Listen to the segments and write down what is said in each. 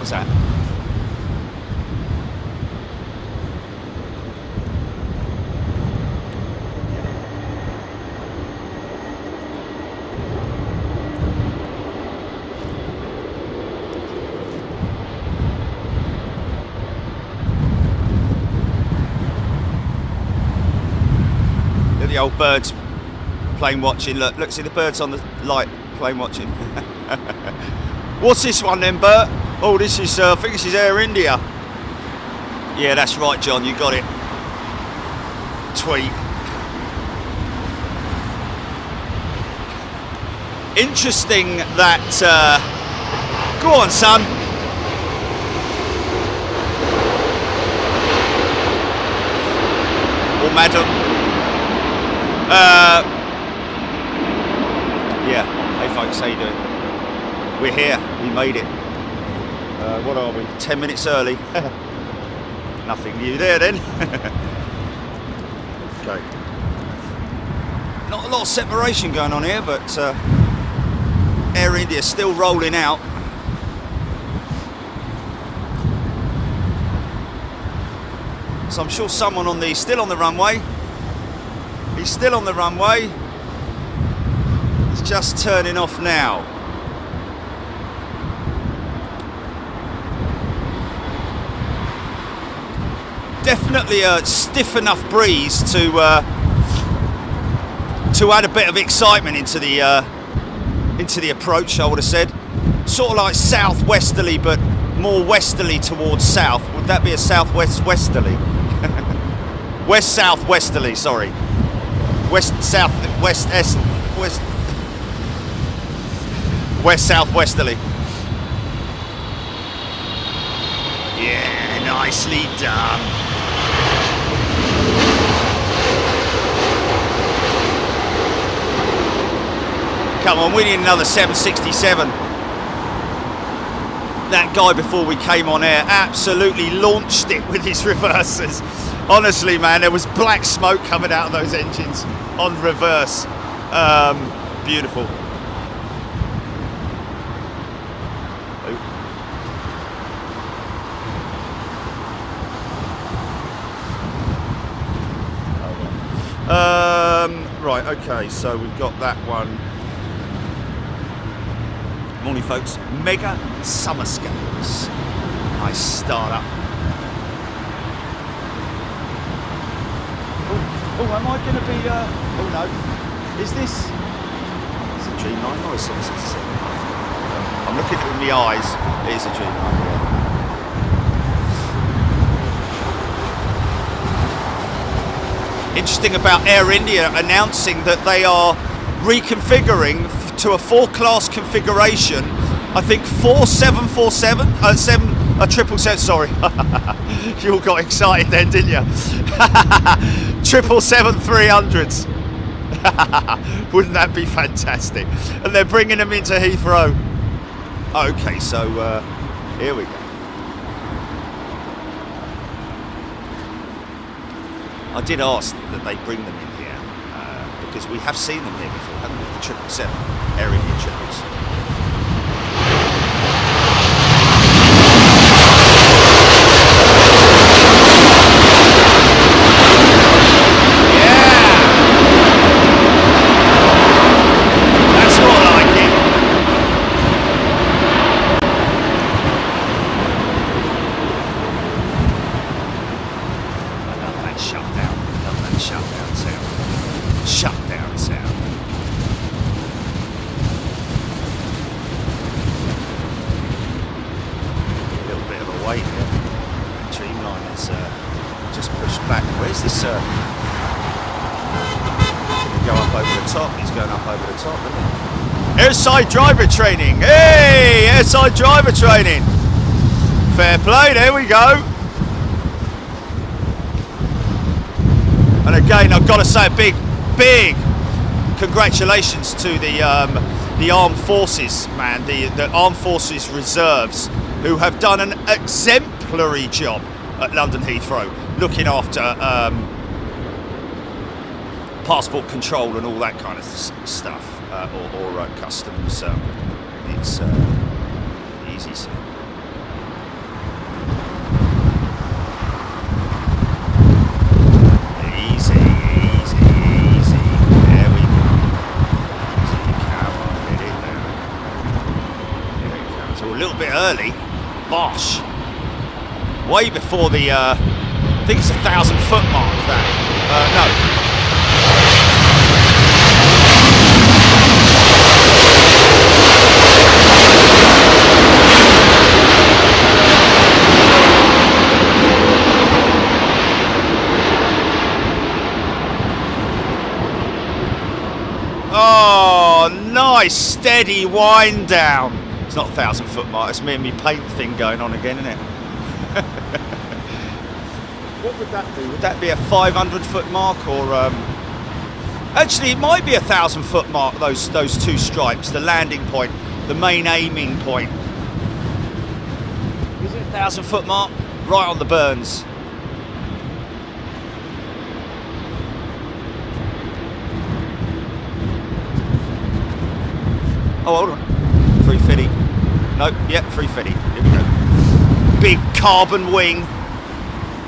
was that? Look at the old birds plane watching. Look, see the birds on the light plane watching. What's this one then, Bert? Oh, this is, I think this is Air India. Yeah, that's right, John, you got it. Tweet. Interesting that, go on, son. Or madam. Yeah, hey folks, how you doing? We're here, we made it. What are we, 10 minutes early? Nothing new there then. Okay. Not a lot of separation going on here, but Air India still rolling out. So I'm sure someone on the, still on the runway. He's still on the runway. He's just turning off now. Definitely a stiff enough breeze to add a bit of excitement into the approach, I would have said. Sort of like southwesterly, but more westerly towards south. Would that be a southwest westerly? West southwesterly, sorry. West south west est west west southwesterly. Yeah, nicely done. Come on, we need another 767. That guy before we came on air absolutely launched it with his reversers. Honestly, man, there was black smoke coming out of those engines on reverse. Beautiful. Right, okay, so we've got that one. Morning, folks. Mega summer scales. Nice start up. Oh, am I going to be, oh no, is this, it's a Dreamliner or a 767? I'm looking at it with my eyes, it is a Dreamliner. Interesting about Air India announcing that they are reconfiguring to a 4-class configuration. I think 4 747, 777, sorry. You all got excited then, didn't you? 777-300s. Wouldn't that be fantastic? And they're bringing them into Heathrow. Okay, so here we go. I did ask that they bring them in here because we have seen them here before, haven't we? The 777 Air India triples. Airside driver training. Hey, airside driver training. Fair play, there we go. And again, I've got to say a big congratulations to the armed forces, man, the armed forces reserves, who have done an exemplary job at London Heathrow, looking after passport control and all that kind of stuff. Or customs, it's easy. little bit early. Bosh. Way before the, I think it's 1,000 foot mark that. No. Oh, nice steady wind down. It's not 1,000 foot mark, it's me and me paint thing going on again, isn't it? What would that be? Would that be a 500 foot mark or actually it might be 1,000 foot mark, those two stripes, the landing point, the main aiming point. Is it 1,000 foot mark? Right on the burns. Oh, hold on. 350. Nope, yep, 350. Here we go. Big carbon wing,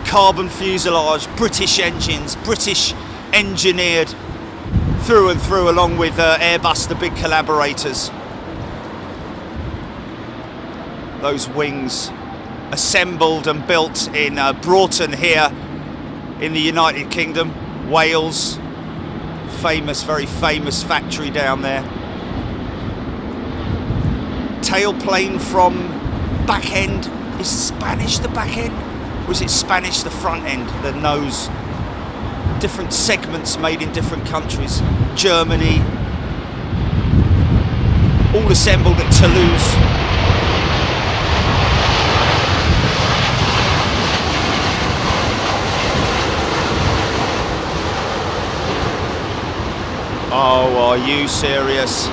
carbon fuselage, British engines, British engineered through and through, along with Airbus, the big collaborators. Those wings assembled and built in Broughton here in the United Kingdom, Wales. Famous, very famous factory down there. Tailplane from back end. Is Spanish the back end? Or is it Spanish the front end, the nose? Different segments made in different countries. Germany. All assembled at Toulouse. Oh, are you serious?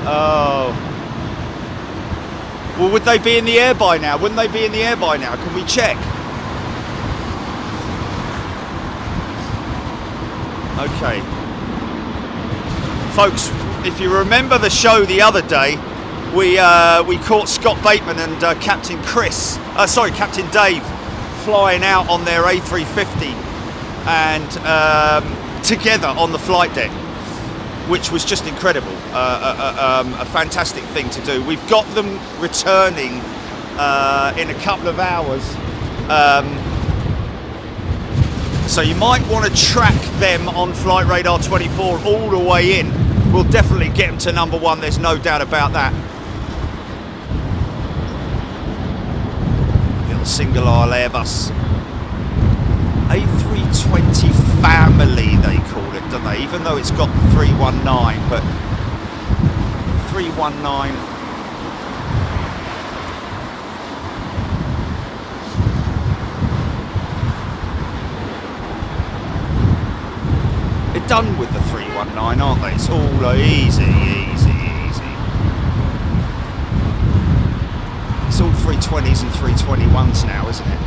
Oh. Well, would they be in the air by now? Wouldn't they be in the air by now? Can we check? Okay. Folks, if you remember the show the other day, we caught Scott Bateman and Captain Dave flying out on their A350 and together on the flight deck, which was just incredible. A fantastic thing to do. We've got them returning in a couple of hours, so you might want to track them on Flight Radar 24 all the way in. We'll definitely get them to number one, there's no doubt about that. Little single aisle Airbus A320 family, they call it, don't they? Even though it's got 319, but 319. They're done with the 319, aren't they? It's all easy, easy, easy. It's all 320s and 321s now, isn't it?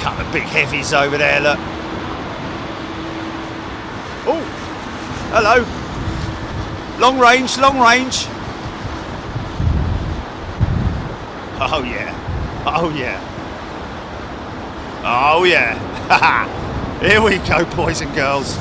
Couple of big heavies over there, look. Oh, hello. Long range, long range. Oh yeah, oh yeah. Oh yeah. Here we go, boys and girls.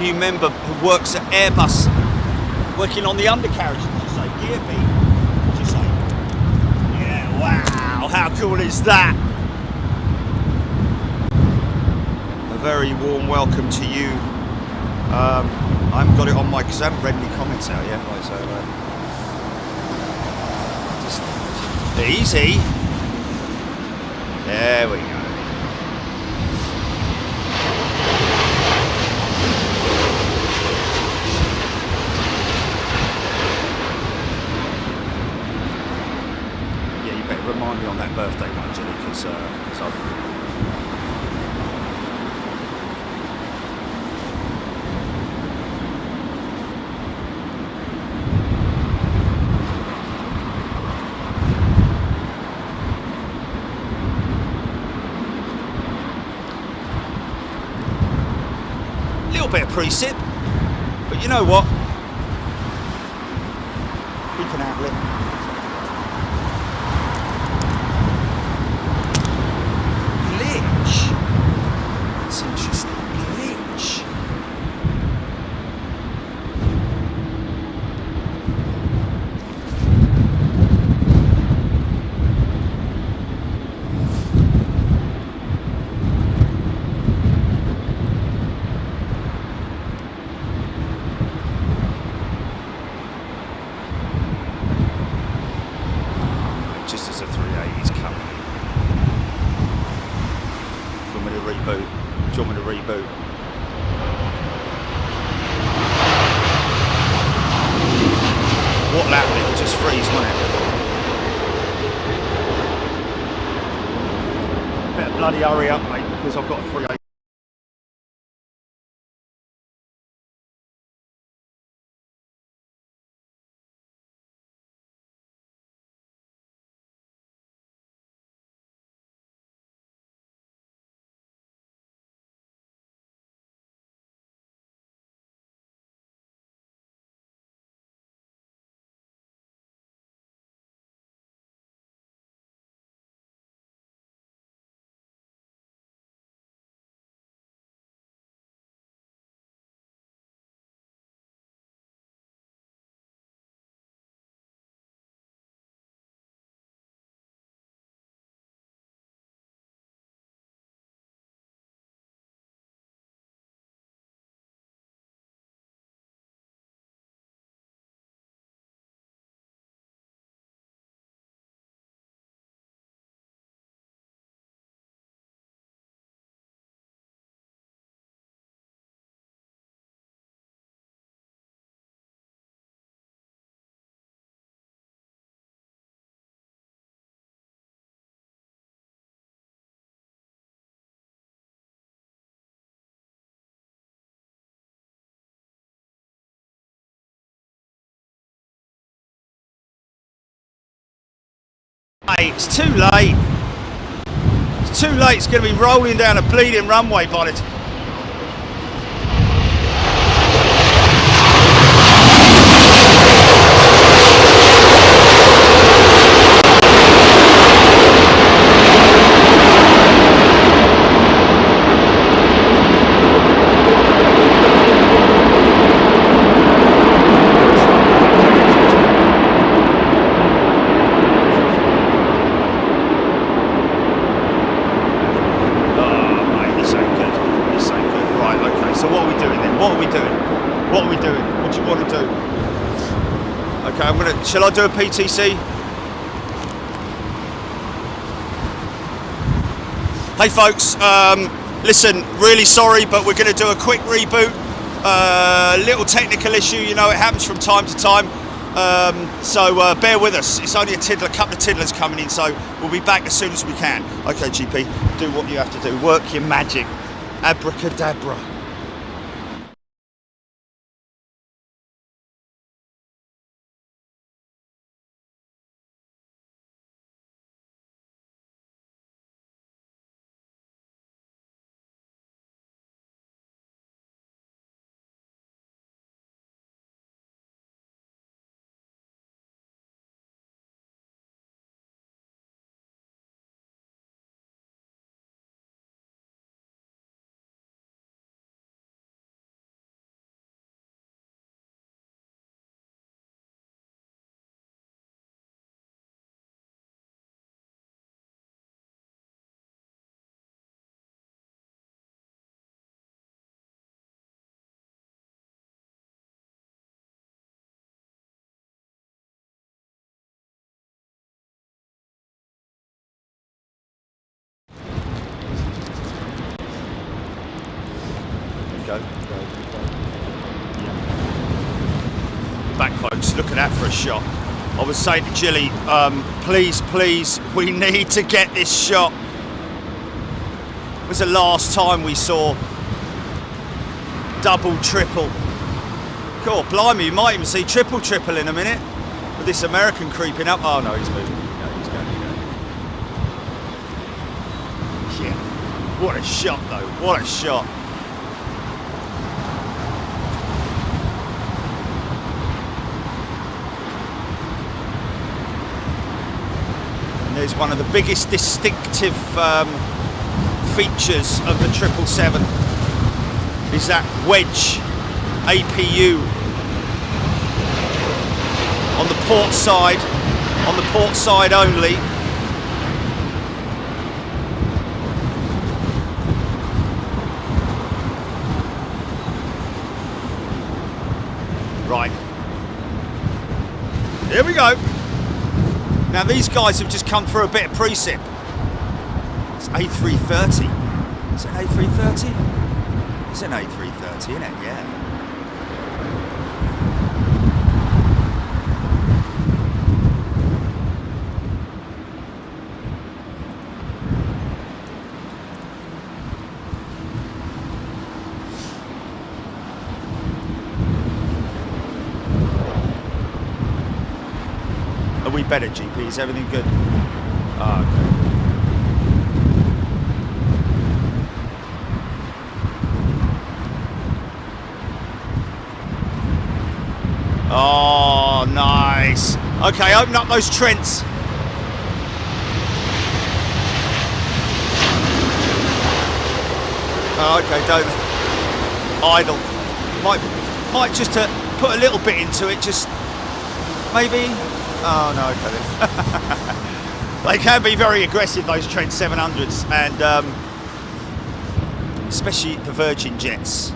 New member who works at Airbus, working on the undercarriage. Did you say gear B? Did you say? Yeah, wow, how cool is that? A very warm welcome to you. I haven't got it on my, because I haven't read any comments out yet, right, so just easy. There we go. remind me on that birthday one, Jenny, because I've... Little bit of pre-sip, but you know what? We can handle it. That's interesting. Glitch. Just as a 380 is coming. Do you want me to reboot? Do you want me to reboot? What lap it would just freeze, wouldn't it? Better bloody hurry up, mate, because I've got a 380. Hey, it's too late. It's too late. It's going to be rolling down a bleeding runway by the time. Shall I do a PTC? Hey folks, listen, really sorry, but we're going to do a quick reboot. Little technical issue, you know, it happens from time to time. So bear with us. It's only a couple of tiddlers coming in, so we'll be back as soon as we can. Okay, GP, do what you have to do. Work your magic. Abracadabra. Go. Yeah. Back folks, look at that for a shot. I was saying to Jilly, please, we need to get this shot. It was the last time we saw double, triple. God, blimey, you might even see triple in a minute with this American creeping up. Oh no, he's moving. No, he's going. Yeah, what a shot though, what a shot. There's one of the biggest distinctive features of the 777 is that wedge APU on the port side only. Right, here we go. Now these guys have just come through a bit of precip. It's A330. Is it an A330? It's an A330, isn't it? Yeah. Are we better, GP? Is everything good? Oh, okay. Oh, nice. Okay, open up those Trents. Oh, okay, don't idle. Might just put a little bit into it, just maybe. Oh no, okay then. They can be very aggressive, those Trent 700s, and especially the Virgin jets,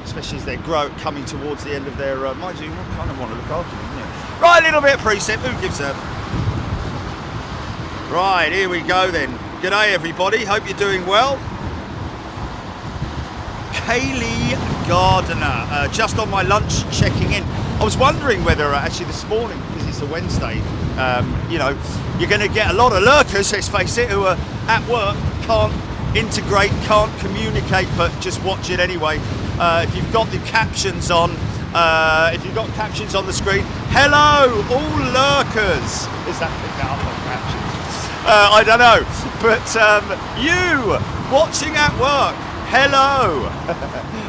especially as they're coming towards the end of their. Mind you, I kind of want to look after them, yeah. Right, a little bit of precip. Who gives a? Right, here we go then. G'day everybody. Hope you're doing well. Kaylee Gardner, just on my lunch checking in. I was wondering whether actually this morning, because it's a Wednesday, you know, you're going to get a lot of lurkers, let's face it, who are at work, can't integrate, can't communicate, but just watch it anyway. If you've got the captions on, if you've got captions on the screen, hello, all lurkers. Is that picked up on captions? I don't know, but you watching at work, hello.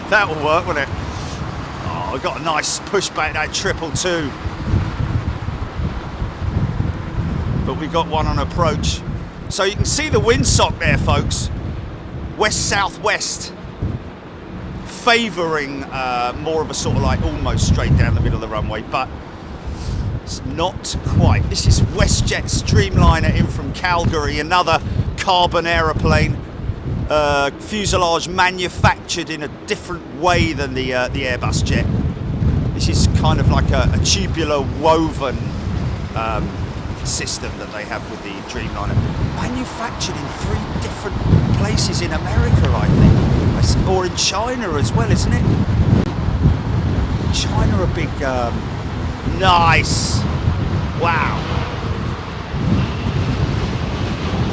That will work, won't it? Oh, I got a nice pushback, that 222. But we got one on approach. So you can see the windsock there, folks. West-southwest. Favouring more of a sort of like almost straight down the middle of the runway, but it's not quite. This is WestJet Streamliner in from Calgary, another carbon aeroplane. Fuselage manufactured in a different way than the Airbus jet. This is kind of like a tubular woven system that they have with the Dreamliner. Manufactured in 3 different places in America, I think. Or in China as well, isn't it? China a big... nice! Wow!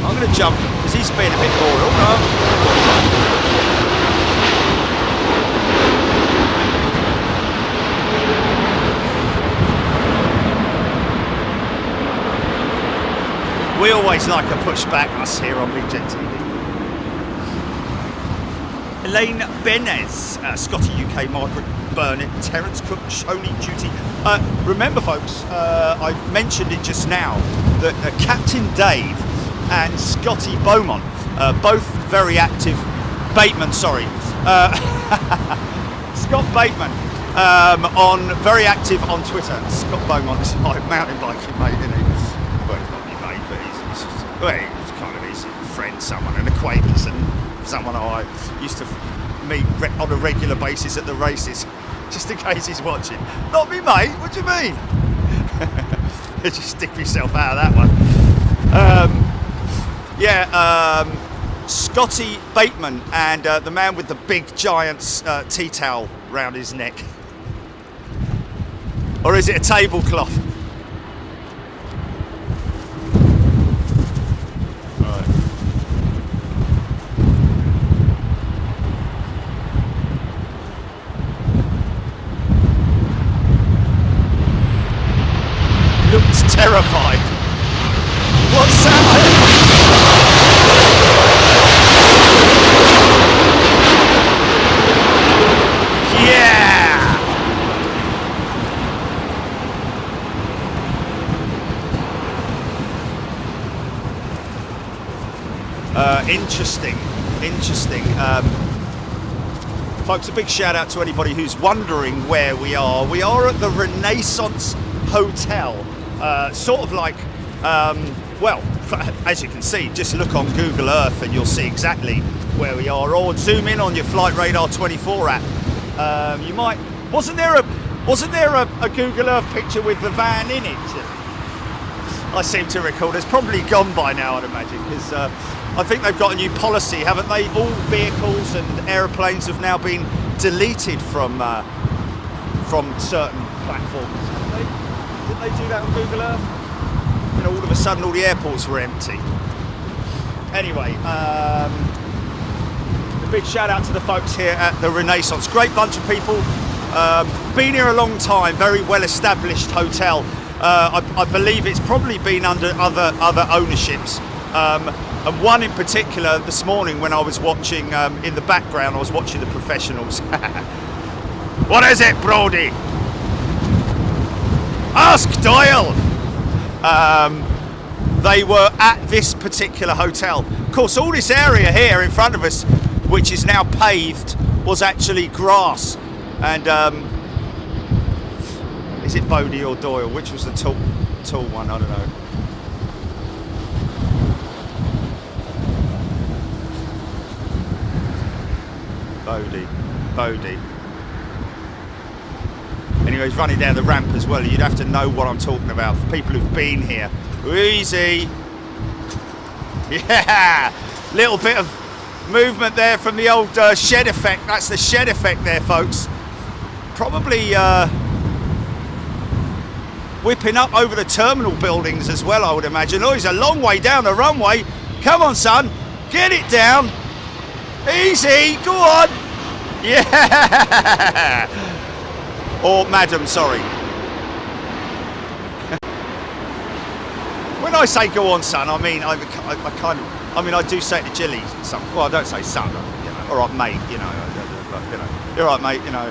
I'm going to jump, because he's being a bit bored. Oh, no. We always like a pushback, us here on Big Jet TV. Elaine Benez, Scotty UK, Margaret Burnett, Terence Cook, Shoney Duty. Remember, folks, I mentioned it just now, that Captain Dave and Scotty Beaumont, both very active. Bateman, sorry. Scott Bateman, very active on Twitter. Scott Beaumont is my mountain biking mate, isn't he? Well, he's not my mate, but he's kind of his friend, someone, an acquaintance, and someone I used to meet on a regular basis at the races, just in case he's watching. Not me, mate. What do you mean? Just stick yourself out of that one. Scotty Bateman and the man with the big giant tea towel round his neck. Or is it a tablecloth? looks terrified. What's that? Yeah! Interesting. Folks, a big shout out to anybody who's wondering where we are. We are at the Renaissance Hotel, sort of like, well, as you can see, just look on Google Earth and you'll see exactly where we are, or zoom in on your Flight Radar 24 app. You might, wasn't there a Google Earth picture with the van in it? I seem to recall. It's probably gone by now, I'd imagine, because I think they've got a new policy, haven't they? All vehicles and aeroplanes have now been deleted from certain platforms. Didn't they do that on Google Earth? You know, all of a sudden all the airports were empty. Anyway, a big shout out to the folks here at the Renaissance. Great bunch of people. Been here a long time, very well established hotel. I believe it's probably been under other ownerships. And one in particular, this morning when I was watching, in the background, I was watching the professionals. What is it, Brody? Ask Doyle! They were at this particular hotel. Of course, all this area here in front of us, which is now paved, was actually grass. And is it Bodie or Doyle? Which was the tall one? I don't know. Bodie. Anyway, he's running down the ramp as well. You'd have to know what I'm talking about for people who've been here. Easy. Yeah, little bit of movement there from the old shed effect. That's the shed effect there, folks. Probably whipping up over the terminal buildings as well, I would imagine. Oh, he's a long way down the runway. Come on, son, get it down. Easy, go on. Yeah. Or madam, sorry. When I say go on, son, I mean I kind of, I mean I do say it to Jilly. Son. Well, I don't say son, you know. All right, mate. You know, you're right, mate. You know,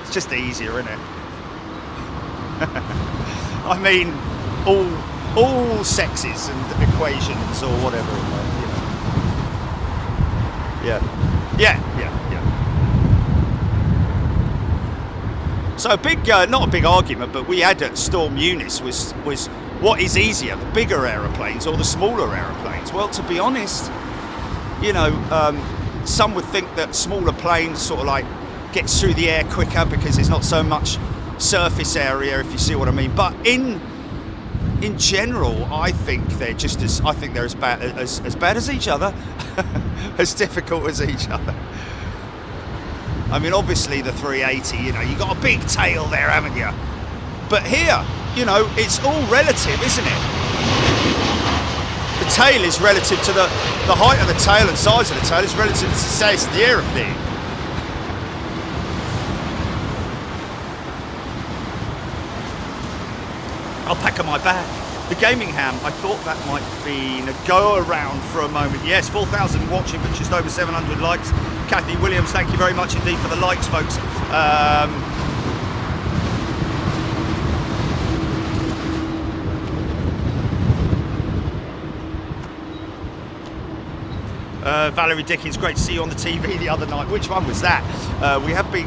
it's just easier, isn't it? I mean, all sexes and equations or whatever. You know. Yeah. So a big, not a big argument, but we had at Storm Eunice was what is easier, the bigger aeroplanes or the smaller aeroplanes? Well, to be honest, you know, some would think that smaller planes sort of like gets through the air quicker because there's not so much surface area, if you see what I mean. But in general, I think they're just as, I think they're as bad as each other, as difficult as each other. I mean, obviously the 380, you know, you got a big tail there, haven't you? But here, you know, it's all relative, isn't it? The tail is relative to the height of the tail and size of the tail is relative to the size of the aeroplane. Alpaca my bag. The gaming ham, I thought that might have been a go around for a moment. Yes, 4,000 watching, but just over 700 likes. Kathy Williams, thank you very much indeed for the likes, folks. Valerie Dickens, great to see you on the TV the other night. Which one was that? We have been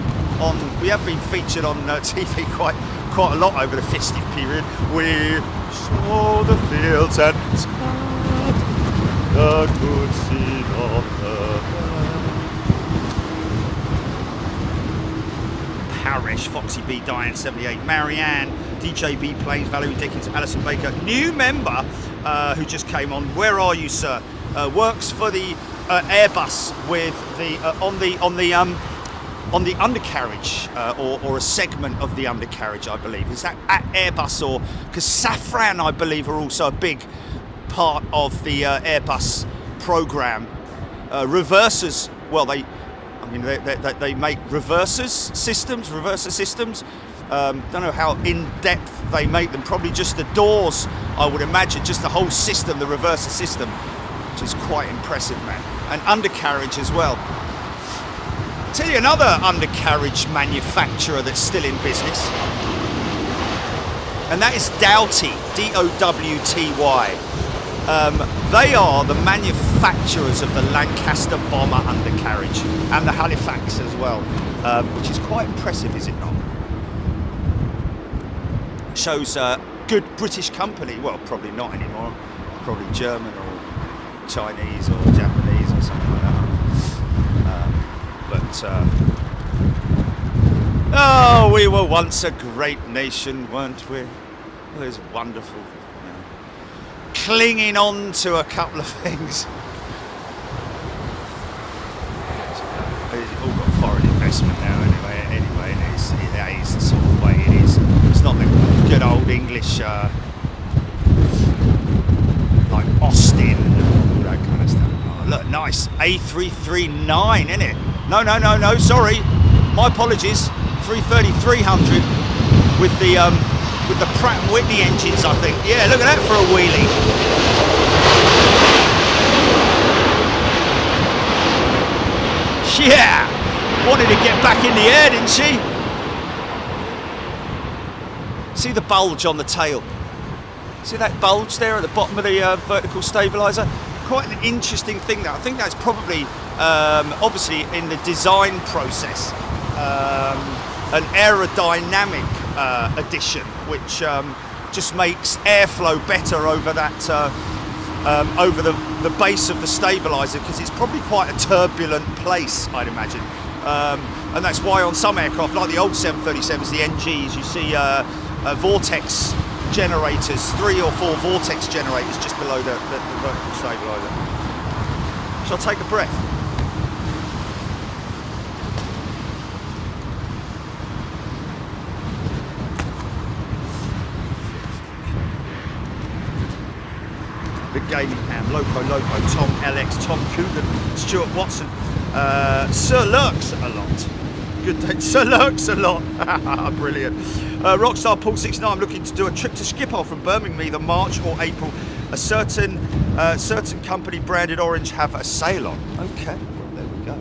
featured on TV quite a lot over the festive period. We saw the fields and the good scene of the Parish, Foxy B, Diane 78, Marianne, DJ B Planes, Valerie Dickens, Alison Baker, new member who just came on. Where are you, sir? Works for the Airbus with the on the undercarriage or a segment of the undercarriage, I believe. Is that at Airbus, or because Safran, I believe, are also a big part of the Airbus program. Reversers, well, they make reverser systems. Don't know how in-depth they make them. Probably just the doors, I would imagine, just the whole system, the reverser system, which is quite impressive, man. And undercarriage as well. I'll tell you another undercarriage manufacturer that's still in business, and that is Doughty, D-O-W-T-Y. They are the manufacturers of the Lancaster bomber undercarriage and the Halifax as well, which is quite impressive, is it not? Shows a good British company. Well, probably not anymore. Probably German or Chinese or Japanese or something like that. Oh, we were once a great nation, weren't we? It was wonderful. Clinging on to a couple of things. It's all got foreign investment now anyway, that is the sort of way it is. It's not the good old English like Austin and all that kind of stuff. Oh, look, nice A339, isn't it? No, sorry, my apologies. 330-300 with the Pratt & Whitney engines, I think. Yeah, look at that for a wheelie. Yeah, wanted to get back in the air, didn't she? See the bulge on the tail? See that bulge there at the bottom of the vertical stabilizer? Quite an interesting thing there. I think that's probably, obviously in the design process, an aerodynamic addition, which just makes airflow better over that, over the base of the stabilizer, because it's probably quite a turbulent place, I'd imagine. And that's why on some aircraft, like the old 737s, the NGs, you see vortex generators, 3 or 4 vortex generators just below the vertical stabilizer. Shall I take a breath? The gaming ham, Loco, Tom LX, Tom Coogan, Stuart Watson, Sir Lurks a lot. Good day, Sir Lurks a lot. Brilliant. Rockstar Paul 69, I'm looking to do a trip to Schiphol from Birmingham, either March or April. A certain company branded orange have a sale on. Okay, well, there we go.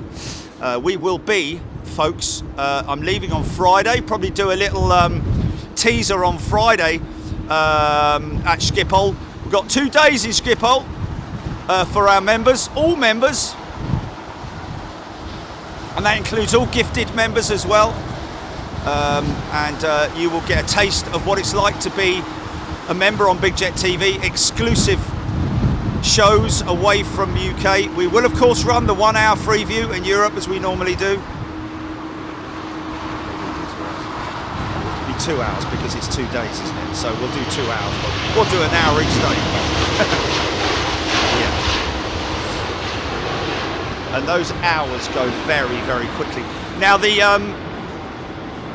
We will be, folks, I'm leaving on Friday, probably do a little teaser on Friday at Schiphol. We've got 2 days in Schiphol for our members, all members, and that includes all gifted members as well. And you will get a taste of what it's like to be a member on Big Jet TV, exclusive shows away from UK. We will of course run the 1 hour free view in Europe as we normally do. It'll be 2 hours because it's 2 days, isn't it? So we'll do 2 hours, but we'll do an hour each day. Yeah. And those hours go very, very quickly. Now the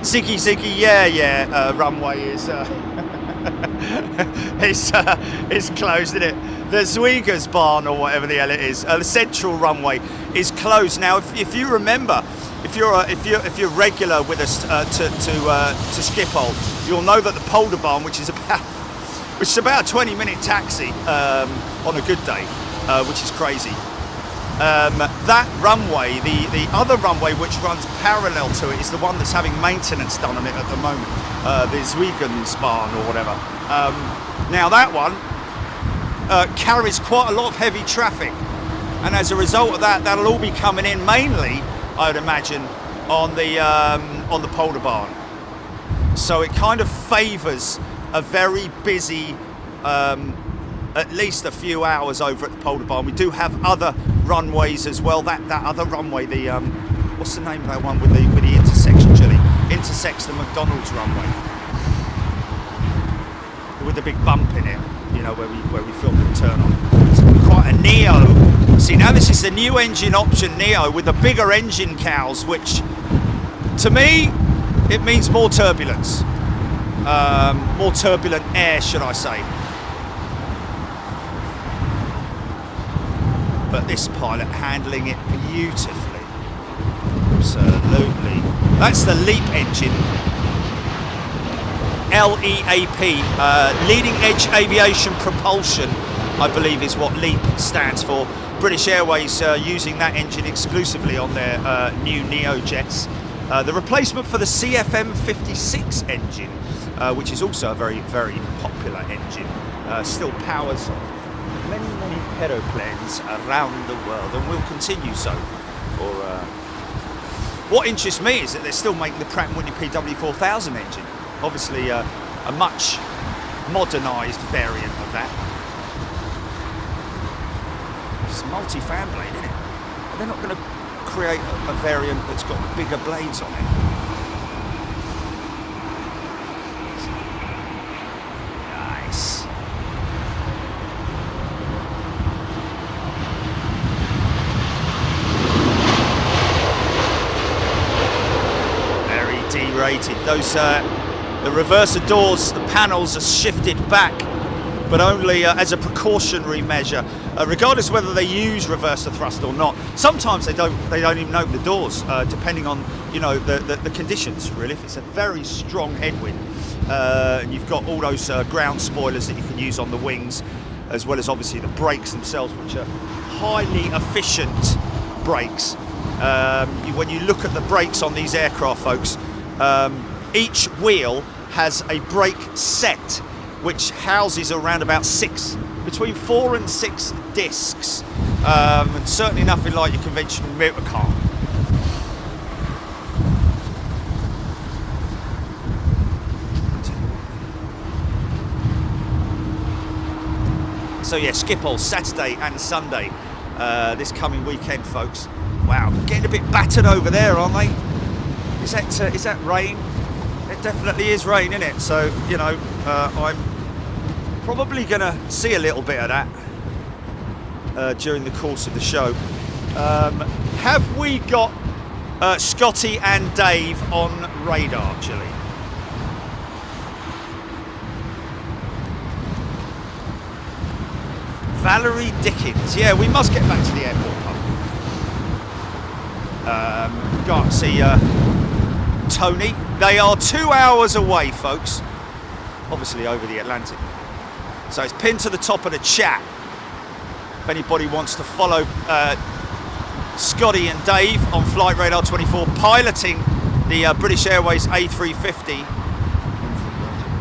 Ziggy, runway is it's closed, isn't it? The Zweigers barn or whatever the hell it is, the central runway is closed now. If you remember, if you're regular with us to Schiphol, you'll know that the Polder barn, which is about a 20-minute taxi on a good day, which is crazy. That runway, the other runway which runs parallel to it, is the one that's having maintenance done on it at the moment, the Zweigers barn or whatever. Now that one carries quite a lot of heavy traffic, and as a result of that, that'll all be coming in mainly, I would imagine, on the Polder barn. So it kind of favours a very busy, at least a few hours over at the Polder barn. We do have other runways as well. That other runway, the what's the name of that one with the intersection, Jilly? Intersects the McDonald's runway with the big bump in it. You know, where we filmed the turn on. It's quite a Neo. See, now this is the new engine option Neo with the bigger engine cowls, which to me it means more turbulence, more turbulent air, should I say. But this pilot handling it beautifully. Absolutely. That's the LEAP engine. LEAP, Leading Edge Aviation Propulsion, I believe is what LEAP stands for. British Airways using that engine exclusively on their new Neo jets. The replacement for the CFM56 engine, which is also a very, very popular engine, still powers many, many aeroplanes around the world and will continue so. What interests me is that they're still making the Pratt & Whitney PW4000 engine, obviously a much modernised variant of that. It's multi-fan blade, isn't it? They're not going to create a variant that's got bigger blades on it. Nice. Very D-rated. Those the reverser doors, the panels are shifted back, but only as a precautionary measure, regardless of whether they use reverser thrust or not. Sometimes they don't even open the doors, depending on the conditions. Really, if it's a very strong headwind, and you've got all those ground spoilers that you can use on the wings, as well as obviously the brakes themselves, which are highly efficient brakes. When you look at the brakes on these aircraft, folks, each wheel has a brake set which houses around about between 4 and 6 discs, and certainly nothing like your conventional motor car. So yeah, Schiphol Saturday and Sunday this coming weekend, folks. Wow, getting a bit battered over there, aren't they? Is that rain? It definitely is rain, isn't it? So I'm probably going to see a little bit of that during the course of the show. Have we got Scotty and Dave on radar, Chile? Valerie Dickens. Yeah, we must get back to the airport pub. Go up and see Tony. They are 2 hours away, folks. Obviously over the Atlantic. So it's pinned to the top of the chat. If anybody wants to follow Scotty and Dave on Flight Radar 24, piloting the British Airways A350.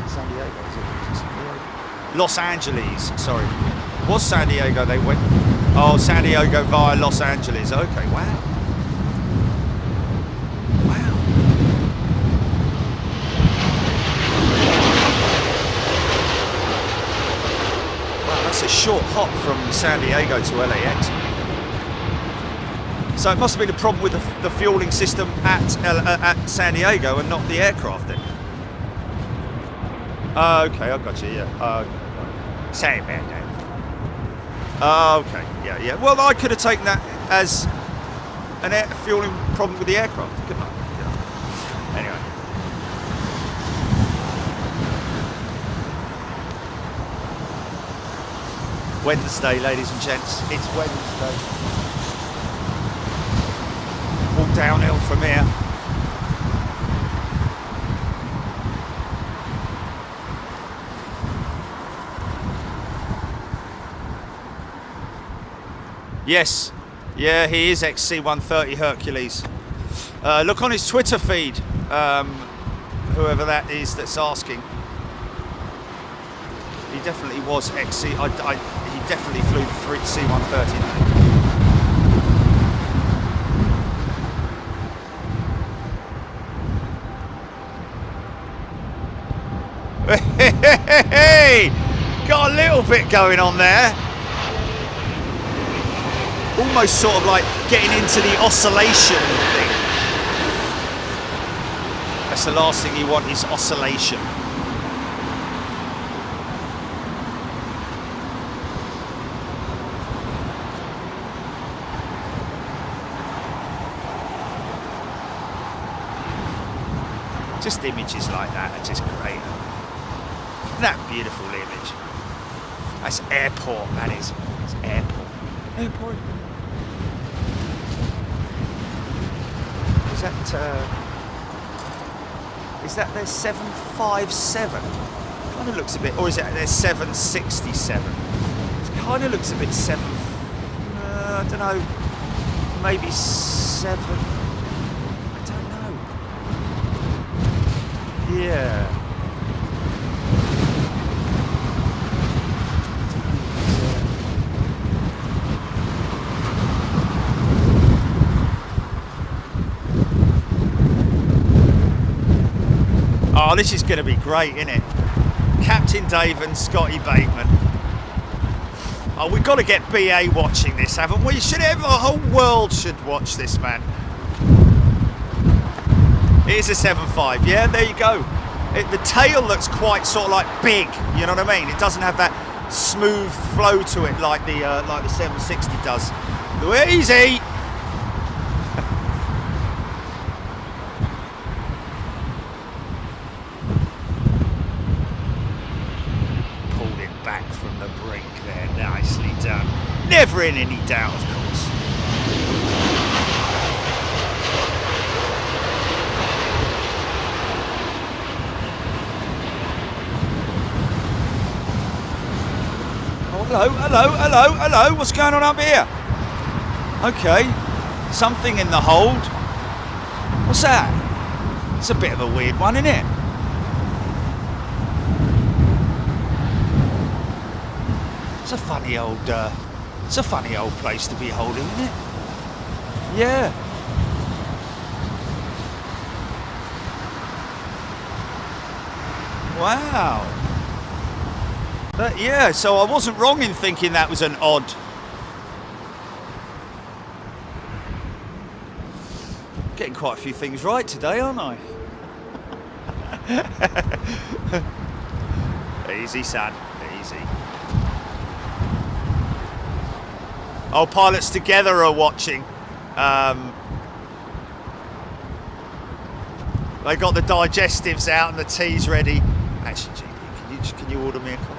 San Diego, is it? Los Angeles, sorry. Was San Diego they went? Oh, San Diego via Los Angeles. Okay, wow. It's a short hop from San Diego to LAX. So it must have been a problem with the fueling system at San Diego and not the aircraft then. Okay, I got you, yeah. Same man. Okay, yeah. Well, I could have taken that as an air fueling problem with the aircraft, couldn't I? Yeah. Anyway. Wednesday, ladies and gents. It's Wednesday. Walk downhill from here. Yes. Yeah, he is XC130 Hercules. Look on his Twitter feed, whoever that is that's asking. He definitely was XC. He definitely flew the C130. Hey, got a little bit going on there. Almost sort of like getting into the oscillation thing. That's the last thing you want, is oscillation. Just images like that are just great. That beautiful image. That's airport, that is. It's airport. Airport. Is that their 757? Kind of looks a bit, or is it their 767? It kind of looks a bit I don't know, maybe 7. I don't know. Yeah. Oh, this is going to be great, isn't it? Captain Dave and Scotty Bateman. Oh, we've got to get BA watching this, haven't we? The whole world should watch this, man. It is a 7.5. Yeah, there you go. The tail looks quite sort of like big. You know what I mean? It doesn't have that smooth flow to it like the 760 does. Easy. Never in any doubt, of course. Oh, hello. What's going on up here? Okay, something in the hold. What's that? It's a bit of a weird one, isn't it? It's a funny old. It's a funny old place to be holding, isn't it? Yeah. Wow. Yeah, so I wasn't wrong in thinking that was an odd. Getting quite a few things right today, aren't I? Easy, son. Easy. Oh, pilots together are watching. They got the digestives out and the tea's ready. Actually, GP, can you order me a coffee?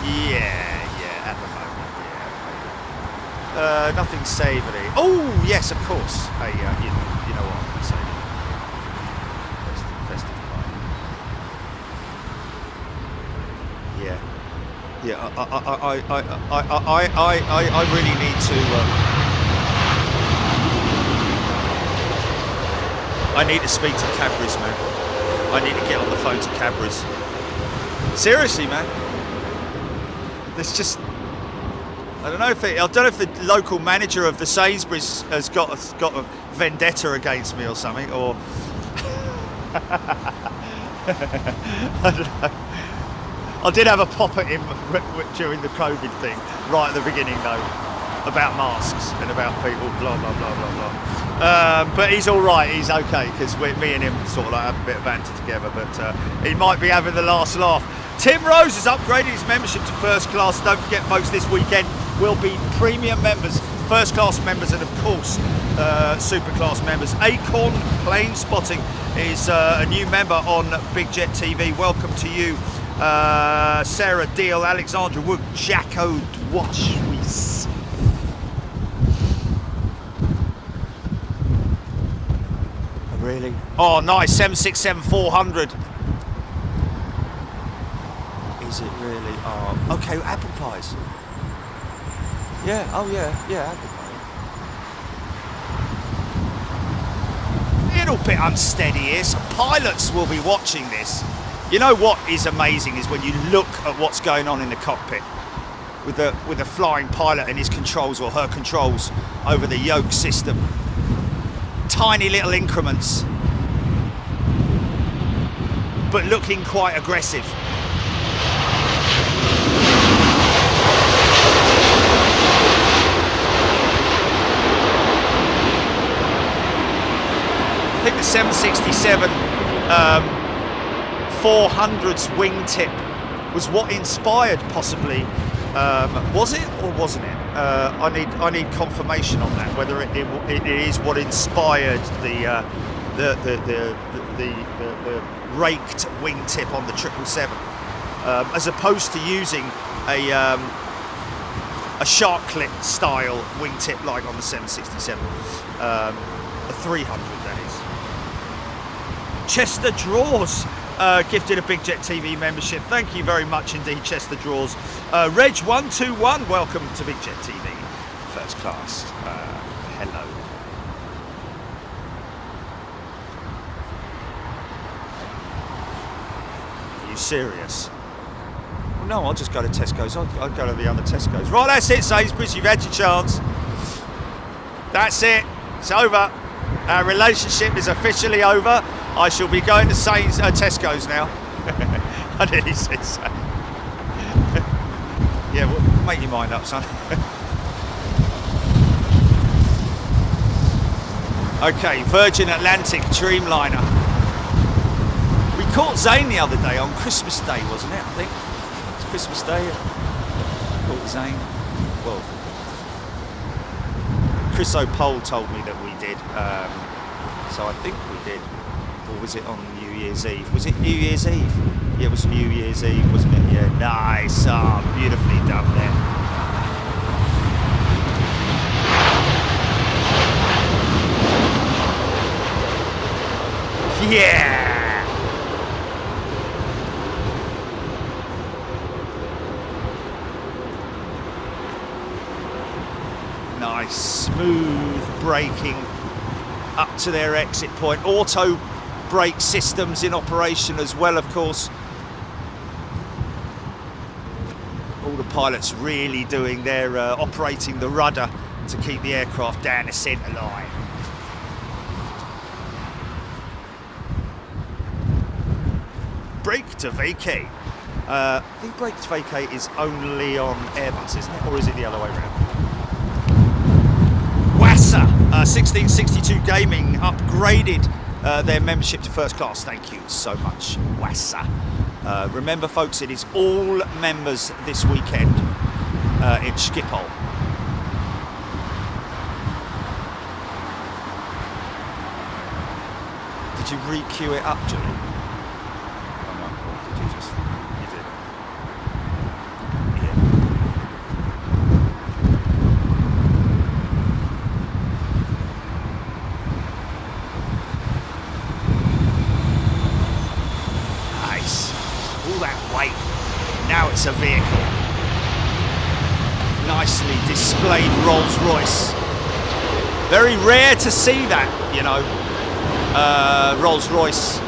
Yeah, at the moment, yeah. Nothing savoury. Oh, yes, of course. Hey, you know what I'm going to say. Festive pie. Yeah. Yeah, I really need to. I need to speak to Cadbury's, man. I need to get on the phone to Cadbury's. Seriously, man. There's just. I don't know if the local manager of the Sainsbury's has got a vendetta against me or something, or. I don't know. I did have a pop at him during the COVID thing, right at the beginning though, about masks and about people, blah, blah, blah, blah, blah. But he's all right, he's okay, because me and him sort of like have a bit of banter together, but he might be having the last laugh. Tim Rose has upgraded his membership to first class. Don't forget, folks, this weekend will be premium members, first class members, and of course, super class members. Acorn Plane Spotting is a new member on Big Jet TV. Welcome to you. Sarah Deal, Alexandra Wood, Jacko Dwashwees. Really? Oh, nice. 767-400. Is it really? Oh, okay. Apple pies. Yeah. Oh, yeah. Yeah. Apple pie. Little bit unsteady here. So pilots will be watching this. You know what is amazing is when you look at what's going on in the cockpit with the flying pilot and his controls or her controls over the yoke system. Tiny little increments, but looking quite aggressive. I think the 767 400's wingtip was what inspired, possibly. Was it or wasn't it? I need confirmation on that, whether it is what inspired the raked wingtip on the 777, as opposed to using a shark clip style wingtip like on the 767, a 300 that Chester Draws gifted a Big Jet TV membership. Thank you very much indeed, Chester Draws. Reg121, welcome to Big Jet TV, first class. Hello. Are you serious? Well, no, I'll just go to Tesco's. I'll go to the other Tesco's. Right, that's it, Sainsbury's. You've had your chance. That's it. It's over. Our relationship is officially over. I shall be going to Tesco's now. I nearly said so. Yeah, well, make your mind up, son. Okay, Virgin Atlantic Dreamliner. We caught Zane the other day on Christmas Day, wasn't it? I think it's Christmas Day. Caught Zane. Well, Chris O'Pole told me that we did, so I think we did. Or was it on New Year's Eve? Was it New Year's Eve? Yeah, it was New Year's Eve, wasn't it? Yeah, nice. Oh, beautifully done there. Yeah! Nice, smooth braking up to their exit point. Auto brake systems in operation as well, of course. All the pilots really doing their operating the rudder to keep the aircraft down the centre line. Brake to vacate. I think brake to vacate is only on Airbus, isn't it? Or is it the other way around? WASA 1662 Gaming upgraded their membership to first class. Thank you so much, WASA. Remember, folks, it is all members this weekend in Schiphol. Did you re-queue it up, Julie? It's a vehicle. Nicely displayed Rolls-Royce. Very rare to see that, you know, Rolls-Royce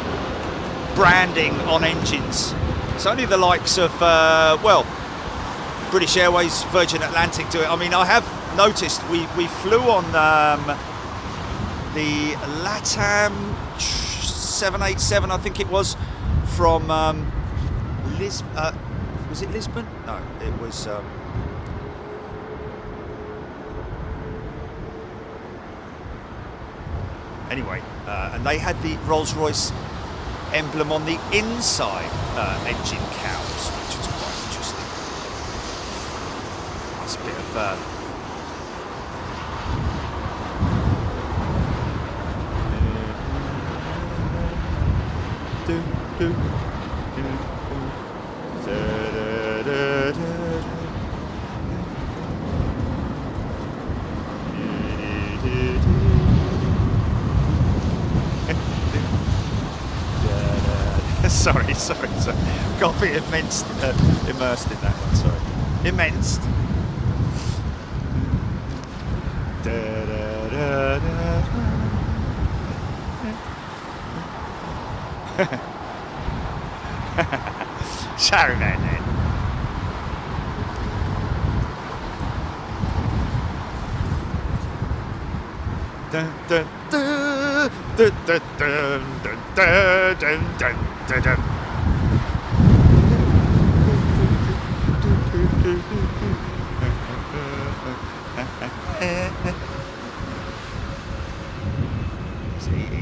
branding on engines. It's only the likes of, well, British Airways, Virgin Atlantic do it. I mean, I have noticed we flew on the LATAM 787, I think it was, from was it Lisbon? No, it was. Anyway, and they had the Rolls-Royce emblem on the inside engine cowls, which was quite interesting. Nice bit of. Sorry. Got a bit immersed in that one, sorry. Immersed. Sorry about that. Dun, dun, dun, dun, dun, dun, dun, dun, dun, dun, dun.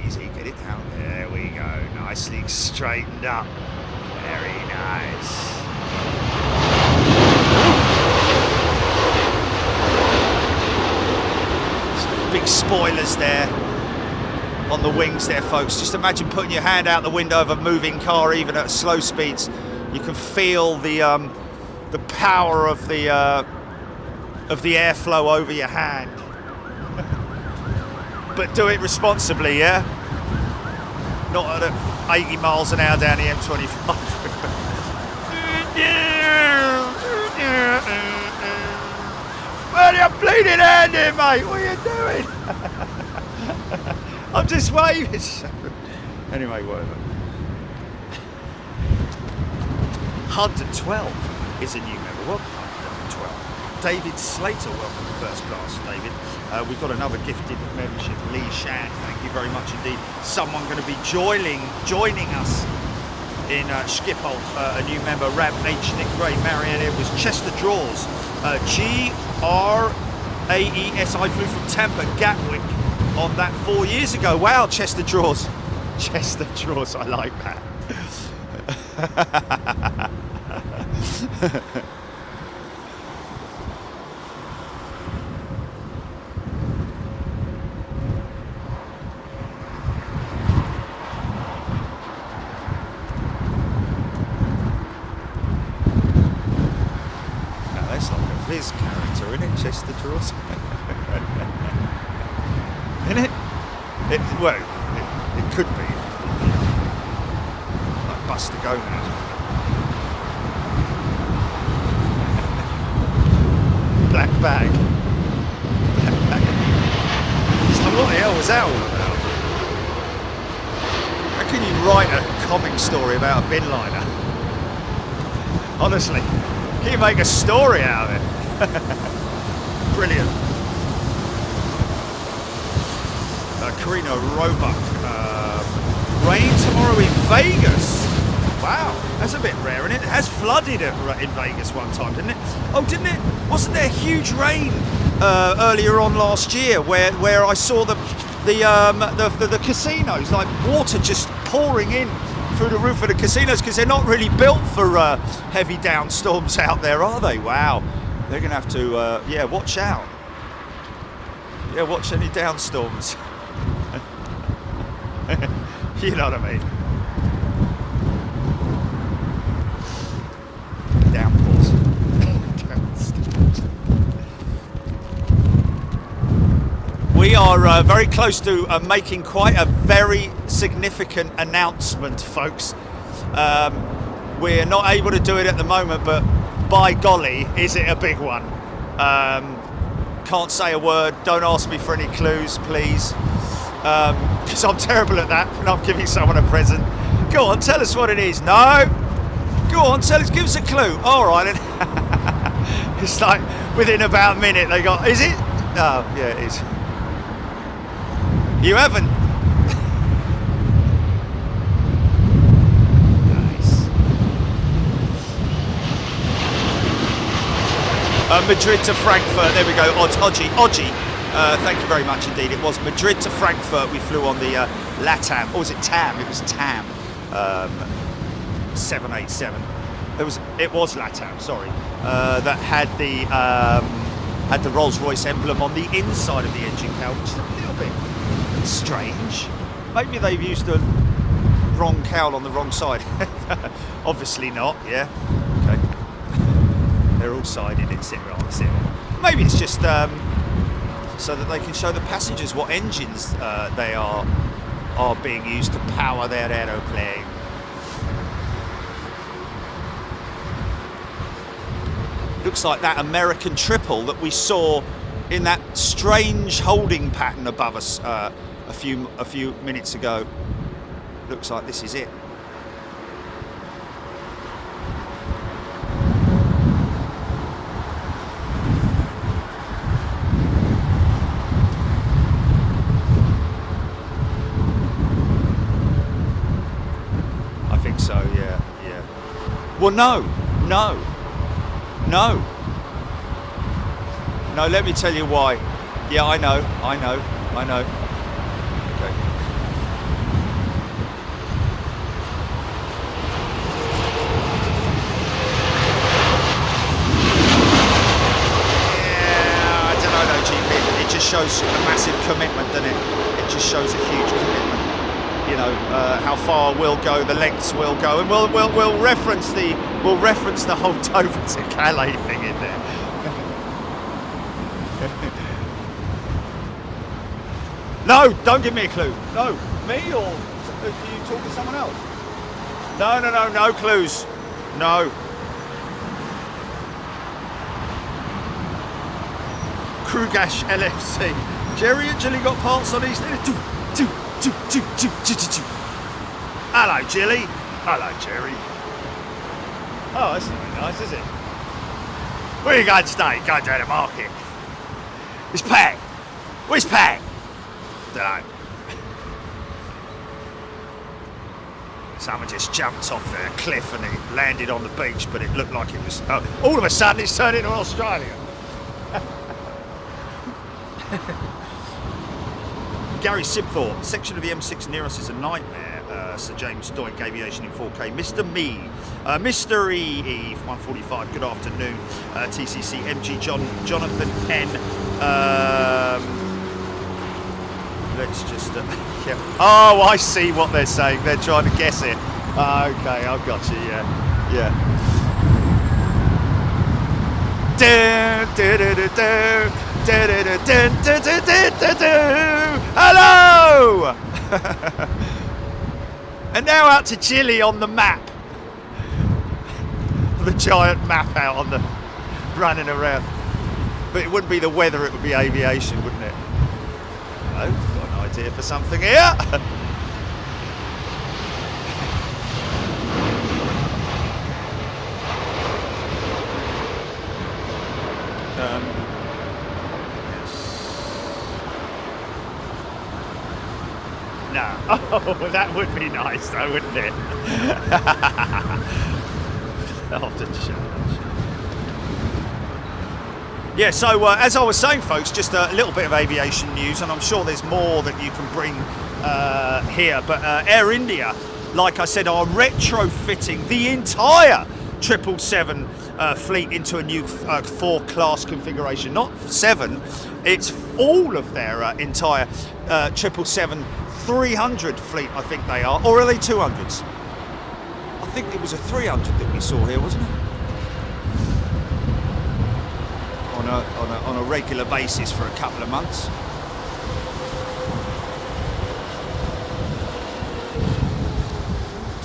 Easy, get it down. There we go. Nicely straightened up. Very nice. Big spoilers there on the wings there, folks. Just imagine putting your hand out the window of a moving car, even at slow speeds. You can feel the power of the airflow over your hand. But do it responsibly, yeah? not at 80 miles an hour down the M25. Well, you're bleeding hand here, mate. What are you doing? I'm just waving. Anyway, whatever. 112 is a new member. Welcome, 112. David Slater, welcome to first class, David. We've got another gifted membership, Lee Shan. Thank you very much indeed. Someone going to be joining us in Schiphol, a new member, Ram H. Nick Gray, Marianne Edwards, Chester Draws, GRAES. I flew from Tampa, Gatwick on that 4 years ago. Wow, Chester Draws. Chester Draws, I like that. Viz character, isn't it? Chester Draws. Isn't it? Well, it could be. Like Buster Gomez. Black bag. Black bag. So what the hell was that all about? How can you write a comic story about a bin liner? Honestly, can you make a story out of it? Brilliant. Carino Roebuck. Rain tomorrow in Vegas. Wow, that's a bit rare, isn't it? It has flooded in Vegas one time, didn't it? Oh, didn't it? Wasn't there huge rain earlier on last year where I saw the casinos, like water just pouring in through the roof of the casinos because they're not really built for heavy downstorms out there, are they? Wow. They're going to have to, yeah, watch out. Yeah, watch any downstorms. You know what I mean? Downpours. We are very close to making quite a very significant announcement, folks. We're not able to do it at the moment, but by golly, is it a big one? Can't say a word. Don't ask me for any clues, please. Because I'm terrible at that when I'm giving someone a present. Go on, tell us what it is. No. Go on, tell us, give us a clue. All right, then. It's like within about a minute they got, is it? Oh, yeah, it is. You haven't. Madrid to Frankfurt, there we go, Oji, thank you very much indeed. It was Madrid to Frankfurt, we flew on the LATAM, or was it TAM? It was TAM 787. It was LATAM, sorry, that had the Rolls-Royce emblem on the inside of the engine cowl, which is a little bit strange. Maybe they've used the wrong cowl on the wrong side. Obviously not, yeah, okay. They're all sided, it's it. Maybe it's just so that they can show the passengers what engines they are being used to power their aeroplane. Looks like that American triple that we saw in that strange holding pattern above us a few minutes ago. Looks like this is it. Well, no, let me tell you why. Yeah, I know. Okay. Yeah, I don't know, GP. It just shows a massive commitment, doesn't it? It just shows a huge commitment. You know, how far we'll go, the lengths we'll go, and we'll reference the whole Dover to Calais thing in there. No, don't give me a clue. No, me or Are you talking to someone else? No clues. No. Krugash LFC. Jerry and Jilly got parts on East. Hello, Jilly. Hello, Jerry. Oh, that's not very nice, is it? Where are you going today? Going to the market. It's Pat. Where's Pat? Dunno. Someone just jumped off a cliff and it landed on the beach, but it looked like it was... all of a sudden it's turned into Australia. Gary Sibthorpe, section of the M6 near us is a nightmare. Sir James Doink, Aviation in 4K. Mr. Me, Mr. Eve, 145, good afternoon. TCC, MG Jonathan Penn. Let's just... yeah. Oh, I see what they're saying. They're trying to guess it. Okay, I've got you, yeah. Hello! And now out to Chile on the map. The giant map out on the running around. But it wouldn't be the weather, it would be aviation, wouldn't it? Hello, got an idea for something here. No. Oh, that would be nice though, wouldn't it? I'll have to show that. Yeah, so as I was saying, folks, just a little bit of aviation news, and I'm sure there's more that you can bring here. But Air India, like I said, are retrofitting the entire 777 fleet into a new 4-class configuration. Not 7, it's all of their entire 777-300 fleet, I think they are. Or are they 200s? I think it was a 300 that we saw here, wasn't it? On a regular basis for a couple of months.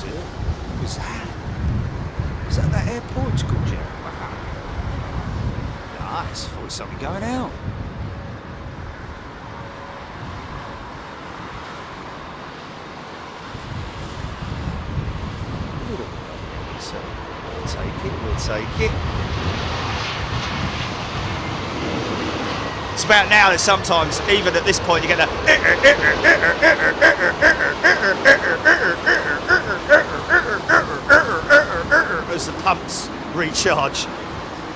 What was that? Was that airport called Jerry? Wow. Nice. Thought something going out. We'll take it. It's about now that sometimes, even at this point, you get the as the pumps recharge.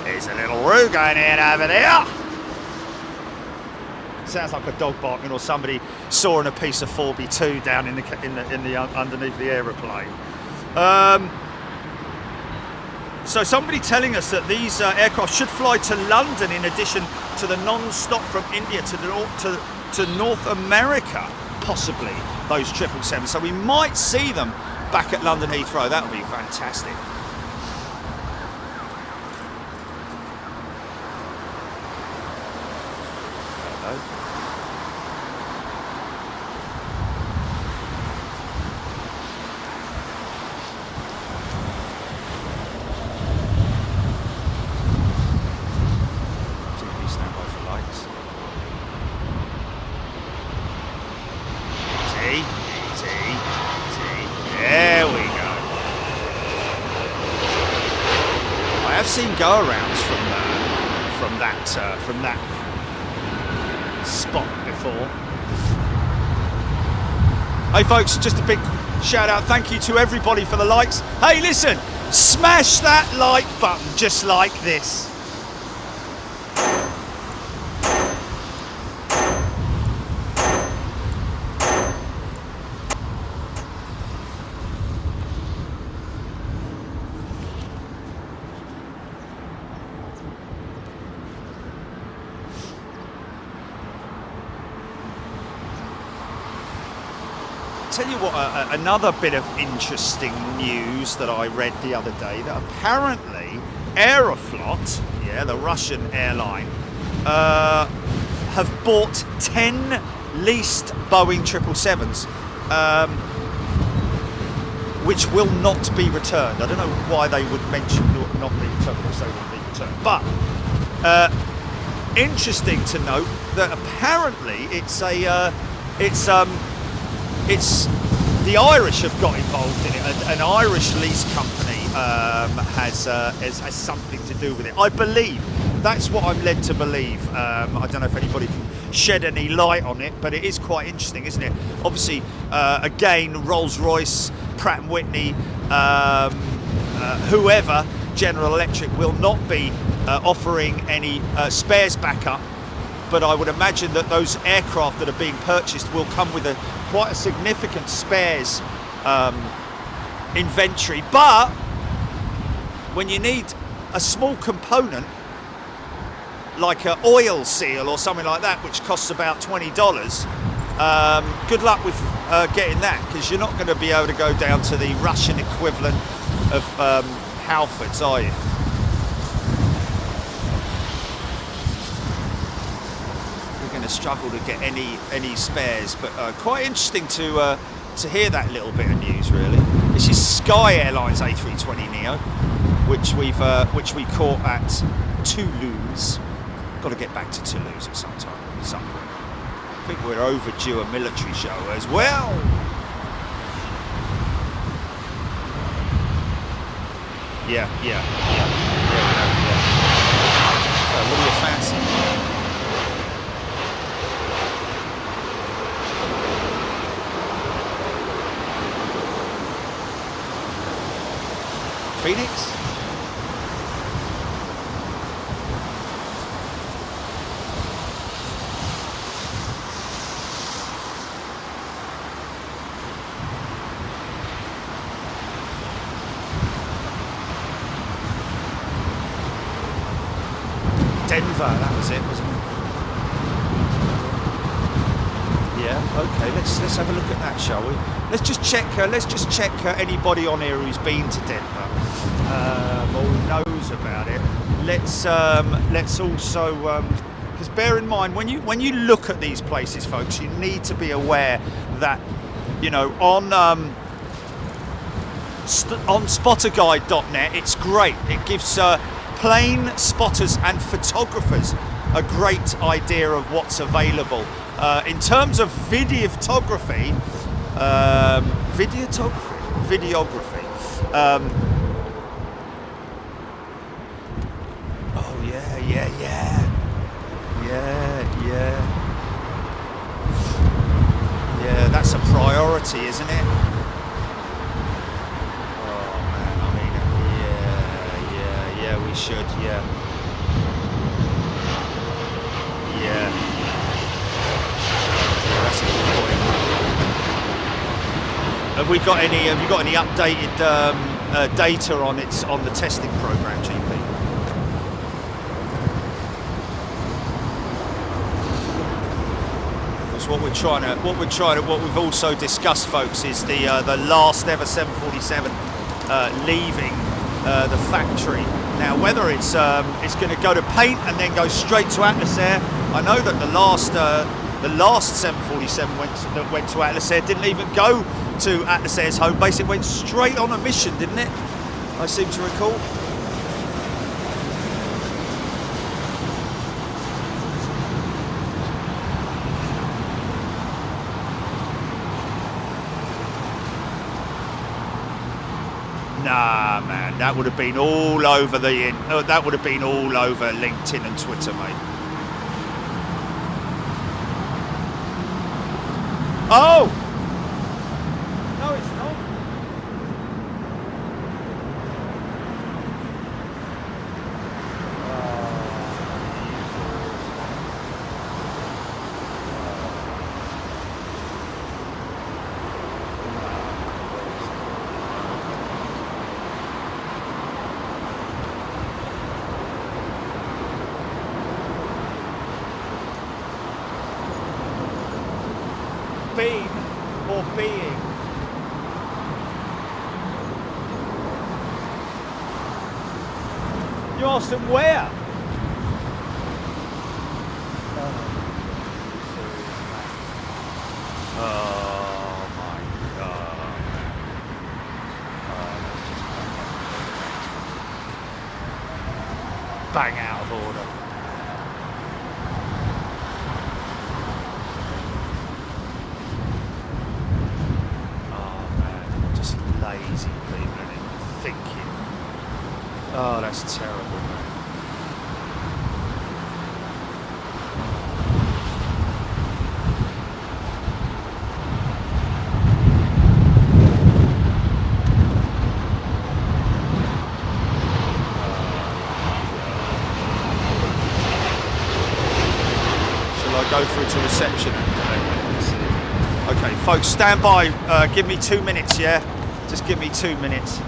There's a little roo going in over there. Sounds like a dog barking or somebody sawing a piece of 4B2 down in the underneath the aeroplane. So somebody telling us that these aircraft should fly to London in addition to the non-stop from India to North America, possibly, those 777s. So we might see them back at London Heathrow. That would be fantastic. Hello. Seen go-arounds from that spot before. Hey folks, just a big shout out, thank you to everybody for the likes. Hey listen, smash that like button just like this. Tell you what, another bit of interesting news that I read the other day, that apparently AeroFlot, yeah, the Russian airline, have bought 10 leased Boeing 777s. which will not be returned. I don't know why they would mention not be returned, because they wouldn't be returned. But interesting to note that apparently it's the Irish have got involved in it. An Irish lease company has something to do with it. I believe. That's what I'm led to believe. I don't know if anybody can shed any light on it, but it is quite interesting, isn't it? Obviously, again, Rolls-Royce, Pratt & Whitney, whoever, General Electric, will not be offering any spares backup, but I would imagine that those aircraft that are being purchased will come with quite a significant spares inventory. But when you need a small component like an oil seal or something like that, which costs about $20, good luck with getting that, because you're not going to be able to go down to the Russian equivalent of Halfords, are you? We're going to struggle to get any spares, but quite interesting to hear that little bit of news, really. This is Sky Airlines A320neo, which we caught at Toulouse. Got to get back to Toulouse at some point. I think we're overdue a military show as well. Yeah. So what do you fancy? Phoenix? Denver, that was it, wasn't it? Yeah, okay, let's have a look at that, shall we? Let's just check anybody on here who's been to Denver or who knows about it. Let's also because bear in mind, when you look at these places, folks, you need to be aware that, you know, on spotterguide.net, it's great. It gives plane spotters and photographers a great idea of what's available. In terms of videography, oh yeah, that's a priority, isn't it? We should, yeah. That's a good point. Have you got any updated data on the testing program, GP? Because what we've also discussed, folks, is the last ever 747 leaving the factory. Now, whether it's going to go to paint and then go straight to Atlas Air, I know that the last 747 that went to Atlas Air didn't even go to Atlas Air's home base. It went straight on a mission, didn't it? I seem to recall. Nah, man, that would have been all over LinkedIn and Twitter, mate. Oh! No, it's not. Being or being. You asked them where? Oh my God. bang out of order. Oh man, just lazy people and thinking. Oh, that's terrible, man. Go through to reception. Okay, folks, stand by. Give me 2 minutes, yeah? Just give me 2 minutes.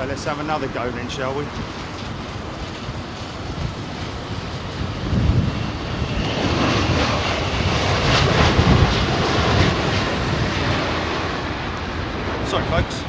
Okay, let's have another go then, shall we? Sorry, folks.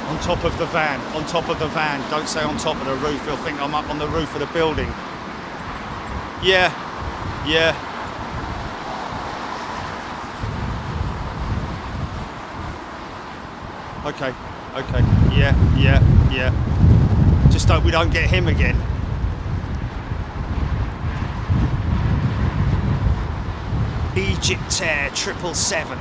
On top of the van, on top of the van. Don't say on top of the roof, he'll think I'm up on the roof of the building. Yeah, yeah. Okay, okay, yeah. Just hope we don't get him again. Egyptair 777.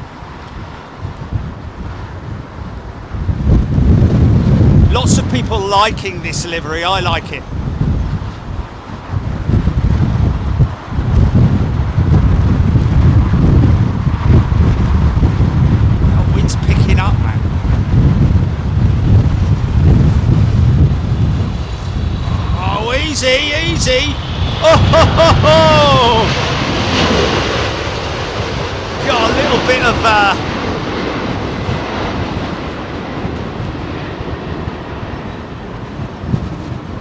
Lots of people liking this livery, I like it.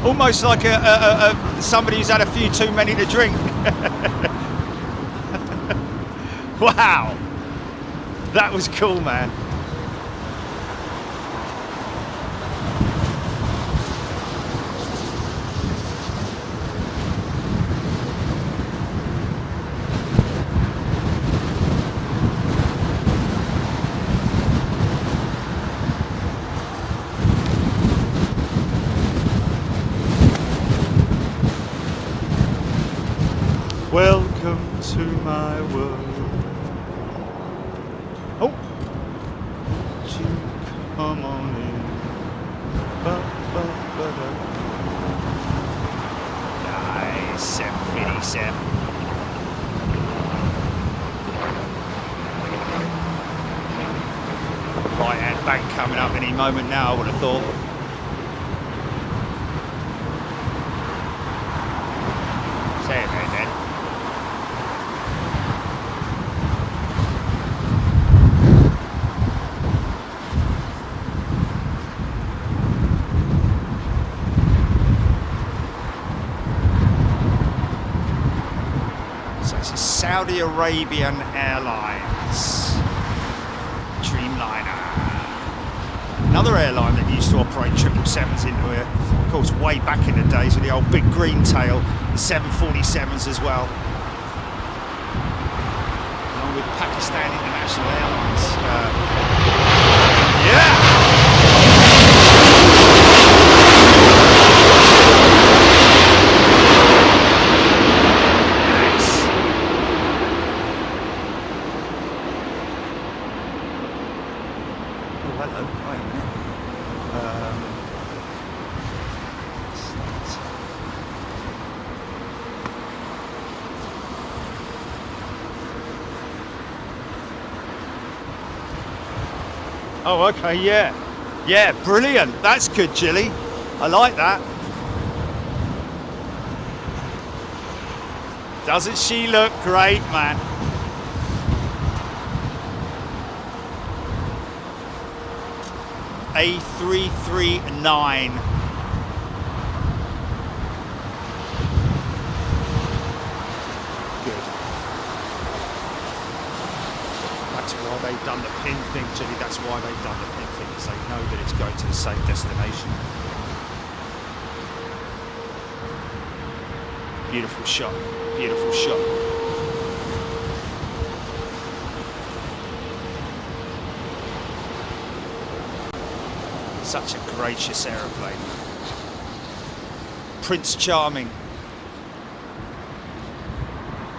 almost like somebody who's had a few too many to drink. Wow, that was cool, man. Welcome to my world. Oh, you come on in. Ba, ba, ba, ba. Nice, 757. Right hand bank coming up any moment now, I would have thought. Say it then. Saudi Arabian Airlines Dreamliner, another airline that used to operate 777s into it, of course, way back in the days with the old big green tail, the 747s as well, along with Pakistan International Airlines. Yeah. Oh, okay, yeah. Yeah, brilliant. That's good, Jilly. I like that. Doesn't she look great, man? A339. Good. That's why they've done the pin thing, Jilly. That's why they've done the pin thing, because they know that it's going to the same destination. Beautiful shot. Beautiful shot. Such a gracious aeroplane. Prince Charming.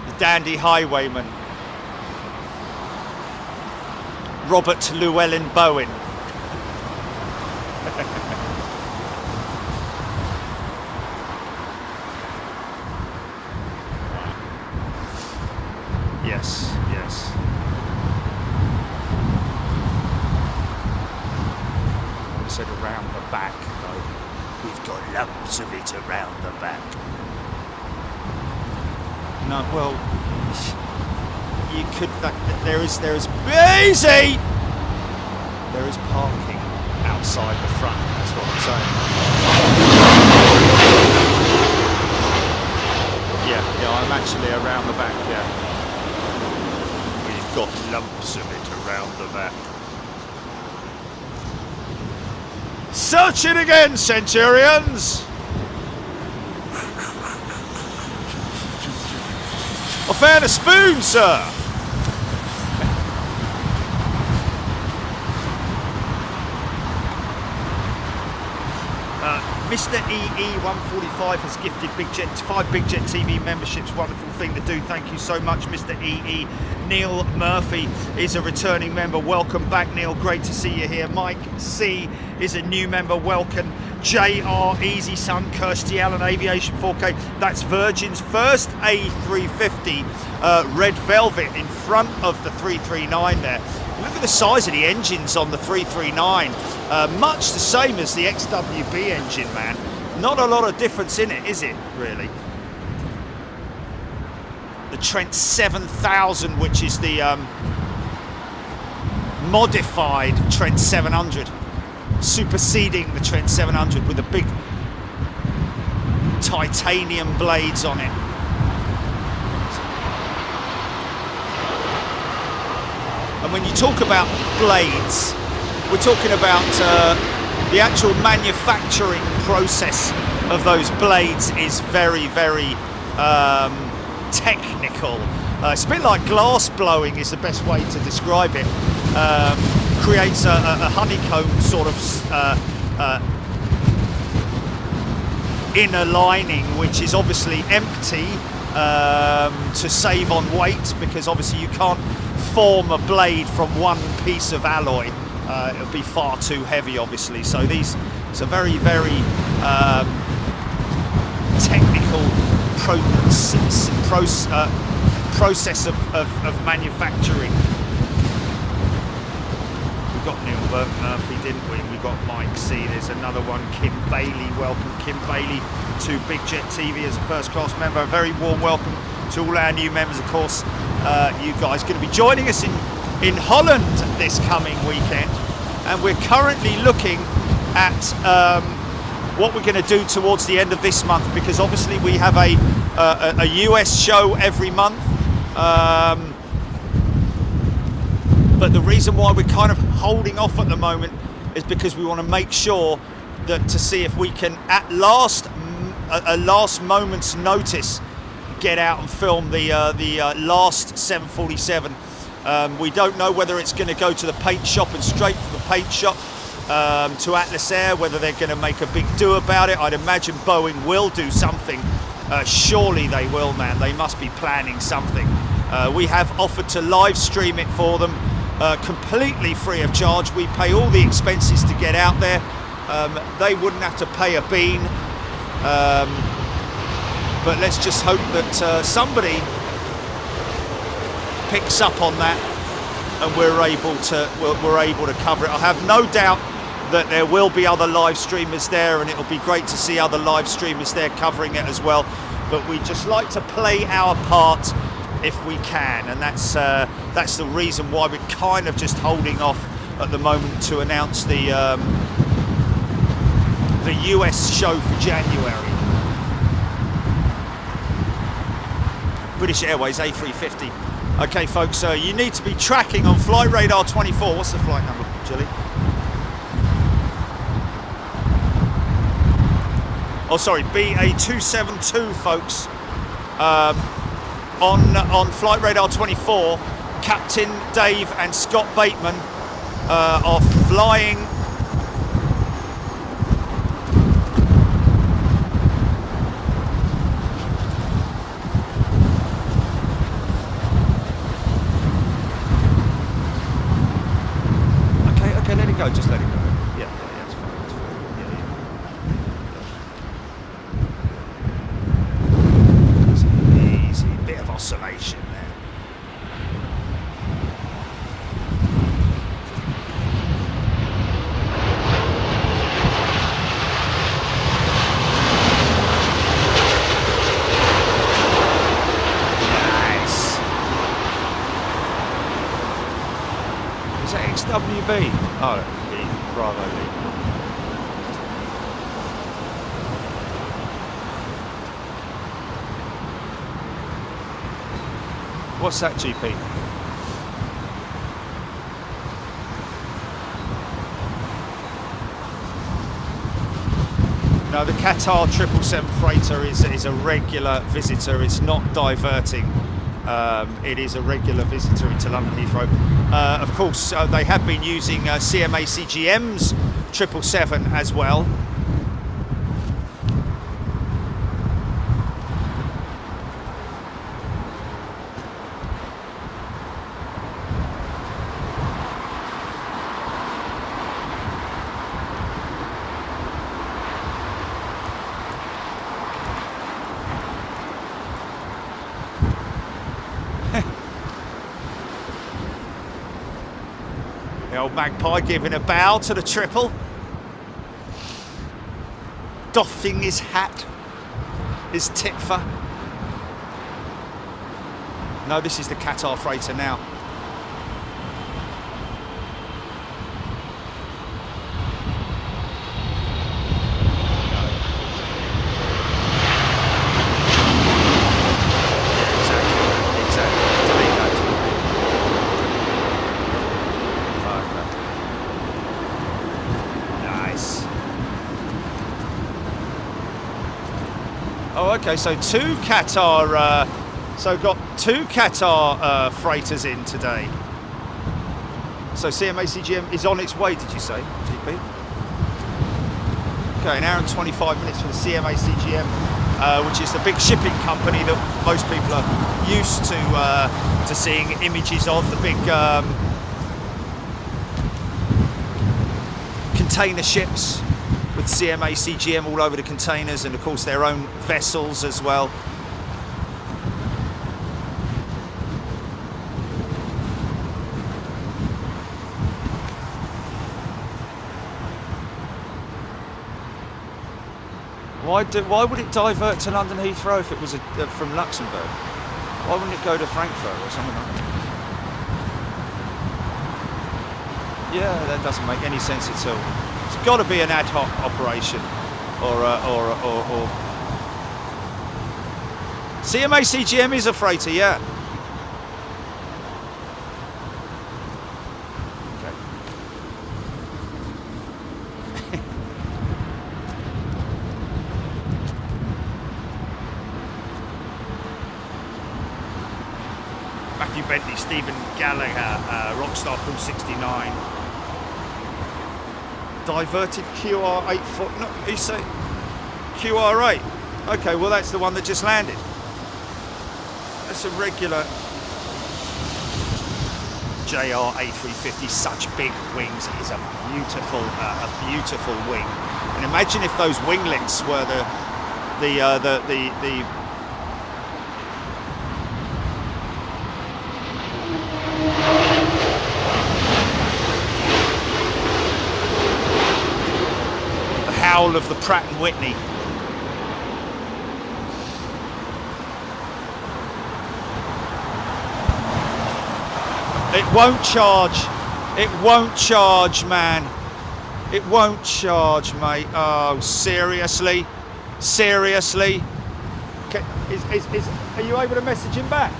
The dandy highwayman. Robert Llewellyn Bowen. Yes, yes. I said around the back, though. We've got lumps of it around the back. No, well, you could. There is easy. There is parking outside the front. That's what I'm saying. Yeah, I'm actually around the back. Yeah, we've got lumps of it around the back. Search it again, Centurions! I found a spoon, sir! Mr. EE145 has gifted 5 Big Jet TV memberships. Wonderful thing to do. Thank you so much, Mr. EE. Neil Murphy is a returning member. Welcome back, Neil. Great to see you here. Mike C is a new member. Welcome. JR, Easy Sun, Kirsty Allen, Aviation 4K. That's Virgin's first A350 red velvet in front of the 339 there. Look at the size of the engines on the 339. Much the same as the XWB engine, man. Not a lot of difference in it, is it, really? The Trent 7000, which is the modified Trent 700, superseding the Trent 700 with the big titanium blades on it. And when you talk about blades, we're talking about the actual manufacturing process of those blades is very, very technical. It's a bit like glass blowing is the best way to describe it. Creates a honeycomb sort of inner lining, which is obviously empty to save on weight, because obviously you can't form a blade from one piece of alloy. It would be far too heavy, obviously. So it's a very, very technical process of manufacturing. We got Neil Murphy, didn't we? We got Mike C. There's another one, Kim Bailey. Welcome, Kim Bailey, to Big Jet TV as a first class member. A very warm welcome to all our new members, of course. You guys are going to be joining us in Holland this coming weekend, and we're currently looking at what we're going to do towards the end of this month, because obviously we have a US show every month. But the reason why we're kind of holding off at the moment is because we want to make sure that to see if we can at last moment's notice get out and film the last 747. We don't know whether it's going to go to the paint shop and straight from the paint shop to Atlas Air, whether they're going to make a big do about it. I'd imagine Boeing will do something. Surely they will, man. They must be planning something. We have offered to live stream it for them completely free of charge. We pay all the expenses to get out there. They wouldn't have to pay a bean. But let's just hope that somebody picks up on that and we're able to cover it. I have no doubt that there will be other live streamers there, and it'll be great to see other live streamers there covering it as well. But we just like to play our part if we can, and that's the reason why we're kind of just holding off at the moment to announce the US show for January. British Airways A350. Okay, folks, you need to be tracking on Flight Radar 24. What's the flight number, Julie? Oh, sorry, BA272, folks. On Flight Radar 24, Captain Dave and Scott Bateman are flying. Okay, let it go. Just let it go. Yeah, it's fine. It's fine. Yeah. It's easy. Bit of oscillation there. Is that XWB? Oh, Bravo B. What's that, GP? No, the Qatar 777 freighter is a regular visitor. It's not diverting. It is a regular visitor into London Heathrow. Of course, they have been using CMA CGM's 777 as well. The old magpie giving a bow to the triple, doffing his hat, his tipfer. No, this is the Qatar freighter now. Okay, so two Qatar, got two Qatar freighters in today. So CMA CGM is on its way, did you say, GP? Okay, an hour and 25 minutes for the CMA CGM, which is the big shipping company that most people are used to seeing images of, the big container ships with CMA CGM all over the containers, and of course their own vessels as well. Why would it divert to London Heathrow if it was from Luxembourg? Why wouldn't it go to Frankfurt or something like that? Yeah, that doesn't make any sense at all. It's got to be an ad hoc operation, or CMA CGM is a freighter, yeah. Matthew Bentley, Stephen Gallagher, Rockstar Crew 69. Diverted QR8 foot. No, he say QR8. Okay, well that's the one that just landed. That's a regular JR A350. Such big wings. It is a beautiful wing. And imagine if those winglets were the howl of the Pratt & Whitney. It won't charge. It won't charge, man. It won't charge, mate. Oh, seriously? Seriously? Okay, are you able to message him back?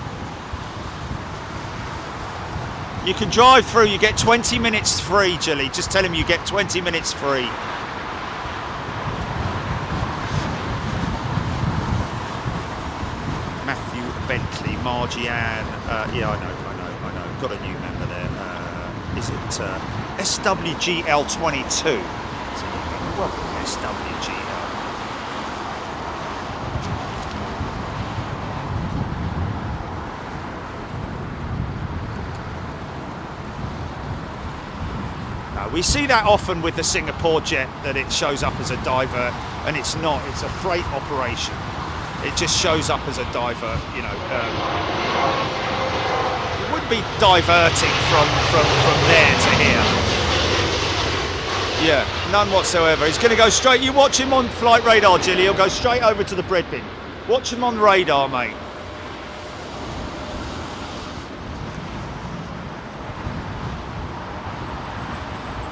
You can drive through, you get 20 minutes free, Jilly. Just tell him you get 20 minutes free. Matthew Bentley, Margie Ann. Yeah, I know. Got a new member there. Is it SWGL22? Welcome, SWGL. We see that often with the Singapore jet, that it shows up as a divert, and it's not. It's a freight operation. It just shows up as a divert, you know. It would be diverting from there to here. Yeah, none whatsoever. He's going to go straight. You watch him on flight radar, Jilly. He'll go straight over to the bread bin. Watch him on radar, mate.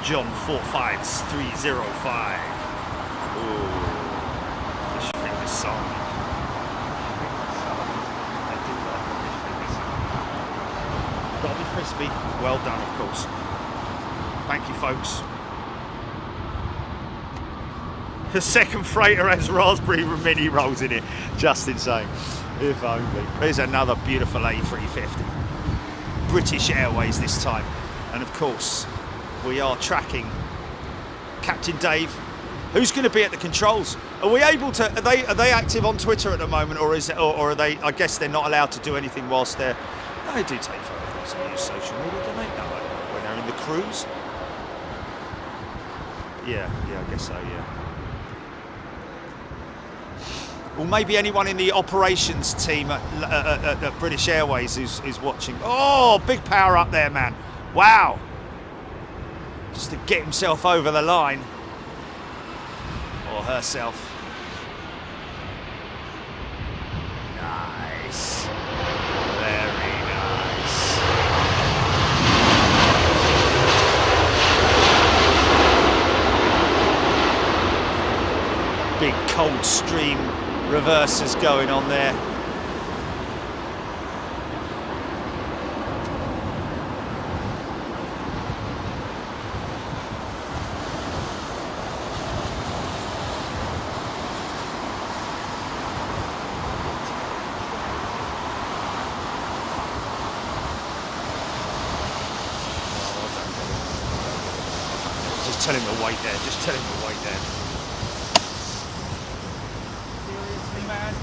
John 45305. Ooh, fish finger song. I do like a fish finger song. Gotta be crispy. Well done, of course. Thank you, folks. The second freighter has raspberry mini rolls in it. Just insane. If only. There's another beautiful A350. British Airways this time. And of course, we are tracking Captain Dave, who's going to be at the controls. Are we able to? Are they active on Twitter at the moment, or is it? Or are they? I guess they're not allowed to do anything whilst they're. No, they do take photographs and use social media, don't they? No, when they're in the cruise. Yeah, I guess so. Yeah. Well, maybe anyone in the operations team at British Airways is watching. Oh, big power up there, man! Wow. Just to get himself over the line, or herself. Nice, very nice. Big cold stream reversers going on there. tell him to wait there. Just tell him to wait there. Seriously, man?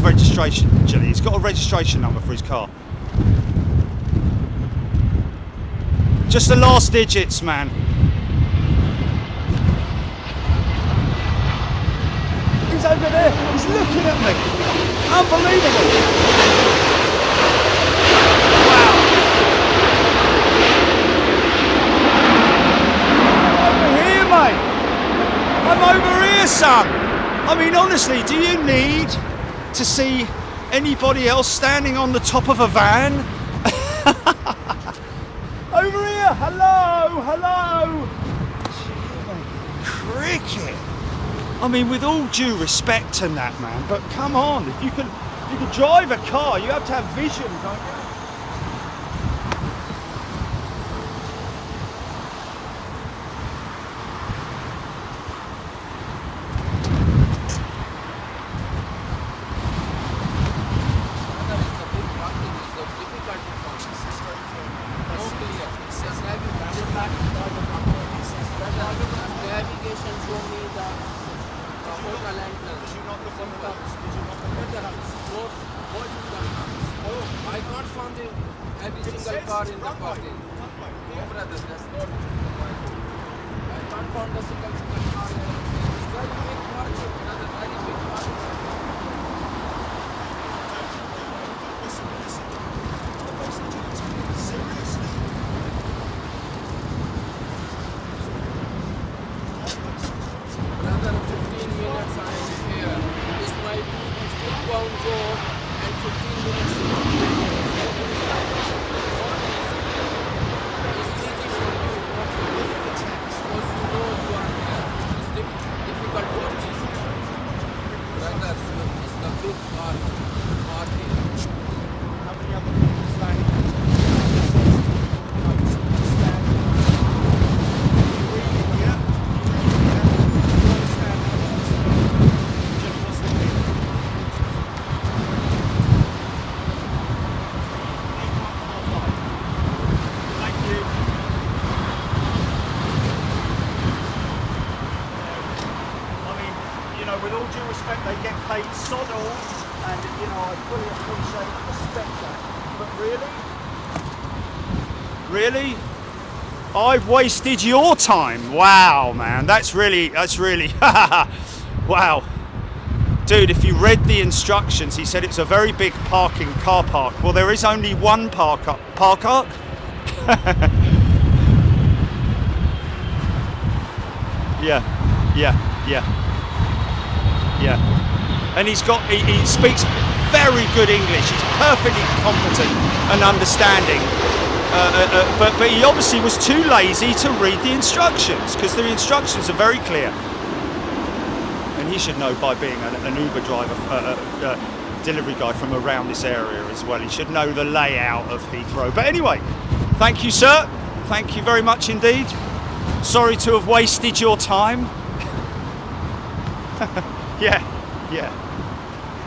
Registration, Jilly. He's got a registration number for his car. Just the last digits, man. He's over there. He's looking at me. Unbelievable. Wow. I'm over here, mate. I'm over here, son. I mean, honestly, do you need to see anybody else standing on the top of a van? Over here, hello, hello. Cricket. I mean, with all due respect to that, man, but come on, if you can drive a car, you have to have vision, don't you? sod all, and you know, I fully appreciate and respect that. But really? Really? I've wasted your time. Wow, man, that's really, wow. Dude, if you read the instructions, he said it's a very big car park. Well, there is only one park arc. Yeah. And he speaks very good English. He's perfectly competent and understanding. But he obviously was too lazy to read the instructions, because the instructions are very clear. And he should know by being an Uber driver, delivery guy from around this area as well. He should know the layout of Heathrow. But anyway, thank you, sir. Thank you very much indeed. Sorry to have wasted your time. Yeah.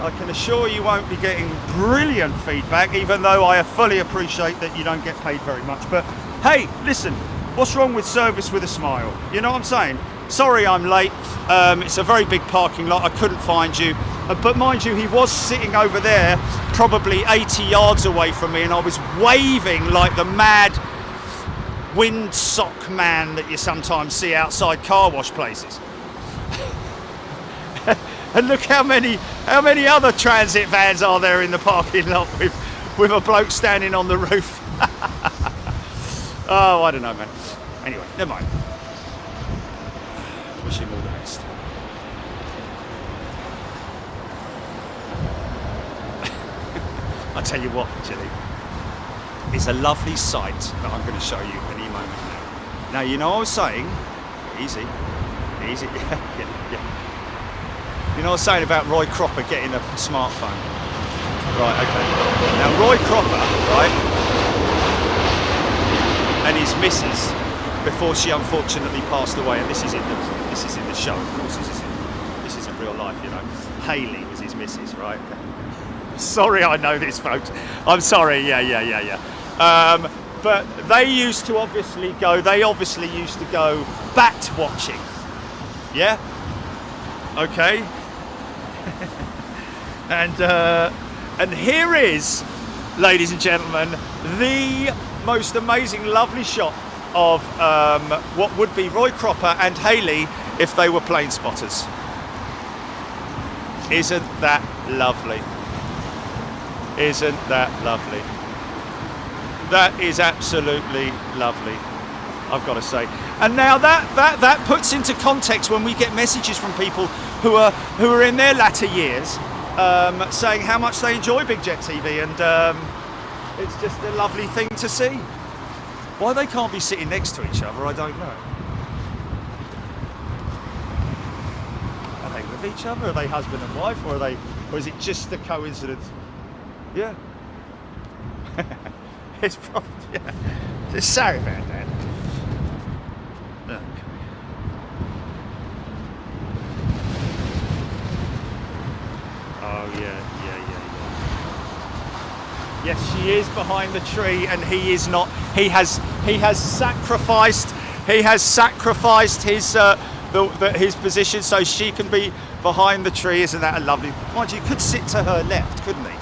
I can assure you won't be getting brilliant feedback, even though I fully appreciate that you don't get paid very much. But hey, listen, what's wrong with service with a smile? You know what I'm saying? Sorry I'm late. It's a very big parking lot. I couldn't find you. But mind you, he was sitting over there, probably 80 yards away from me, and I was waving like the mad windsock man that you sometimes see outside car wash places. And look how many other transit vans are there in the parking lot with a bloke standing on the roof. Oh, I don't know, man. Anyway, never mind. Wish him all the best. I'll tell you what, Chili. It's a lovely sight that I'm going to show you any moment now. Now, you know what I was saying? Easy. Yeah. You know what I was saying about Roy Cropper getting a smartphone? Right, okay. Now, Roy Cropper, right, and his missus, before she unfortunately passed away, and this is in the show, of course, this isn't real life, you know. Hayley was his missus, right? Sorry, I know this, folks. I'm sorry, yeah. But they obviously used to go bat watching. Yeah? Okay. And here is, ladies and gentlemen, the most amazing, lovely shot of what would be Roy Cropper and Hayley if they were plane spotters. Isn't that lovely? Isn't that lovely? That is absolutely lovely, I've got to say. And now that puts into context when we get messages from people who are in their latter years, saying how much they enjoy Big Jet TV, and it's just a lovely thing to see. Why they can't be sitting next to each other, I don't know. Are they with each other? Are they husband and wife, or is it just a coincidence? Yeah. It's probably, yeah. Sorry about that. Okay. Oh yeah. Yes, she is behind the tree, and he is not. He has sacrificed his position so she can be behind the tree. Isn't that a lovely? Mind you, could sit to her left, couldn't he?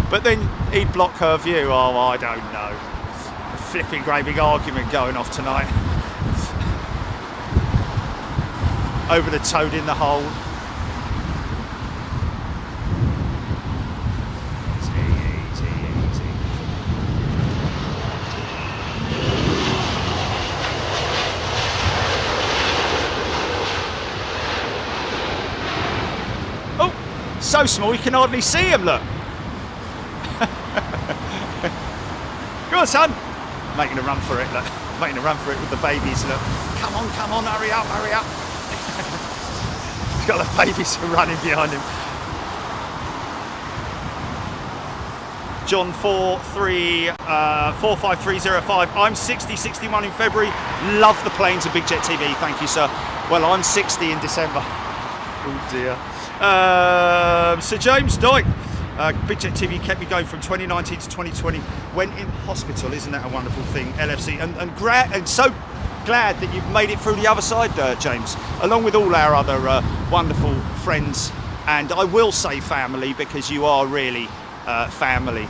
But then he'd block her view. Oh, I don't know. A flipping great big argument going off tonight over the toad in the hole. Easy. Oh, so small you can hardly see him, look. Go on, son. Making a run for it, look. Making a run for it with the babies, look. Come on, hurry up. He's got the babies running behind him. John 45305. I'm 61 in February. Love the planes of Big Jet TV. Thank you, sir. Well, I'm 60 in December. Oh dear. Sir James Dyke. Big Jet TV kept me going from 2019 to 2020. Went in hospital, isn't that a wonderful thing? LFC, and so glad that you've made it through the other side, James, along with all our other wonderful friends And I will say family because you are really family.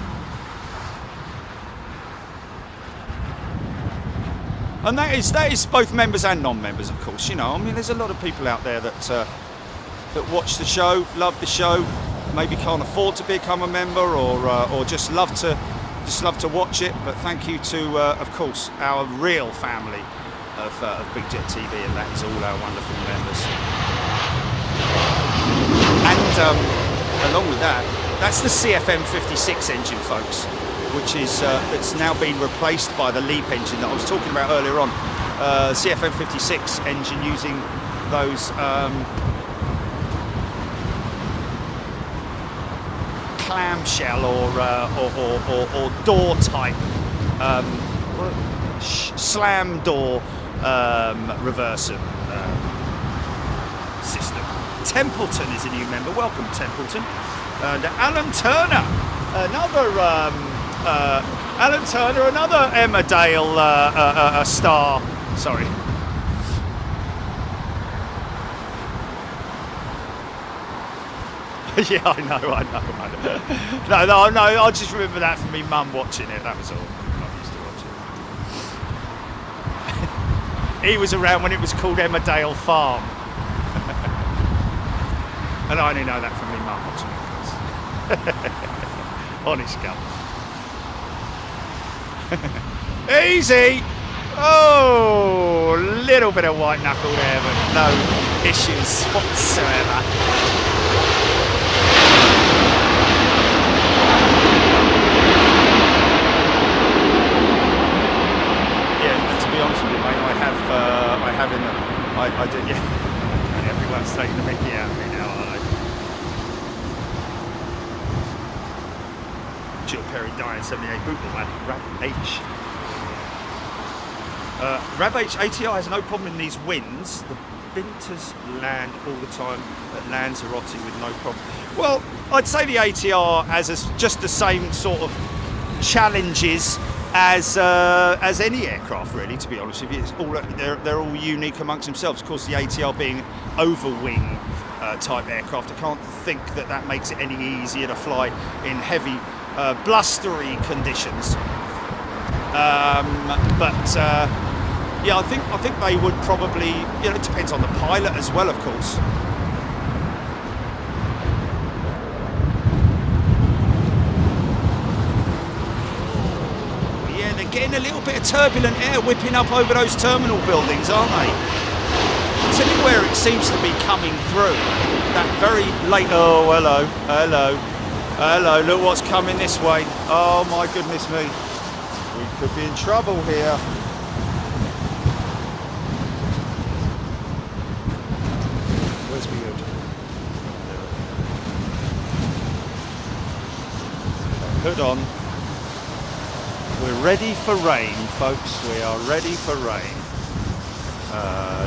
And that is both members and non-members, of course. You know, I mean, there's a lot of people out there that watch the show, love the show, maybe can't afford to become a member, or just love to watch it. But thank you to, of course, our real family of Big Jet TV, and that is all our wonderful members. And along with that, that's the CFM 56 engine, folks, which is it's now been replaced by the LEAP engine that I was talking about earlier on. CFM 56 engine using those clamshell or door type slam door reverser system. Templeton is a new member. Welcome, Templeton. And Alan Turner, another Emmerdale star. Sorry. Yeah, I know. No, I just remember that from me mum watching it. That was all. I used to watch it. He was around when it was called Emmerdale Farm. And I only know that from me mum watching it. Honest girl. Easy! Oh, little bit of white knuckle there, but no issues whatsoever. I did, yeah. And everyone's taking the mickey out of me now, aren't they? Jill Perry dying 78 Bootle at Rav H. Rav H ATR has no problem in these winds. The binters land all the time at Lanzarote with no problem. Well, I'd say the ATR has just the same sort of challenges as any aircraft, really, to be honest with you. It's all, they're all unique amongst themselves. Of course, the ATR being overwing type aircraft, I can't think that makes it any easier to fly in heavy, blustery conditions. Yeah, I think they would probably, you know, it depends on the pilot as well, of course. Getting a little bit of turbulent air whipping up over those terminal buildings, aren't they? I'll tell you where it seems to be coming through. That very late... Oh, hello, look what's coming this way. Oh my goodness me. We could be in trouble here. Where's my hood? Hood on. We're ready for rain, folks. We are ready for rain.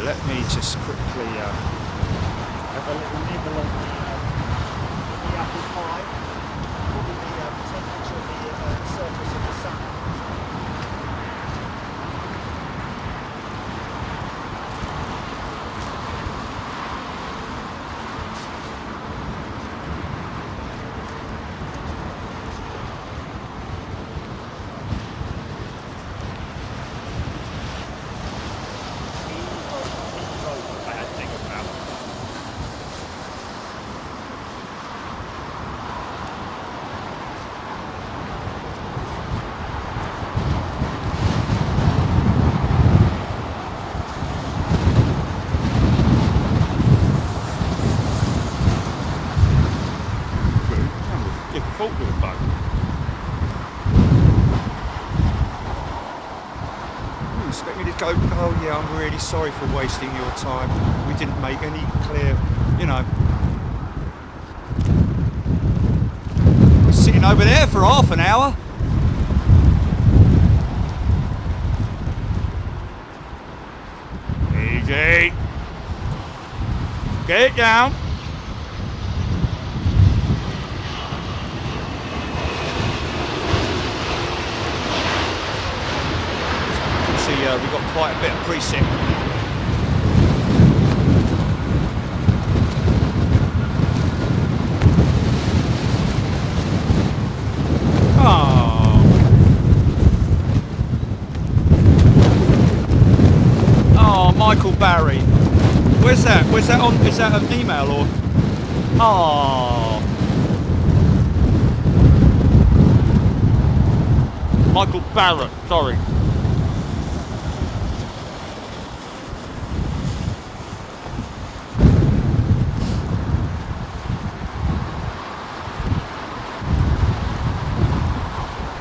Let me just quickly have a little nibble on the apple pie. Probably the temperature of the surface of the sun. Oh yeah, I'm really sorry for wasting your time. We didn't make any clear, you know. We're sitting over there for half an hour. Easy. Get it down. We've got quite a bit of preset. that? Where's that on? Is that an email or? Oh. Michael Barrett, sorry.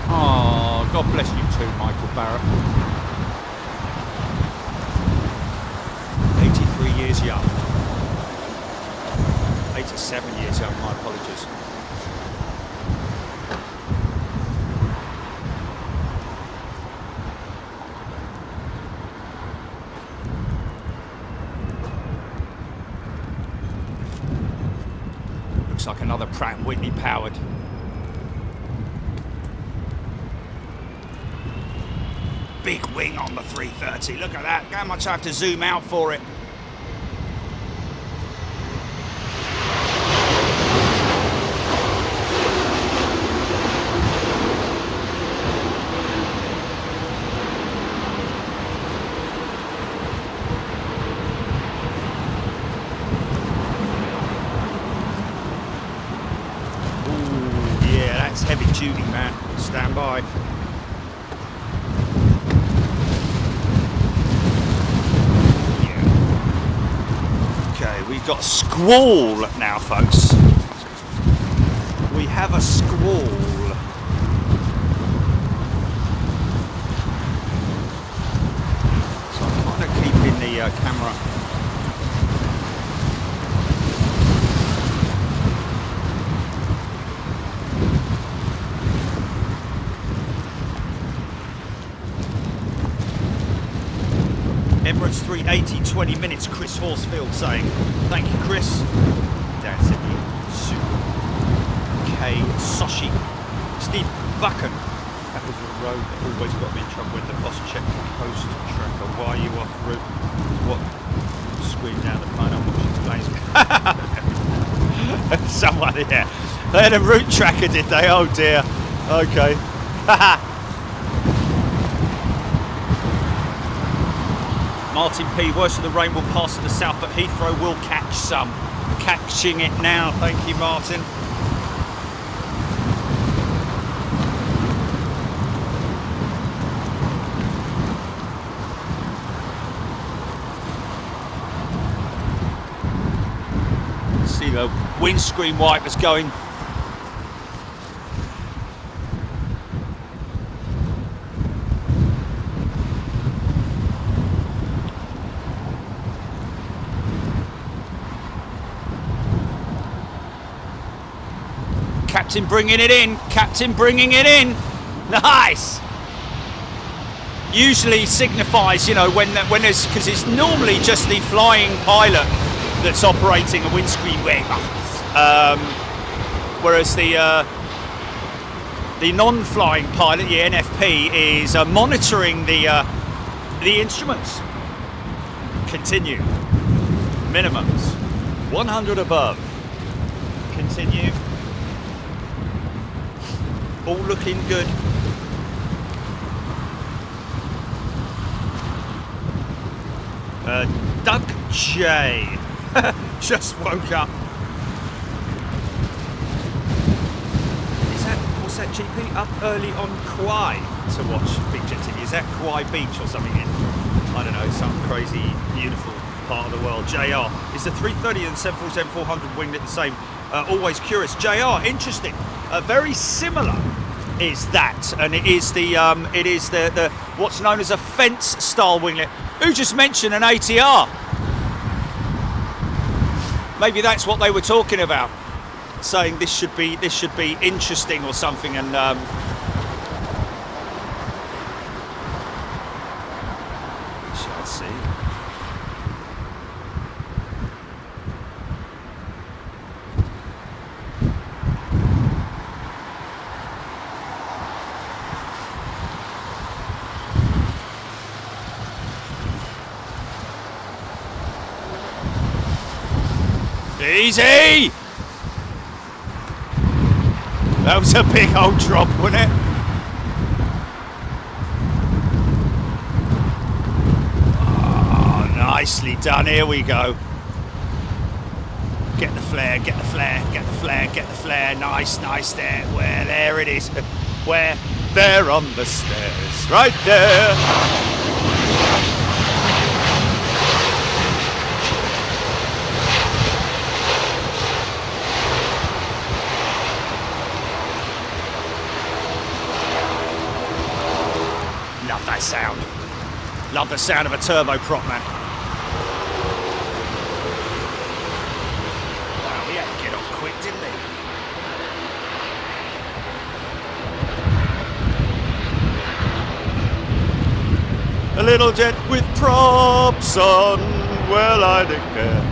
Oh, God bless you too, Michael Barrett. 83 years young. 87 years young, my apologies. Looks like another Pratt & Whitney powered. Big wing on the 330, look at that, how much I have to zoom out for it. Ooh, yeah, that's heavy duty, man, stand by. We've got a squall now, folks. We have a squall. So I'm kind of keeping the camera. Emirates 380, 20 minutes, Chris Horsfield saying. Thank you, Chris. Dan Sydney, Super K Soshi. Steve Buchan. That was the road that always got me in trouble when the boss checked the coast tracker. Why are you off route? What? Screamed down the phone. I'm watching planes. Someone here. They had a route tracker, did they? Oh dear. Okay. Martin P, worst of the rain will pass to the south, but Heathrow will catch some. Catching it now, thank you, Martin. See the windscreen wipers going. Captain bringing it in, Captain bringing it in. Nice. Usually signifies, you know, when there's, because it's normally just the flying pilot that's operating a windscreen wiper, whereas the non-flying pilot, the NFP, is monitoring the instruments. Continue. Minimums 100 above. Continue. All looking good. Doug J. Just woke up. What's that GP? Up early on Kauai to watch Big Jet TV. Is that Kauai Beach or something in, I don't know, some crazy, beautiful part of the world. JR. Is the 330 and 747-400 winglet the same? Always curious. JR, interesting. Very similar is that, and it is the what's known as a fence style winglet. Who just mentioned an ATR? Maybe that's what they were talking about, saying this should be interesting or something. And we shall see. Easy! That was a big old drop, wasn't it? Oh, nicely done. Here we go. Get the flare, get the flare, get the flare, get the flare. Nice, nice there. Where? There it is. Where? There on the stairs. Right there. Love that sound. Love the sound of a turboprop, man. Wow, we had to get off quick, didn't we? A little jet with props on, well, I don't care.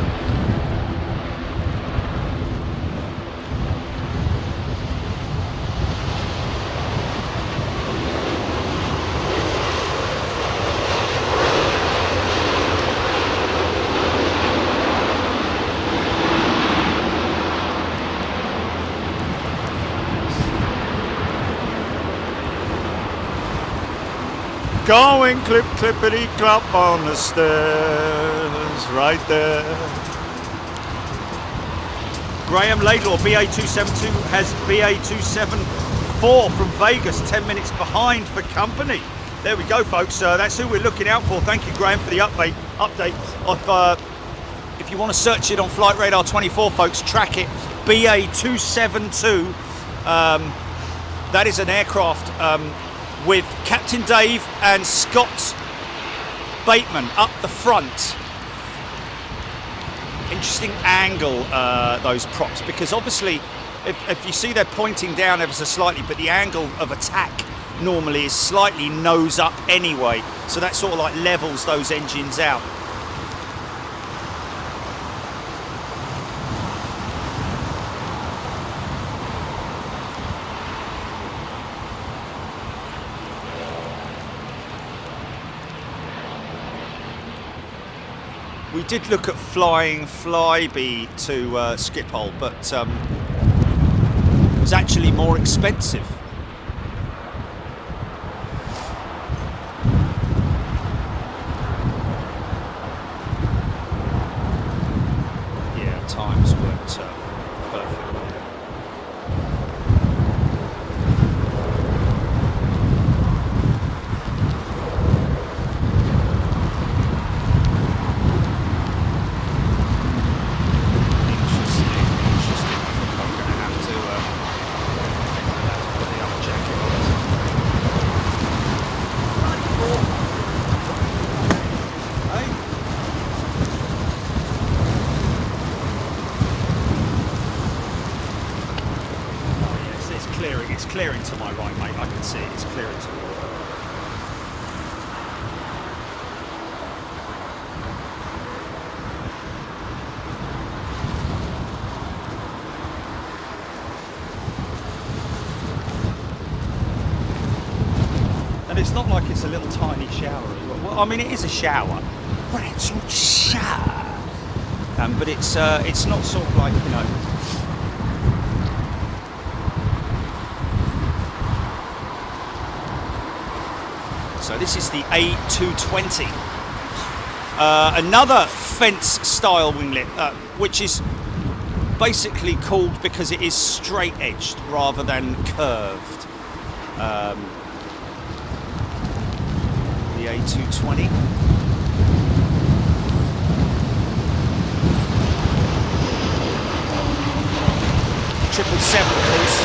Going clip clippity clop on the stairs, right there. Graham Laidlaw, BA272 has BA274 from Vegas, 10 minutes behind for company. There we go, folks. That's who we're looking out for. Thank you, Graham, for the update of. If you want to search it on Flight Radar 24, folks, track it. BA272. That is an aircraft. With Captain Dave and Scott Bateman up the front. Interesting angle, those props, because obviously if you see they're pointing down ever so slightly, but the angle of attack normally is slightly nose up anyway, so that sort of like levels those engines out. We did look at flying Flybe to Schiphol, but it was actually more expensive. Yeah, times weren't perfect. It's clearing to my right, mate. I can see it. It's clearing to my right. And it's not like it's a little tiny shower as well. Well, I mean, it is a shower. Well, it's a shower. But it's not sort of like, you know. So this is the A220, another fence style winglet, which is basically called because it is straight edged rather than curved. The A220. Triple 7, of course.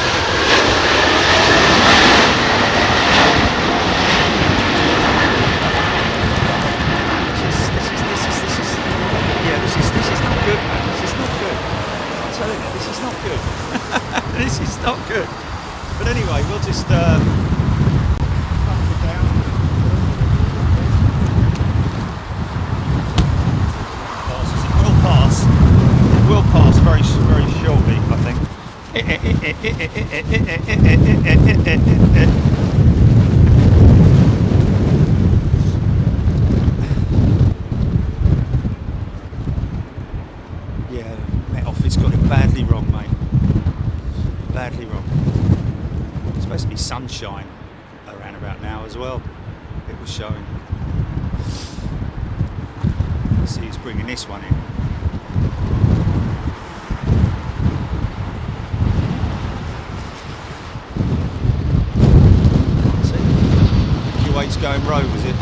This is not good. But anyway, we'll just clamp it down. It will pass very, very shortly, I think. Yeah, Met Office got it badly wrong, mate. Badly wrong. It's supposed to be sunshine around about now as well. It was showing. Let's see who's bringing this one in. plane's going rogue, is it?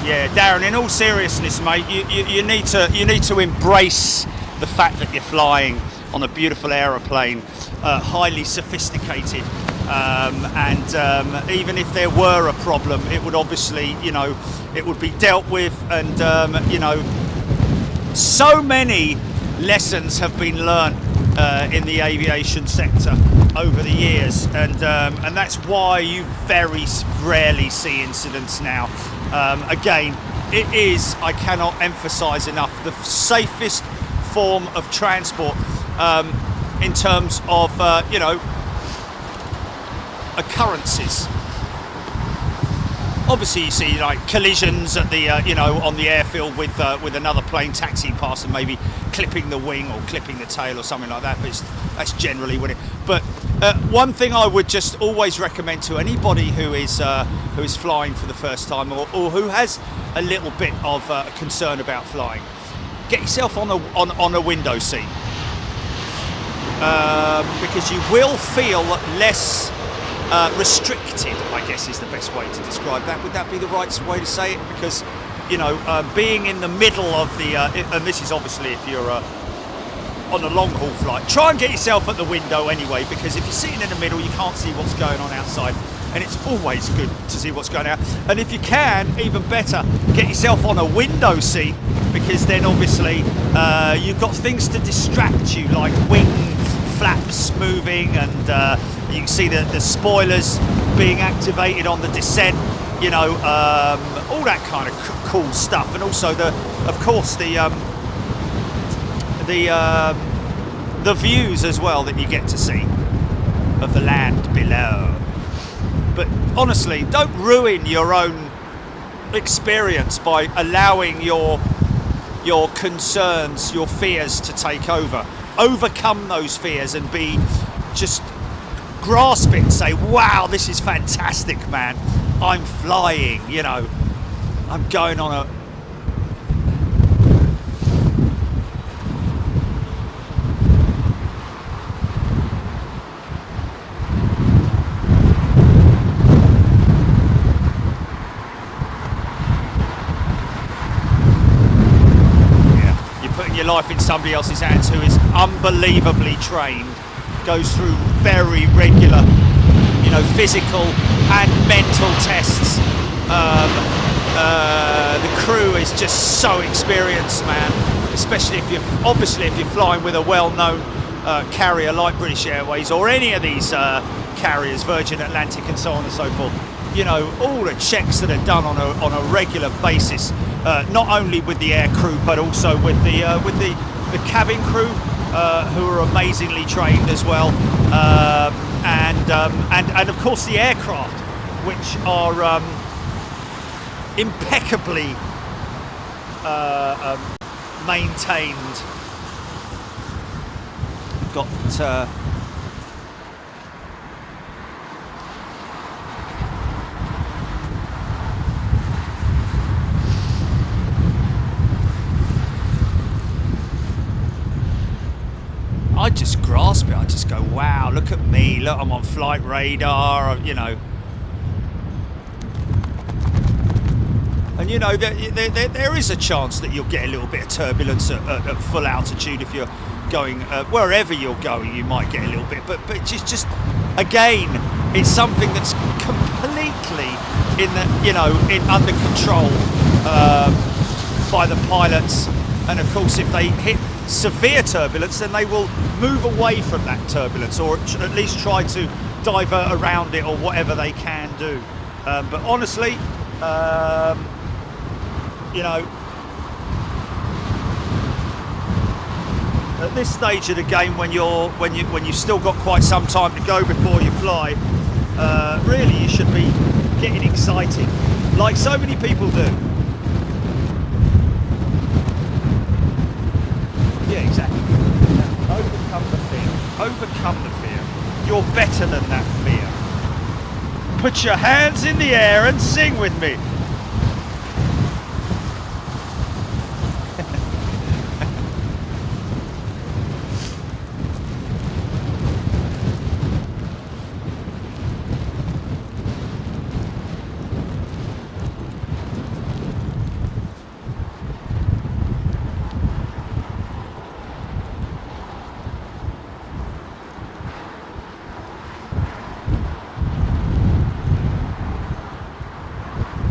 Yeah, Darren, in all seriousness, mate, you need to embrace the fact that you're flying on a beautiful aeroplane, highly sophisticated, and even if there were a problem, it would obviously, you know, it would be dealt with, and you know, so many lessons have been learnt in the aviation sector over the years, and that's why you very rarely see incidents now. Again, it is, I cannot emphasise enough, the safest form of transport in terms of, you know, occurrences. Obviously, you see like collisions at the, you know, on the airfield with another plane taxiing past and maybe clipping the wing or clipping the tail or something like that. But that's generally what it. But one thing I would just always recommend to anybody who is flying for the first time or who has a little bit of concern about flying, get yourself on a window seat, because you will feel less restricted, I guess is the best way to describe that. Would that be the right way to say it? Because, you know, being in the middle of the, and this is obviously if you're on a long haul flight, try and get yourself at the window anyway, because if you're sitting in the middle, you can't see what's going on outside, and it's always good to see what's going on. And if you can, even better, get yourself on a window seat, because then obviously you've got things to distract you, like wing flaps moving, and you can see the spoilers being activated on the descent, you know, all that kind of cool stuff. And also of course the views as well that you get to see of the land below. But honestly, don't ruin your own experience by allowing your concerns, your fears to take over. Overcome those fears and just grasp it and say, wow, this is fantastic, man. I'm flying, you know, I'm going on a... Yeah, you're putting your life in somebody else's hands who is unbelievably trained, goes through very regular, you know, physical and mental tests. The crew is just so experienced, man, especially if you're flying with a well-known carrier like British Airways or any of these carriers, Virgin Atlantic and so on and so forth. You know, all the checks that are done on a regular basis, not only with the air crew but also with the cabin crew, who are amazingly trained as well, and of course the aircraft, which are impeccably maintained. Got I just grasp it. I just go, wow, look at me. Look, I'm on flight radar, you know. And you know, there is a chance that you'll get a little bit of turbulence at full altitude if you're going wherever you're going. You might get a little bit, but just again, it's something that's completely under control by the pilots. And of course, if they hit severe turbulence, then they will move away from that turbulence, or at least try to divert around it, or whatever they can do. But honestly, you know, at this stage of the game, when you've still got quite some time to go before you fly, really you should be getting excited, like so many people do. exactly. Overcome the fear. Overcome the fear. You're better than that fear. Put your hands in the air and sing with me.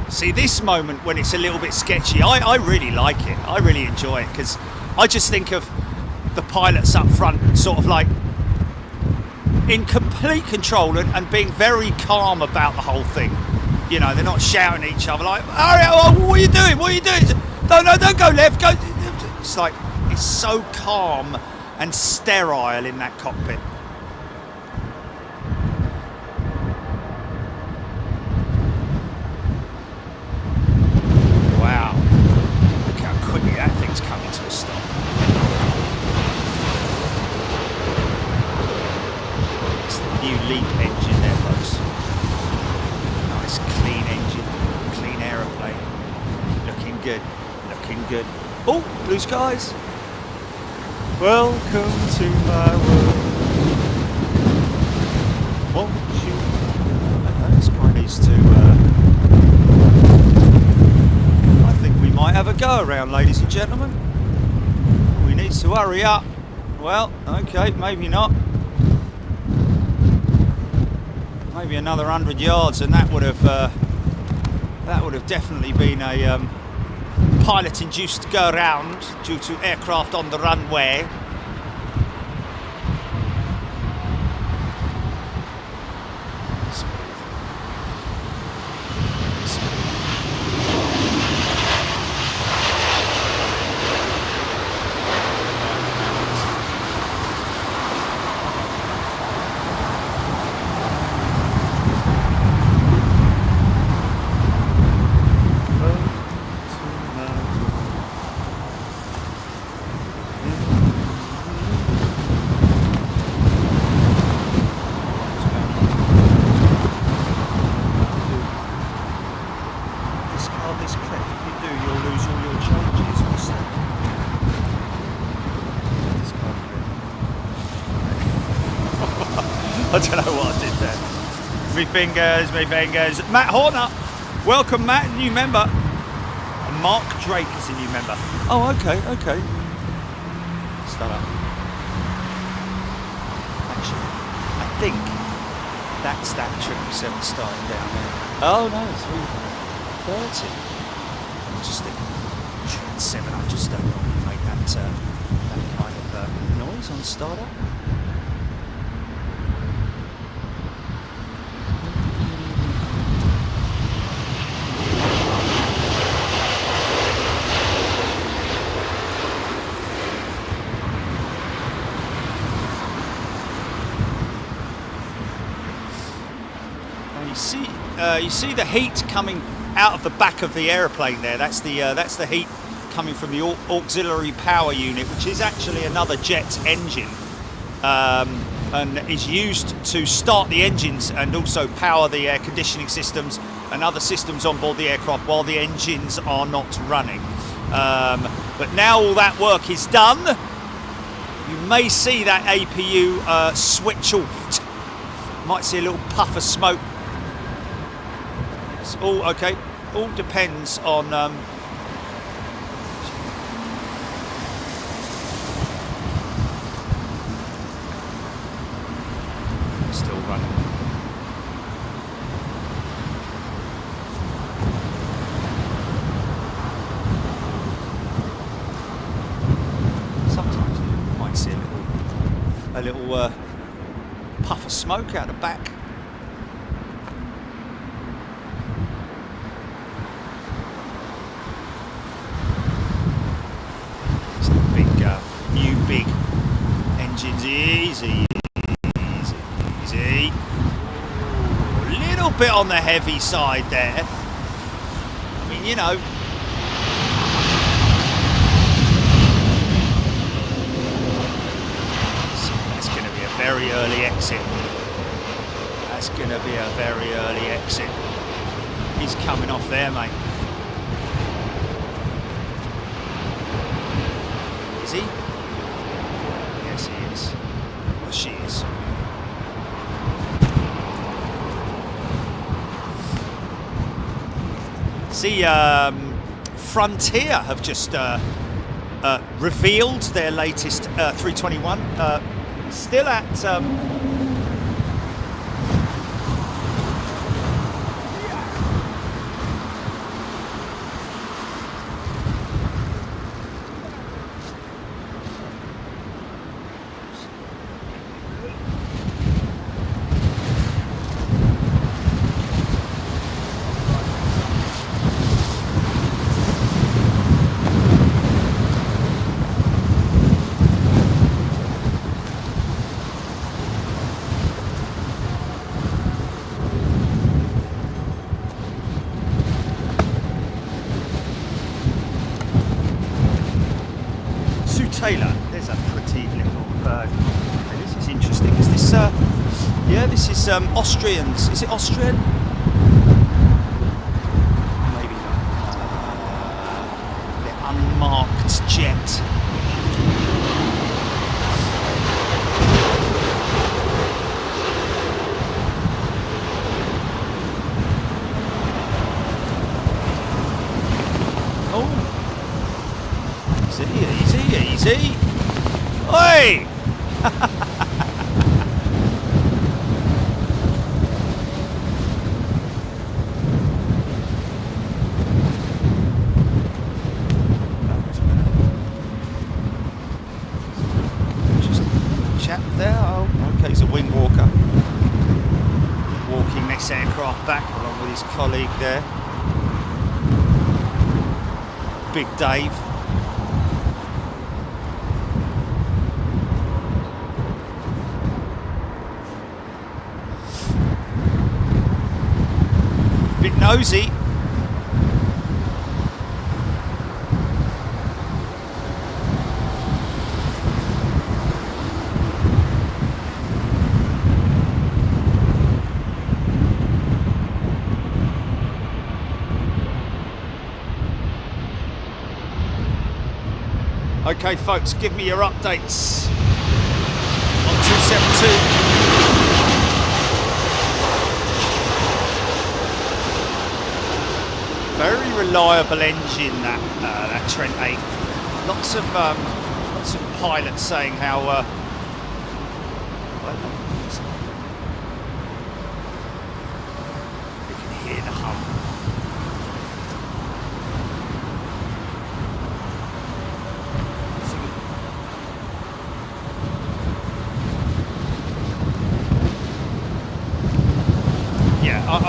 See, this moment when it's a little bit sketchy, I really like it. I really enjoy it because I just think of the pilots up front sort of like in complete control and being very calm about the whole thing. You know, they're not shouting at each other like, oh, what are you doing? What are you doing? No, don't go left. Go. It's like, it's so calm and sterile in that cockpit. LEAP engine there, folks. Nice clean engine, clean aeroplane. Looking good, looking good. Oh, blue skies. Welcome to my world. Won't you? This guy needs to. I think we might have a go around, ladies and gentlemen. We need to hurry up. Well, okay, maybe not. Maybe another 100 yards, and that would have definitely been a pilot-induced go-round due to aircraft on the runway. I don't know what I did there. Me fingers. Matt Horner. Welcome, Matt, new member. And Mark Drake is a new member. Oh, okay. Start up. Actually, I think that's that 777 starting down there. Oh, no, 330. I'm just thinking, Trent 7, I just don't normally make that kind of noise on startup. You see the heat coming out of the back of the aeroplane there. That's the heat coming from the auxiliary power unit, which is actually another jet engine, and is used to start the engines and also power the air conditioning systems and other systems on board the aircraft while the engines are not running. But now all that work is done, you may see that APU switch off. Might see a little puff of smoke. It's all okay. All depends on still running. Sometimes you might see a little puff of smoke out the back. Big engines, easy. A little bit on the heavy side there. I mean, you know. very early exit. That's going to be a very early exit. He's coming off there, mate. Is he? Yes, he is. Well, she is. See, Frontier have just revealed their latest 321. Still at... Taylor, there's a pretty little bird. Okay, this is interesting. Is this, yeah, this is Austrians. Is it Austrian? Maybe not. The unmarked jet. Easy. Oi! Just chat there. Oh, okay, he's a wing walker. Walking this aircraft back along with his colleague there. Big Dave. Nosy. Okay, folks, give me your updates on 272. Very reliable engine, that Trent 8. Lots of pilots saying how you can hear the hum.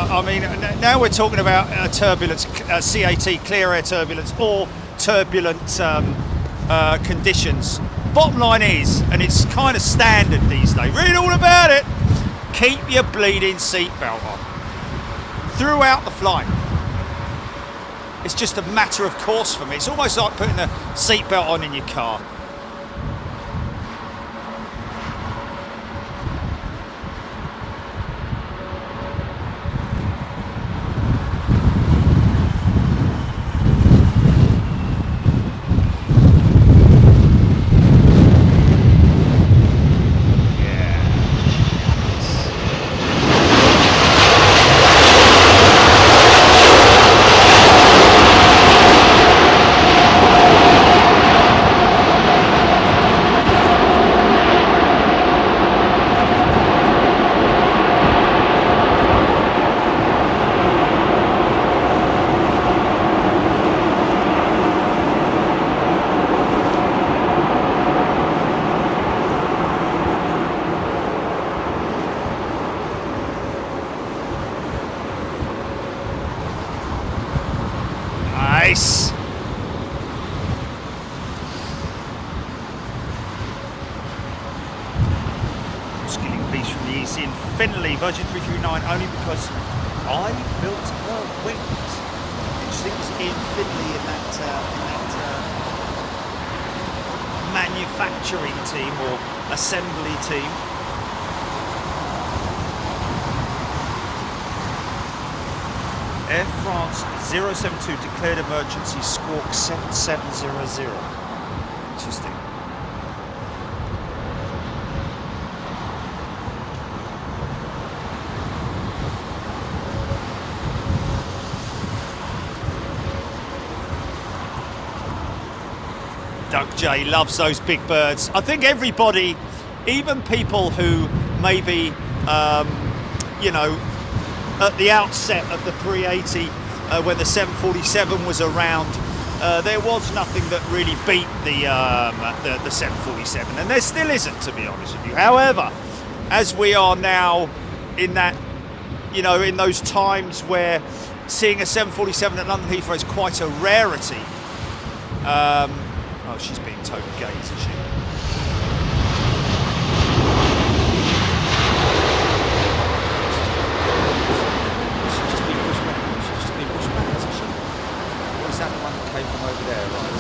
I mean, now we're talking about turbulence, CAT, clear air turbulence, or turbulent conditions. Bottom line is, and it's kind of standard these days, read all about it, keep your bleeding seatbelt on throughout the flight. It's just a matter of course for me. It's almost like putting a seatbelt on in your car. Nice. Skilling piece from the EC in Finley, Virgin 339, only because I built her wings. Interesting, it was in Finley in that manufacturing team or assembly team. Air France 072 declared emergency, squawk 7700. Interesting. Doug J loves those big birds. I think everybody, even people who maybe, you know, at the outset of the 380, when the 747 was around, there was nothing that really beat the 747, and there still isn't, to be honest with you. However, as we are now in that, you know, in those times where seeing a 747 at London Heathrow is quite a rarity. Oh, she's being totally gay, isn't she? She's just been pushed back. She's just been pushed back, isn't she? Or is that the one that came from over there, right?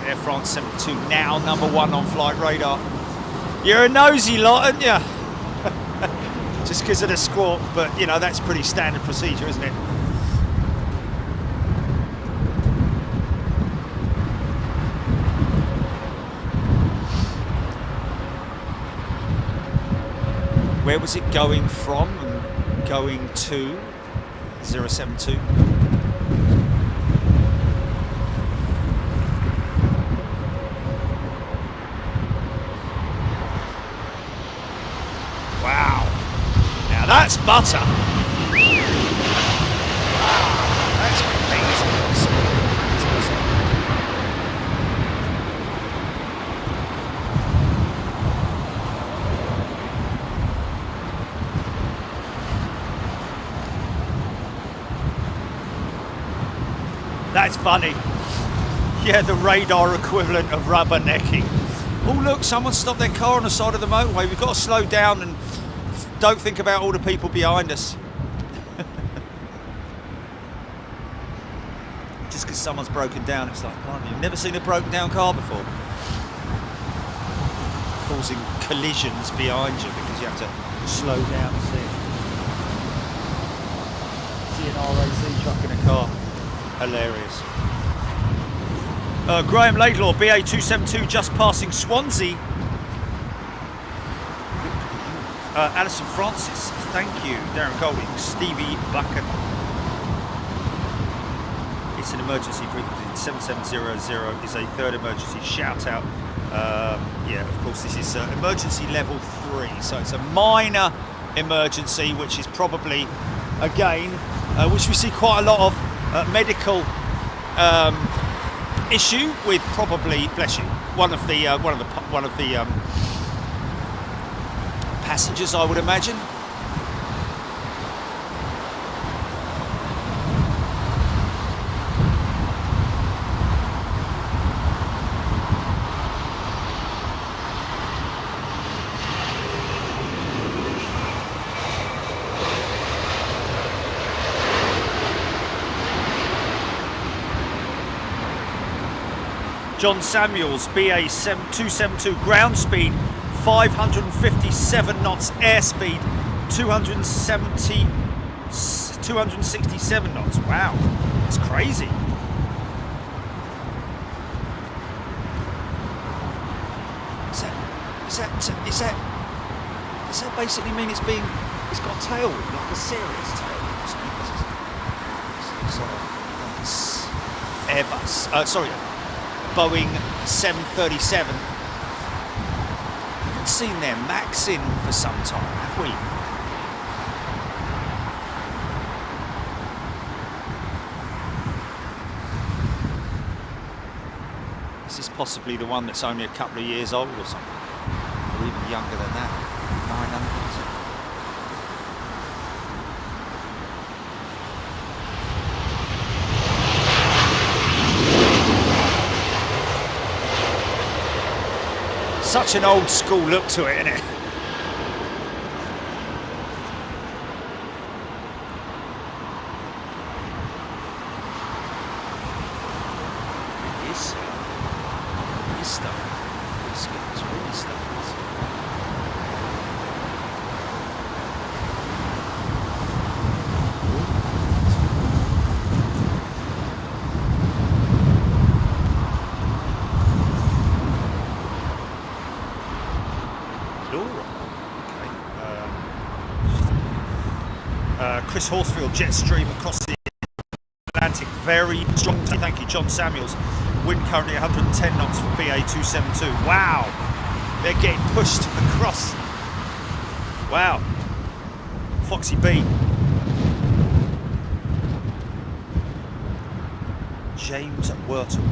Air France 72 now #1 on flight radar. You're a nosy lot, aren't you? Just because of the squawk, but you know, that's pretty standard procedure, isn't it? Where was it going from and going to? 072. That's butter. Wow, that's crazy. That's funny. Yeah, the radar equivalent of rubbernecking. Oh look, someone stopped their car on the side of the motorway. We've got to slow down and don't think about all the people behind us. Just because someone's broken down, it's like, blimey, you've never seen a broken down car before. Causing collisions behind you because you have to slow down and see an RAC truck in a car. Hilarious. Graham Laidlaw, BA 272, just passing Swansea. Alison Francis, thank you. Darren Golding, Stevie Bucket. It's an emergency frequency. 7700 is a third emergency shout out. Yeah, of course, this is emergency level 3, so it's a minor emergency, which is probably, again, which we see quite a lot of medical issue with. Probably, bless you, one of the passengers, I would imagine. John Samuels, BA 272, ground speed 557 knots, airspeed 267 knots. Wow, that's crazy. Does that basically mean it's got a tail, like a serious tail? Airbus, sorry, Boeing 737. Haven't seen their Max in for some time, have we? Is this possibly the one that's only a couple of years old or something? Or even younger than that? 900, is it? Such an old school look to it, isn't it? Chris Horsfield, jet stream across the Atlantic, very strong. Thank you, John Samuels. Wind currently 110 knots for BA 272. Wow, they're getting pushed across. Wow, Foxy B. James Wurtle.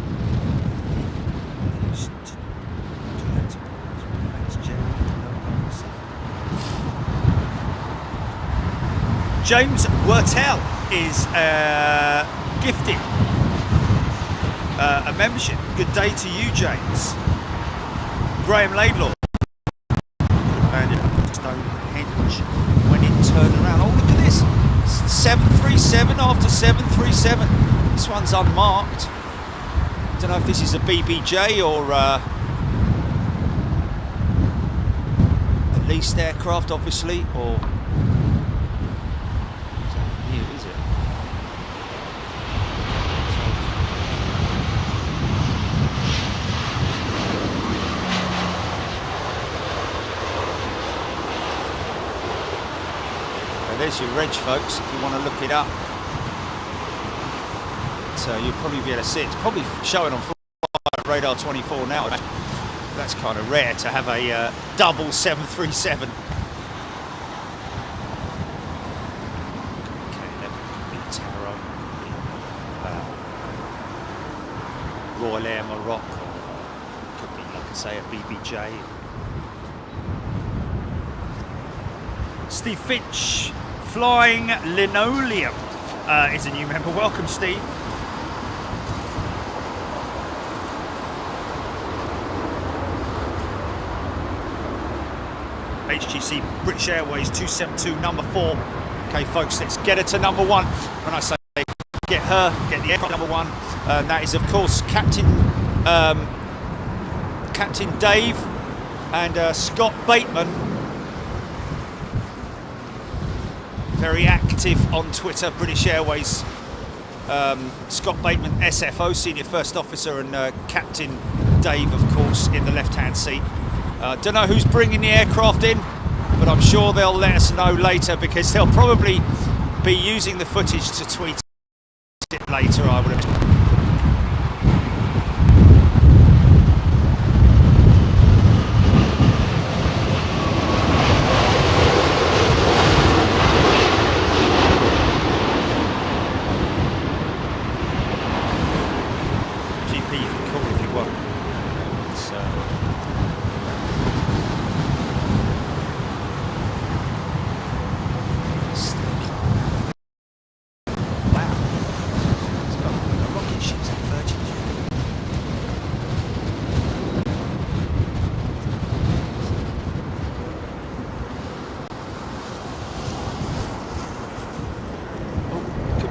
James Wurtell is gifted a membership. Good day to you, James. Graham Laidlaw. Landed up Stonehenge when it turned around. Oh, look at this. 737 after 737. This one's unmarked. I don't know if this is a BBJ or a leased aircraft, obviously, or... There's your reg, folks, if you want to look it up. So you'll probably be able to see it. It's probably showing on Flight Radar 24 now. That's kind of rare to have a double 737. Royal Air Morocco. Could be, like I say, a BBJ. Steve Finch. Flying Linoleum is a new member. Welcome, Steve. HGC British Airways 272, number 4. Okay, folks, let's get her to number 1. When I say get her, get the aircraft number 1, that is, of course, Captain Dave and Scott Bateman. Very active on Twitter, British Airways. Scott Bateman, SFO, Senior First Officer, and Captain Dave, of course, in the left-hand seat. Don't know who's bringing the aircraft in, but I'm sure they'll let us know later, because they'll probably be using the footage to tweet it later, I would have.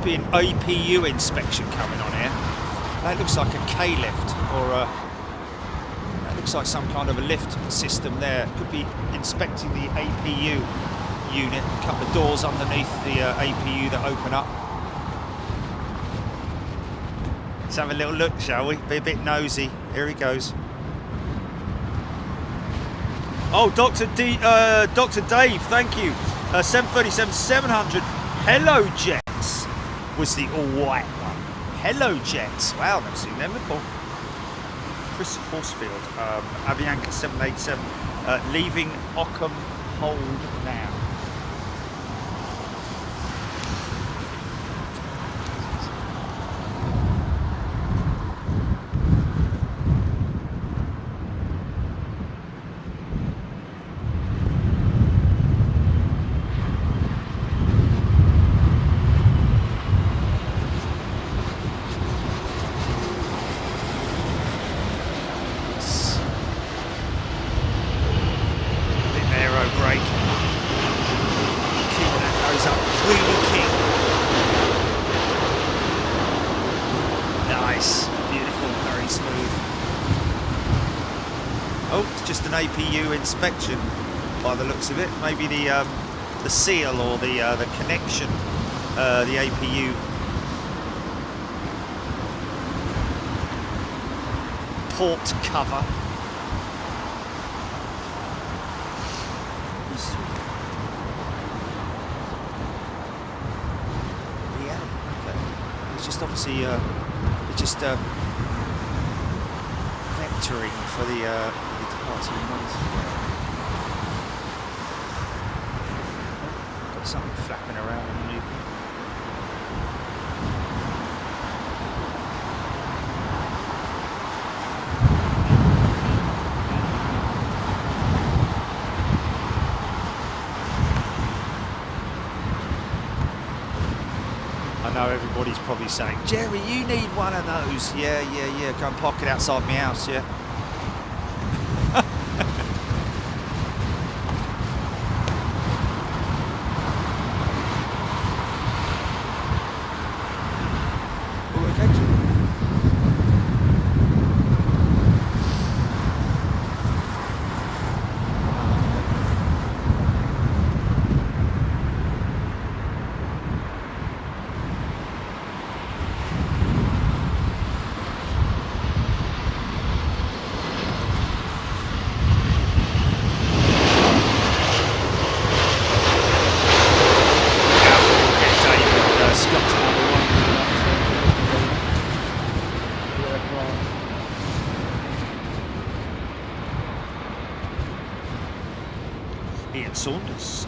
An APU inspection coming on here. That looks like a K-lift, or that looks like some kind of a lift system there. Could be inspecting the APU unit. A couple of doors underneath the APU that open up. Let's have a little look, shall we? Be a bit nosy. Here he goes. Oh, Dr. Dave, thank you. 737-700. Hello, Jets. Was the all-white one. Hello, Jets. Wow, never seen them before. Chris Horsfield, Avianca 787, leaving Ockham Hold now. Oh, it's just an APU inspection by the looks of it. Maybe the seal or the connection, the APU port cover. Yeah, okay. It's just obviously it's just vectoring for the departing noise. Got something flapping around underneath it. I know everybody's probably saying, Jerry, you need one of those. Yeah, go and park it outside my house, yeah. Saunders,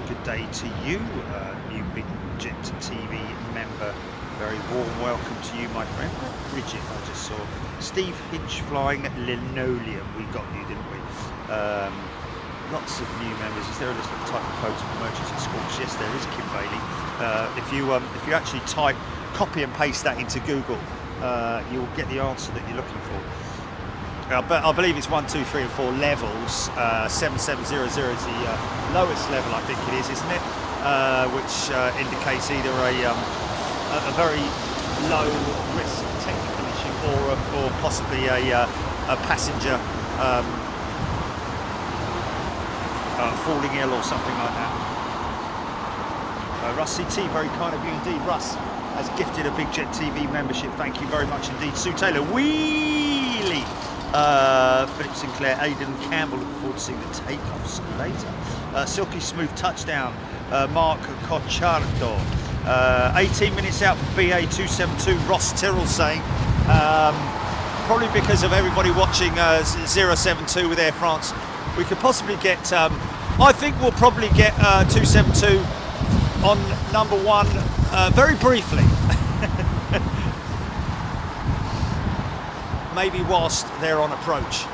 good day to you, new Big Jet TV member. Very warm welcome to you, my friend. Bridget, I just saw. Steve Hinch flying linoleum. We got you, didn't we? Lots of new members. Is there a list of type of codes of emergency schools? Yes, there is, Kim Bailey. If you actually type, copy and paste that into Google, you'll get the answer that you're looking for. But I believe it's 1, 2, 3, and 4 levels. 7700 is the lowest level, I think it is, isn't it? Which indicates either a very low risk technical issue or possibly a passenger falling ill or something like that. Russ CT, very kind of you indeed. Russ has gifted a Big Jet TV membership. Thank you very much indeed. Sue Taylor, wheelie. Philip Sinclair, Aidan Campbell, looking forward to seeing the takeoffs later. Silky Smooth Touchdown, Mark Cocciardo. 18 minutes out for BA 272, Ross Tyrrell saying, probably because of everybody watching 072 with Air France, we could possibly get, I think we'll probably get 272 on number 1 very briefly. Maybe whilst they're on approach.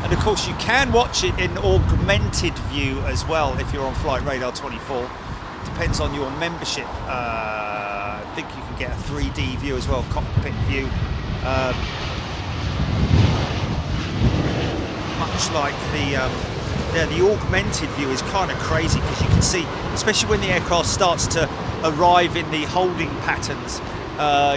And of course you can watch it in augmented view as well if you're on Flight Radar 24. Depends on your membership. I think you can get a 3D view as well, cockpit view. Much like the augmented view is kind of crazy because you can see, especially when the aircraft starts to arrive in the holding patterns,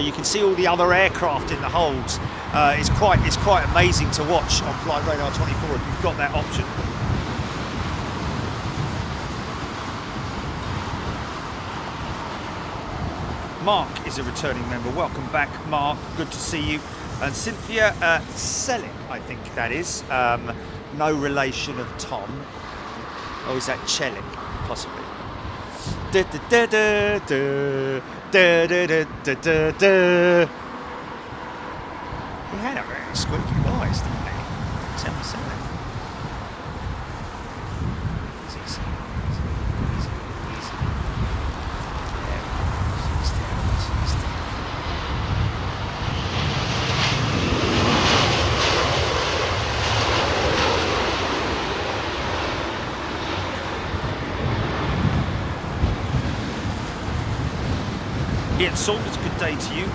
you can see all the other aircraft in the holds. It's quite amazing to watch on Flight Radar 24 if you've got that option. Mark is a returning member. Welcome back, Mark. Good to see you. And Cynthia Selling, I think that is. No relation of Tom. Or is that Chelik, possibly? Da, da, da, da, da. Da, da, da, da, da, da. He had a very squeaky voice, didn't he? 10%. Easy, easy, easy, easy. Ian Saunders, good day to you.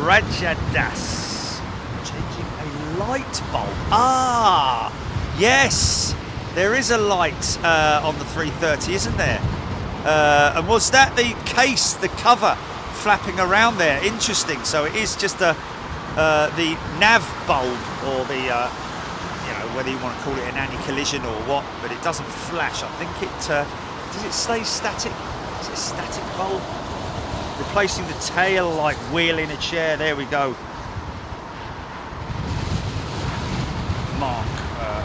Rajadas, changing a light bulb. Ah, yes, there is a light on the 330, isn't there? And was that the case, the cover flapping around there? Interesting. So it is just a the nav bulb, or the you know, whether you want to call it an anti-collision or what, but it doesn't flash. I think it does it stay static? Is it a static bulb? Replacing the tail like wheel in a chair. There we go. Mark,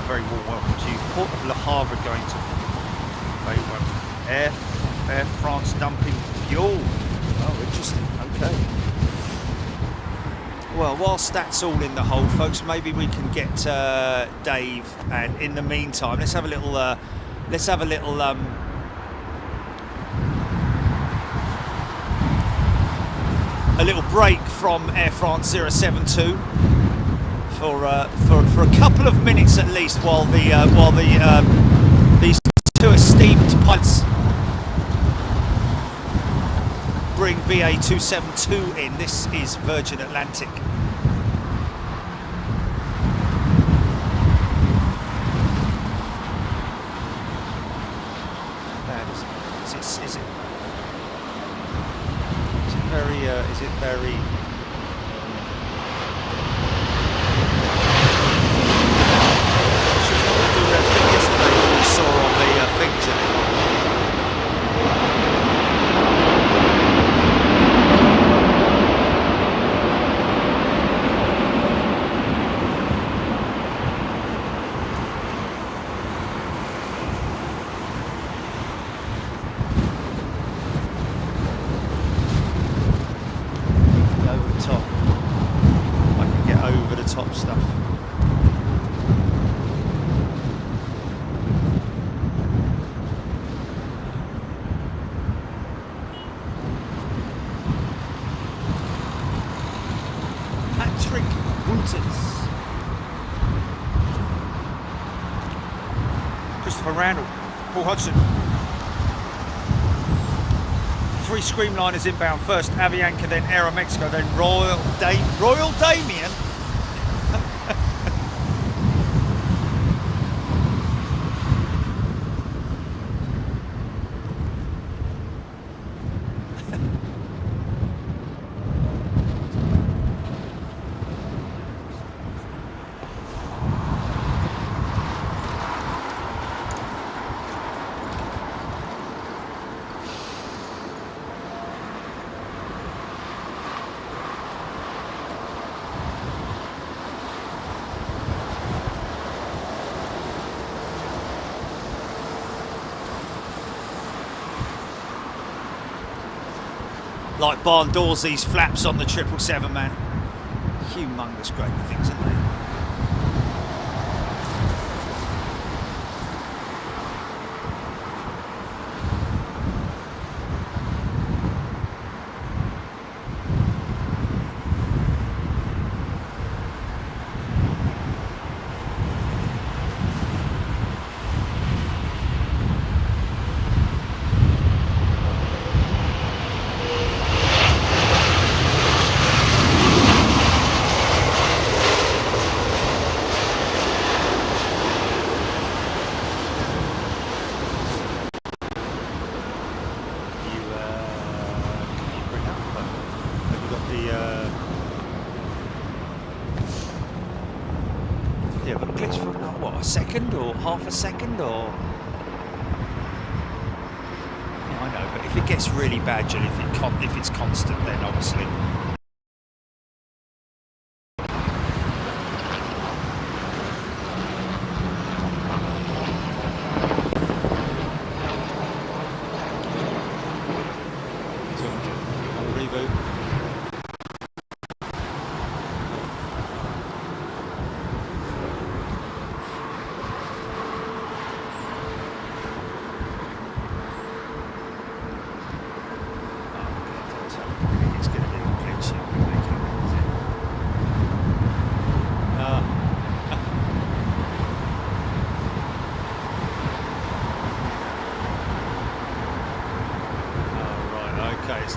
very warm welcome to you. Port of Le Havre going to Air France dumping fuel. Oh, interesting. Okay. Well, whilst that's all in the hole, folks, maybe we can get Dave, and in the meantime, let's have a little break from Air France 072 for a couple of minutes at least, while these two esteemed pilots bring BA 272 in. This is Virgin Atlantic. Is it very yesterday we saw on the picture. Randall, Paul Hodgson. 3 Screamliners inbound. First Avianca, then Aero Mexico, then Royal Damien. Like barn doors, these flaps on the 777, man. Humongous great things, aren't they? Second or half a second, or yeah, I know, but if it gets really bad, Jill, if it's constant, then obviously. Reboot.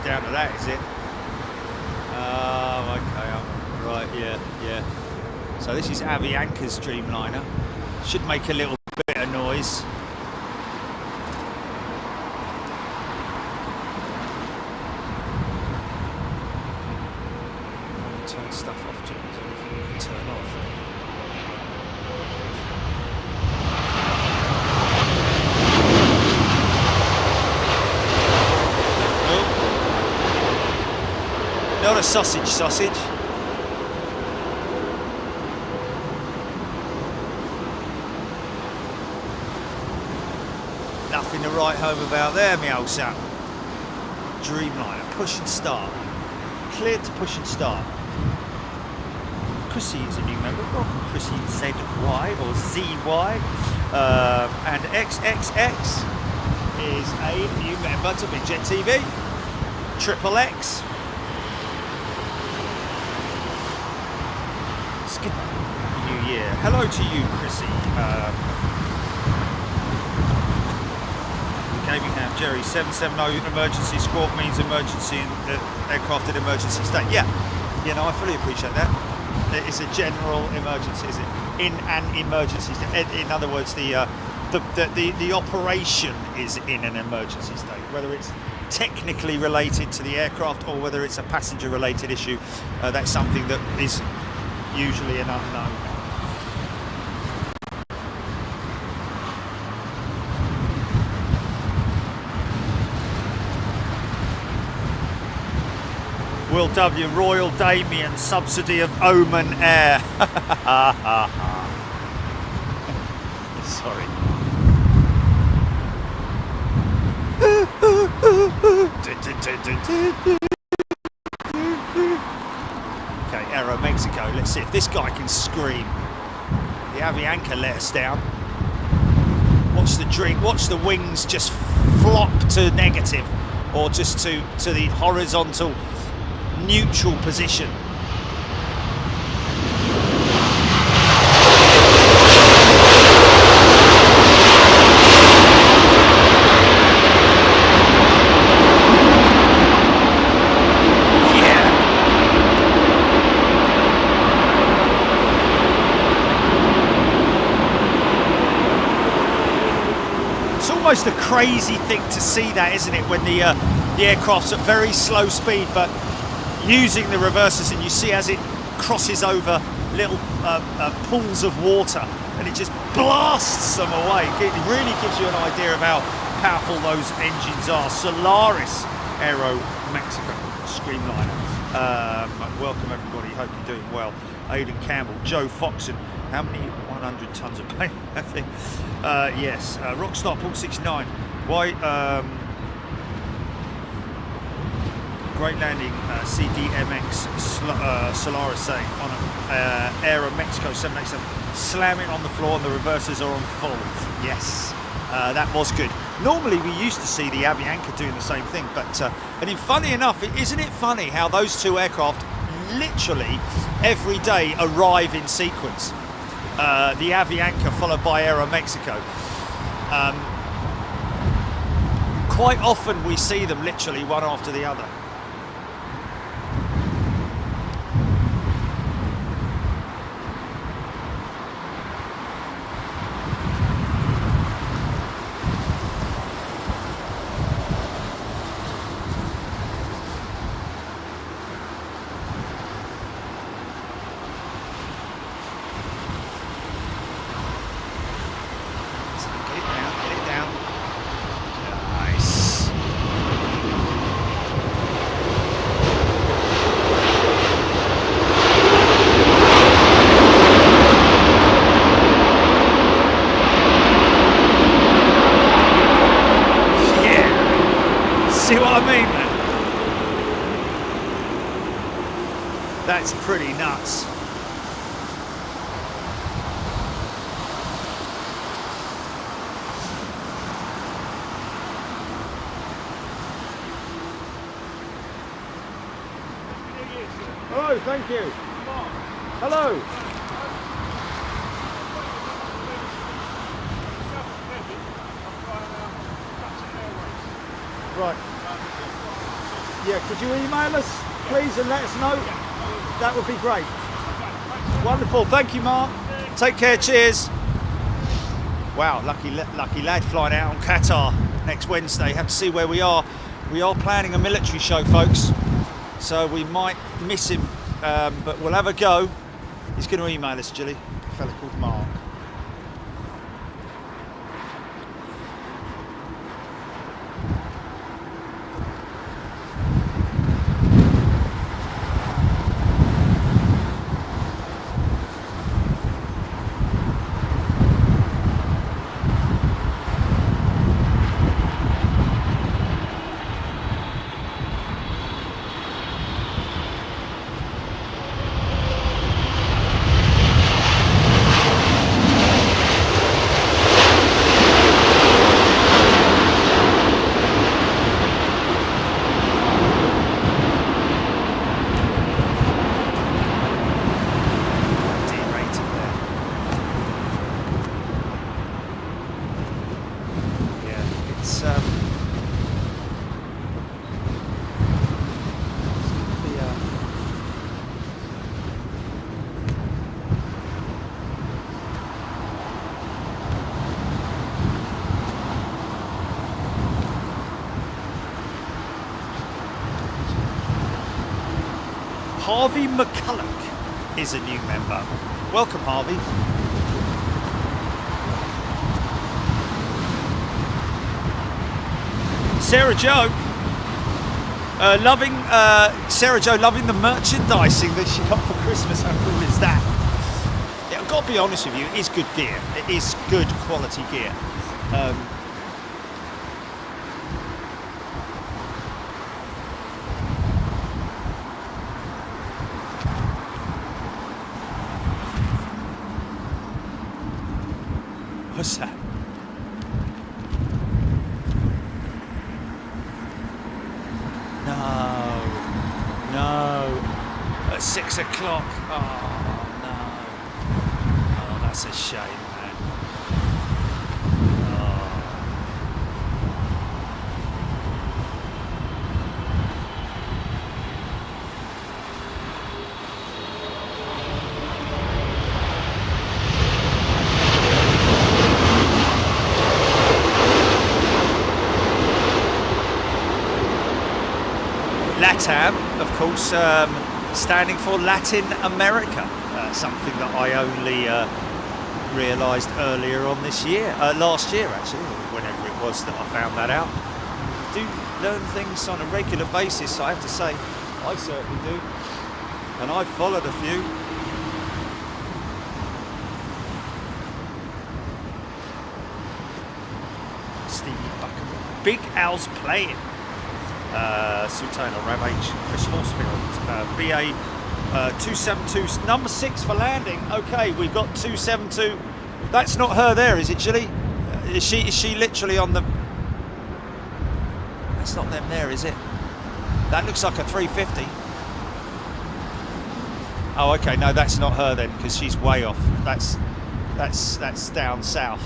Down to that, is it? Oh, okay, right, yeah. So this is Avianca's Dreamliner. Should make a little bit of noise. Turn stuff off, Jim. Is there anything you can turn off? Not a sausage. Nothing to write home about there, me old son. Dreamliner, push and start. Cleared to push and start. Chrissy is a new member. Welcome, Chrissy ZY or ZY. And XXX is a new member to Big Jet TV. Triple X. New year. Hello to you, Chrissy. Gamingham, Jerry. 770 emergency squawk means emergency aircraft in emergency state. Yeah, you know, I fully appreciate that. It's a general emergency, is it? In an emergency state. In other words, the operation is in an emergency state. Whether it's technically related to the aircraft or whether it's a passenger related issue, that's something that is usually an unknown. Will W, Royal Damien, subsidy of Oman Air. Sorry. Okay, Aero Mexico. Let's see if this guy can scream. The Avianca let us down. Watch the drink. Watch the wings just flop to negative, or just to the horizontal neutral position. Almost a crazy thing to see that, isn't it, when the aircraft's at very slow speed but using the reversers, and you see as it crosses over little pools of water and it just blasts them away. It really gives you an idea of how powerful those engines are. Solaris Aero Mexico Streamliner. Welcome everybody, hope you're doing well. Aidan Campbell, Joe Foxon, how many 100 tons of paint? I think yes. Rockstar Paul 69. Why? Great landing. CDMX Solaris saying on Aero Mexico 787. Slam it on the floor and the reversers are on full. Yes, that was good. Normally we used to see the Avianca doing the same thing, but and funny enough, isn't it funny how those two aircraft literally every day arrive in sequence? The Avianca followed by Aero Mexico. Quite often we see them literally one after the other. That's pretty nuts. Hello, thank you. Hello. Right. Yeah, could you email us, please, and let us know? That would be great. Wonderful. Thank you, Mark. Take care. Cheers. Wow, lucky lad flying out on Qatar next Wednesday. Have to see where we are. We are planning a military show, folks, so we might miss him but we'll have a go. He's going to email us, Gilly, a fella called Mark. Harvey McCulloch is a new member. Welcome, Harvey. Sarah Jo, Sarah Jo loving the merchandising that she got for Christmas. How cool is that? Yeah, I've got to be honest with you, it is good gear. It is good quality gear. What's that? No. At 6 o'clock. Oh no. Oh, that's a shame, man. LATAM, of course, standing for Latin America, something that I only realised earlier on this year, last year actually, whenever it was that I found that out. I do learn things on a regular basis, I have to say. I certainly do, and I've followed a few. Stevie Buckham. Big Al's playing. Sultana, Ravage, Chris Horsfield, BA 272, number 6 for landing. Okay, we've got 272. That's not her there, is it, Gilly? Is she literally on the... That's not them there, is it? That looks like a 350. Oh, okay, no, that's not her then, because she's way off. That's down south.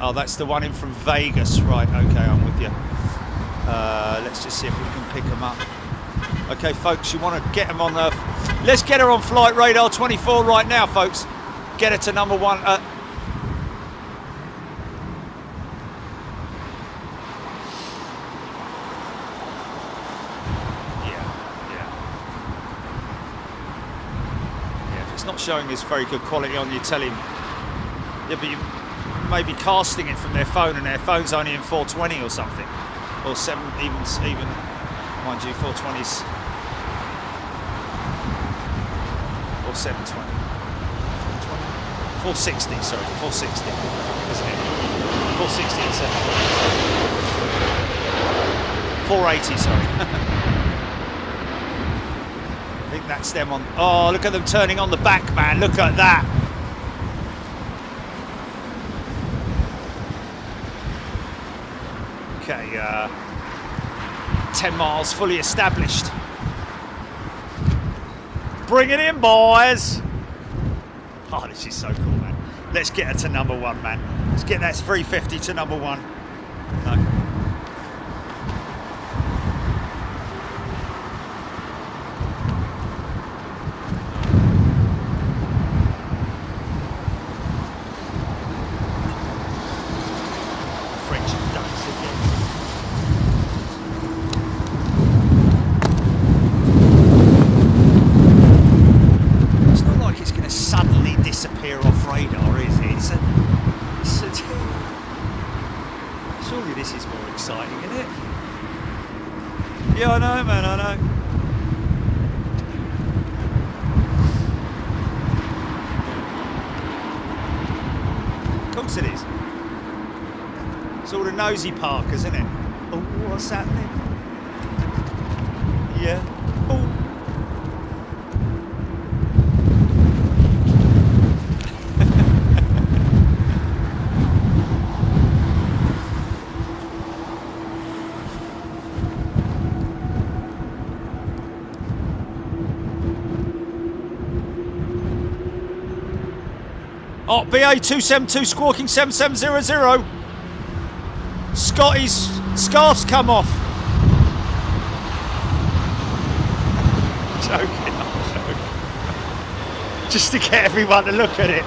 Oh, that's the one in from Vegas. Right, okay, I'm with you. Let's just see if we can pick them up. Okay, folks, you want to get them on the... Let's get her on flight radar 24 right now, folks. Get her to number 1. Yeah, if it's not showing us very good quality on your telly, yeah, but you may be casting it from their phone and their phone's only in 420 or something. Or 7, even, mind you, 420s or 720, 460, sorry, 460, isn't it? 460 and 720, 480, sorry. I think that's them on. Oh, look at them turning on the back, man! Look at that. Okay, 10 miles fully established. Bring it in, boys! Oh, this is so cool, man. Let's get her to number 1, man. Let's get that 350 to number 1. No. nosy parkers, isn't it? Oh, what's happening? Yeah. Oh. Oh, BA272 squawking 7700. Scotty's scarf's come off. I'm joking. Just to get everyone to look at it.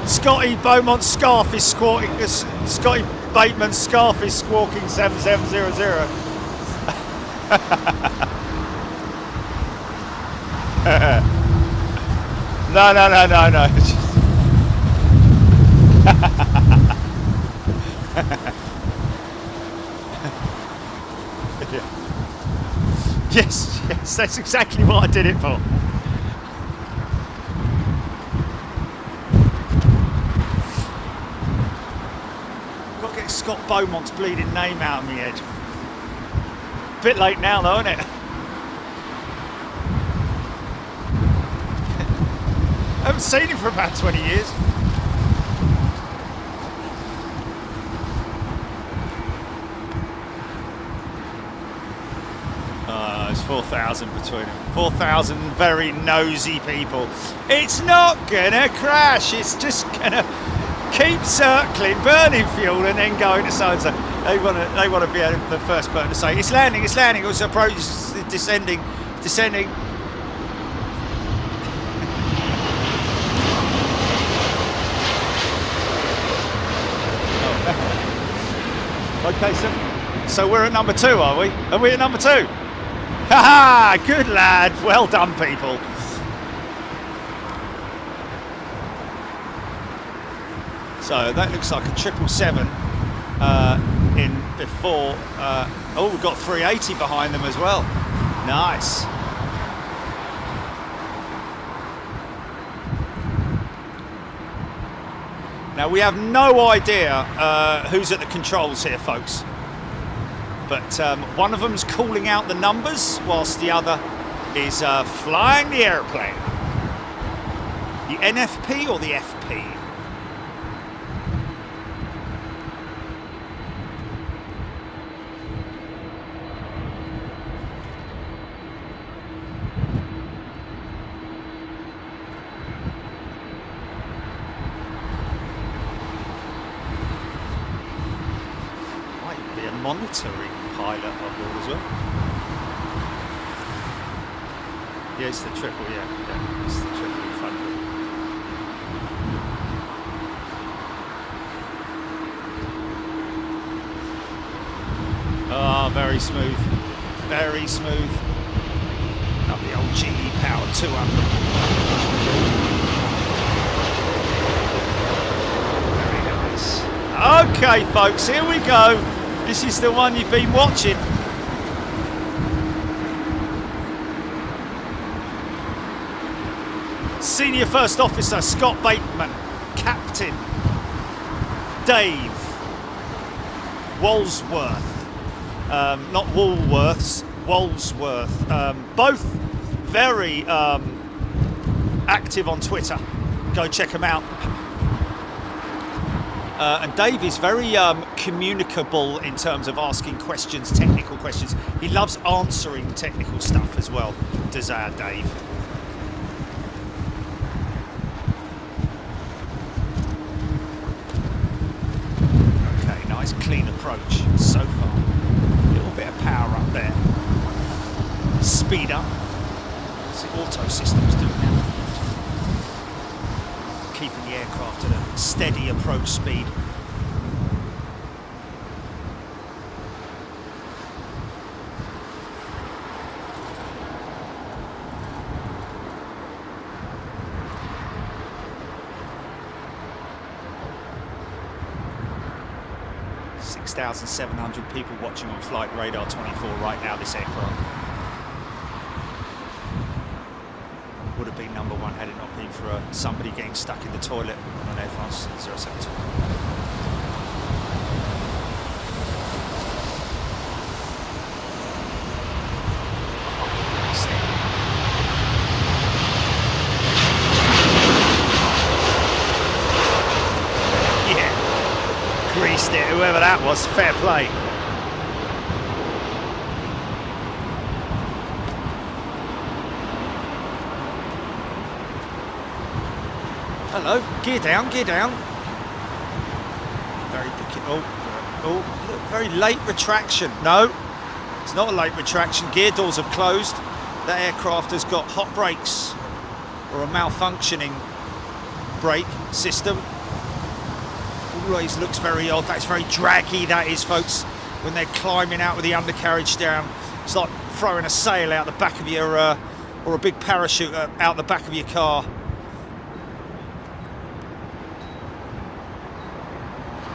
Scotty Beaumont's scarf is squawking. Scotty Bateman's scarf is squawking 7700. No. Yes, that's exactly what I did it for. Got to get Scott Beaumont's bleeding name out of my head. Bit late now though, isn't it? I haven't seen him for about 20 years. There's 4,000 between them. 4,000 very nosy people. It's not gonna crash. It's just gonna keep circling, burning fuel, and then going to so and so. They want to be the first person to say it's landing. It's landing. It's approaching. It's descending. Okay, so we're at number 2, are we? Are we at number 2? Ha-ha! Good lad. Well done, people. So that looks like a 777 in before. Oh, we've got 380 behind them as well. Nice. Now we have no idea who's at the controls here, folks. But one of them's calling out the numbers whilst the other is flying the airplane. The NFP or the FP? Monitoring pilot on board as well. Yeah, it's the triple, yeah, it's the triple in front of it. Oh, very smooth. Very smooth. Not the old GE Power 200. Very nice. Okay, folks, here we go. This is the one you've been watching. Senior First Officer Scott Bateman, Captain Dave Walsworth, not Woolworths, Walsworth, both very active on Twitter. Go check them out. And Dave is very communicable in terms of asking questions, technical questions. He loves answering technical stuff as well, does our Dave. Okay, nice clean approach so far. A little bit of power up there. Speed up. What's the auto systems doing now? Keeping the aircraft at a steady approach speed. (6,700) people watching on Flight Radar 24 right now, this aircraft. Would have been number 1 had it not been for somebody getting stuck in the toilet on an Air France 072. missed it, whoever that was. Fair play. Hello, gear down, gear down. Very look, very late retraction. No, it's not a late retraction. Gear doors have closed. That aircraft has got hot brakes or a malfunctioning brake system. Always looks very odd. That's very draggy, that is, folks, when they're climbing out with the undercarriage down. It's like throwing a sail out the back of your, or a big parachute out the back of your car.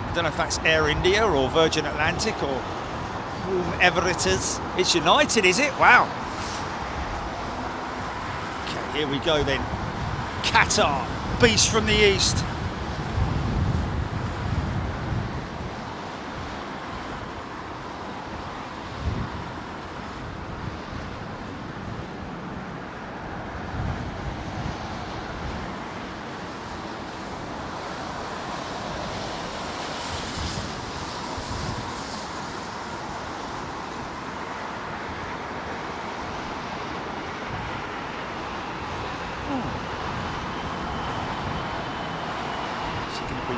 I don't know if that's Air India or Virgin Atlantic or whomever it is. It's United, is it? Wow. Okay, here we go then. Qatar, beast from the east.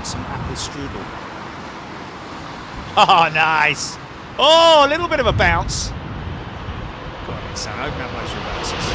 Some apple strudel. Oh, nice. Oh, a little bit of a bounce. Go on then, Sam, open up those reverses.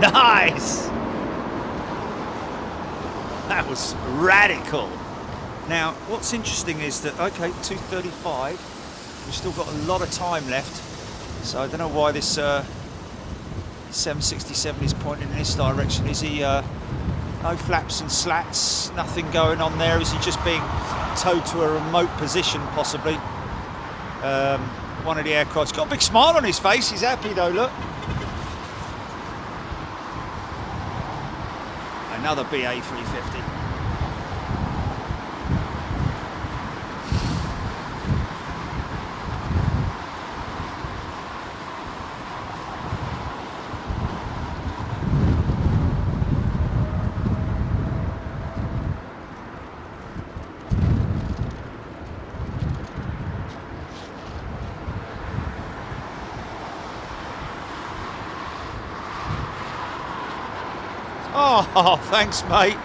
Nice! That was radical. Now, what's interesting is that, okay, 2:35, we've still got a lot of time left, so I don't know why this 767 is pointing in this direction. Is he, no flaps and slats, nothing going on there? Is he just being towed to a remote position, possibly? One of the aircraft's got a big smile on his face, he's happy though, look. Another BA 350. Oh, thanks, mate.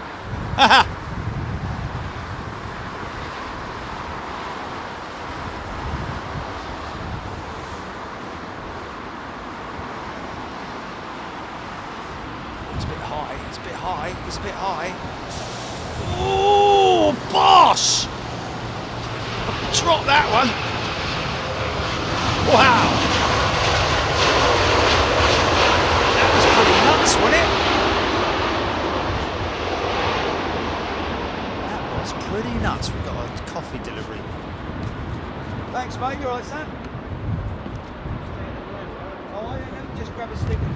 It's a bit high, it's a bit high, it's a bit high. Oh, bosh! Drop that one. Wow. That was pretty nuts, wasn't it? Pretty nuts. We've got a coffee delivery. Thanks, mate. You alright, Sam? Oh, yeah, let me just grab a sticker for you boys.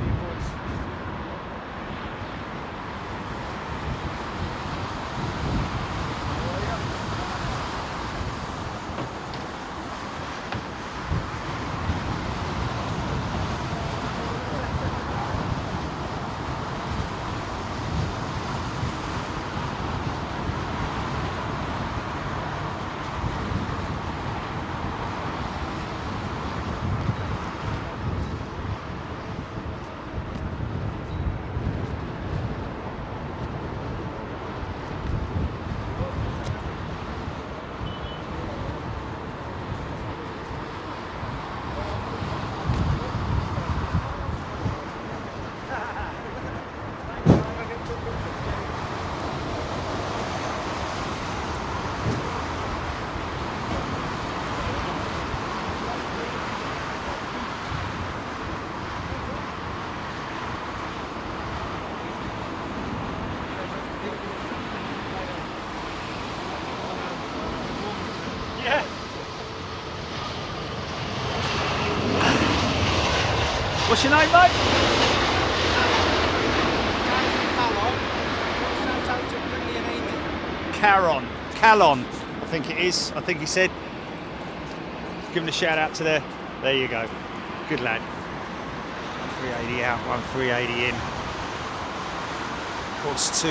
What's your name, mate? Caron. Calon, I think it is. I think he said. Give him a shout out to there. There you go. Good lad. 380 out, 380 in. Of course,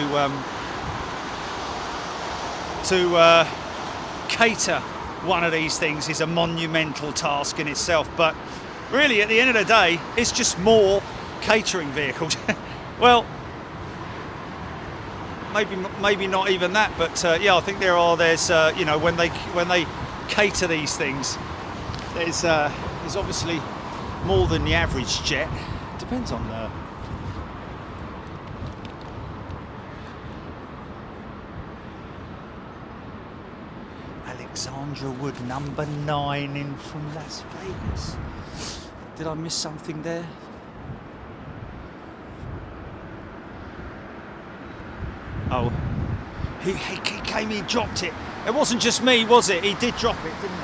to cater one of these things is a monumental task in itself. But really, at the end of the day, it's just more catering vehicles. Well, maybe not even that. But yeah, I think there's you know, when they cater these things, there's obviously more than the average jet. Depends on the. Alexandra Wood, number 9 in from Las Vegas. Did I miss something there? Oh, he came in, dropped it. It wasn't just me, was it? He did drop it, didn't he?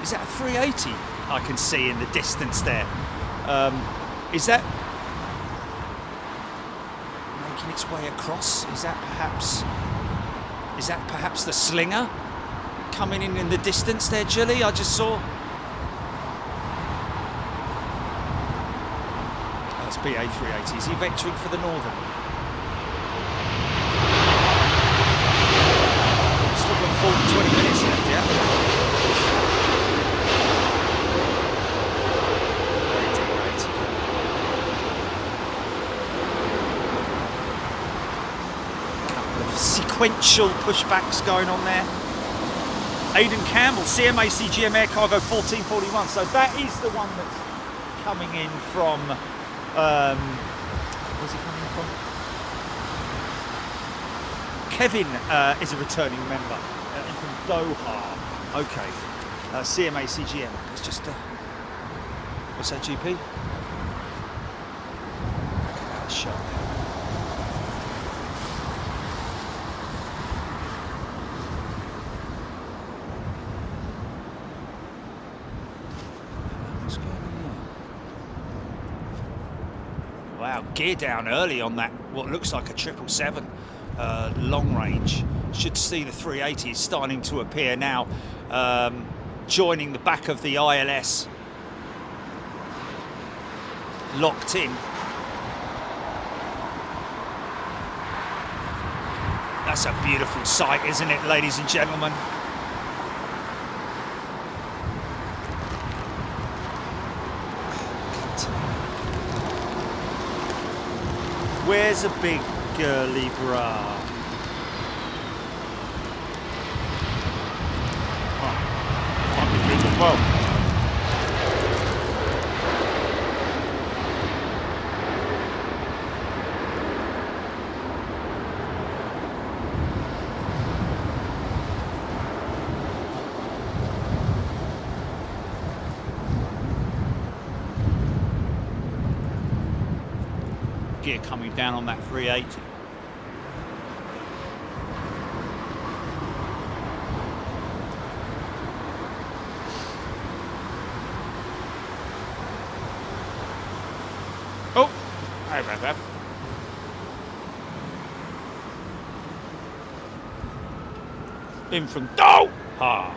Is that a 380 I can see in the distance there? Is that making its way across? Is that perhaps the Slinger coming in the distance there, Julie? I just saw. That's BA 380. Is he vectoring for the Northern? Still got 20 minutes left, yeah? Sequential pushbacks going on there. Aidan Campbell, CMA CGM Air Cargo 1441. So that is the one that's coming in from. Where's he coming from? Kevin is a returning member from Doha. Okay. CMA CGM. It's just. What's that, GP? Look at that shot there. Wow, gear down early on that, what looks like a 777 long range. Should see the 380 is starting to appear now, joining the back of the ILS. Locked in. That's a beautiful sight, isn't it, ladies and gentlemen? Where's a big girly bra? Oh, might be big as well. Gear coming down on that 380. Oh, hey, Rev. In from Doha.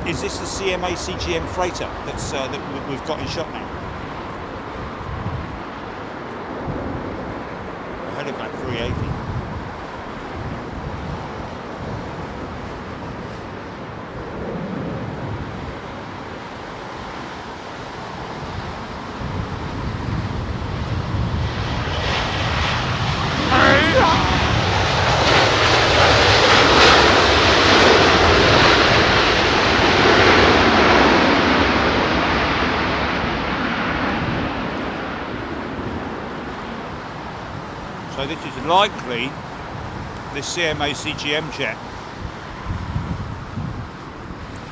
Is this the CMA CGM freighter that's that we've got in shot now? Ahead of that 380. So this is likely this CMA CGM jet.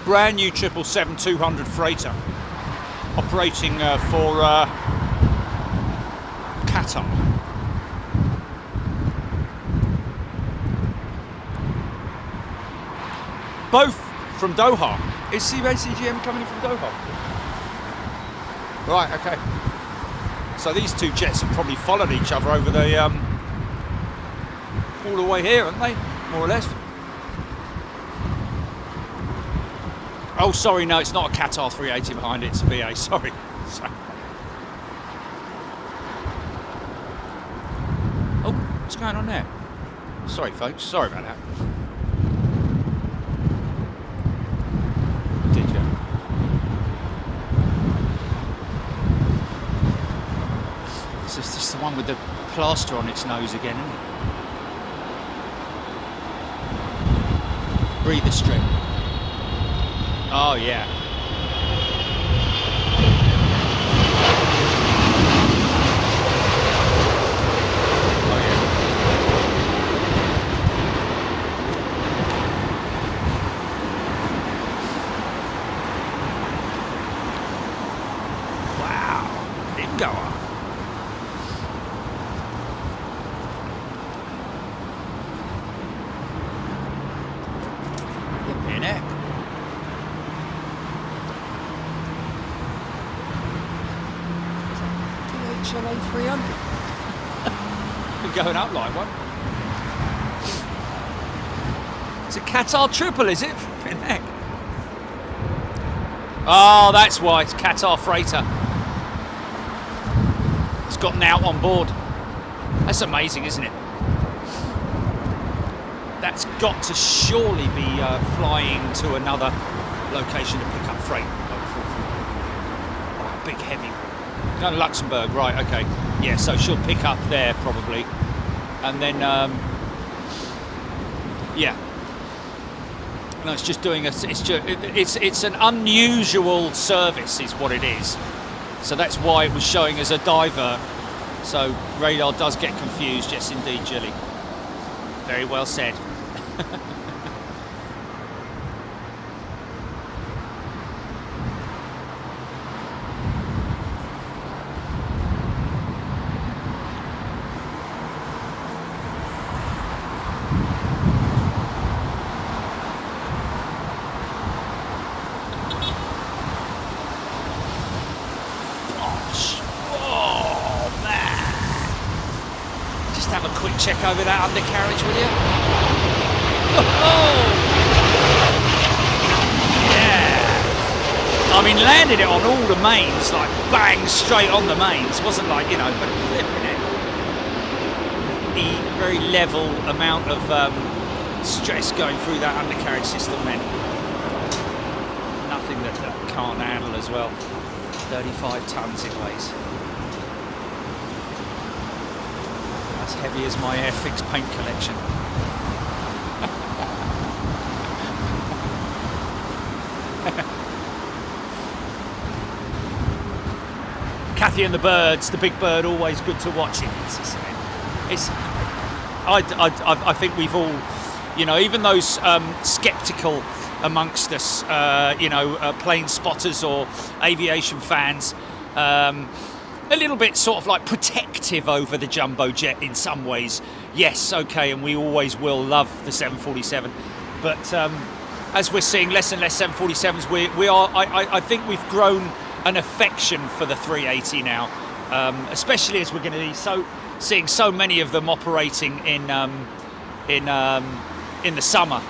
Brand new 777-200 freighter, operating for Qatar. Both from Doha. Is CMA CGM coming in from Doha? Right, okay. So these two jets have probably followed each other over the all the way here, haven't they? More or less. Oh, sorry, no, it's not a Qatar 380 behind it, it's a BA, sorry. Oh, what's going on there? Sorry, folks, sorry about that. Did you? This is just the one with the plaster on its nose again, isn't it? Breather strip. Oh yeah. Oh yeah. Wow. Didn't go on. Flipping heck. HLA 300. Been going up like one. It's a Qatar triple, is it? Flipping heck. Oh, that's why it's Qatar freighter. It's gotten out on board. That's amazing, isn't it? That's got to surely be flying to another location to pick up freight. Oh, big heavy. No, Luxembourg, right? Okay, yeah. So she'll pick up there probably, and then yeah. No, it's just doing a. It's an unusual service, is what it is. So that's why it was showing as a divert. So radar does get confused. Yes, indeed, Jilly. Very well said. Check over that undercarriage, will you? Oh! Yeah! I mean, landed it on all the mains, like bang, straight on the mains. Wasn't like, you know, but flipping it. The very level amount of stress going through that undercarriage system meant nothing that can't handle as well. 35 tons it weighs. As heavy as my Airfix paint collection. Kathy and the birds, the big bird, always good to watch it. I think we've all, you know, even those sceptical amongst us, you know, plane spotters or aviation fans, a little bit sort of like protective over the jumbo jet in some ways. Yes, okay, and we always will love the 747, but as we're seeing less and less 747s, I think we've grown an affection for the 380 now, especially as we're going to be seeing so many of them operating in the summer.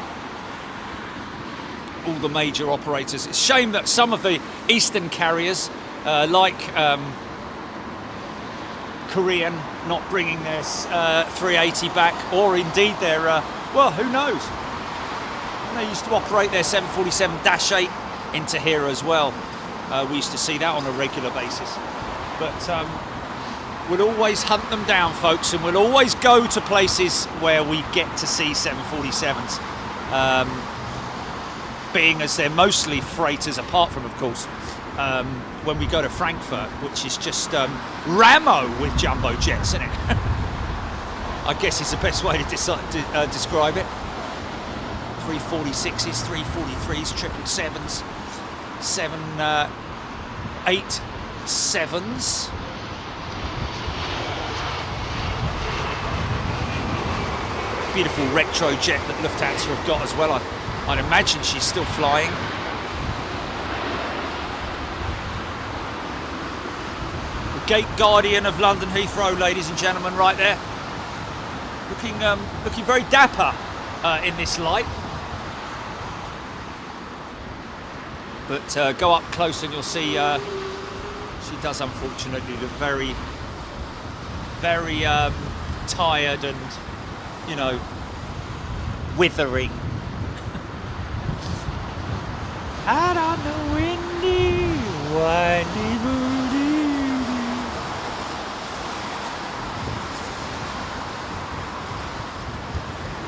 All the major operators. It's a shame that some of the eastern carriers, like Korean, not bringing their 380 back, or indeed their well, who knows? They used to operate their 747-8 into here as well. We used to see that on a regular basis, but we'll always hunt them down, folks, and we'll always go to places where we get to see 747s, being as they're mostly freighters, apart from, of course, when we go to Frankfurt, which is just Ramo with jumbo jets, isn't it? I guess is the best way to describe it. 346s, 343s, 777s, 787s. Beautiful retro jet that Lufthansa have got as well. I'd imagine she's still flying. The Gate Guardian of London Heathrow, ladies and gentlemen, right there. Looking very dapper in this light. But go up close and you'll see she does unfortunately look very, very tired and, you know, withering. Out on the windy, windy booty.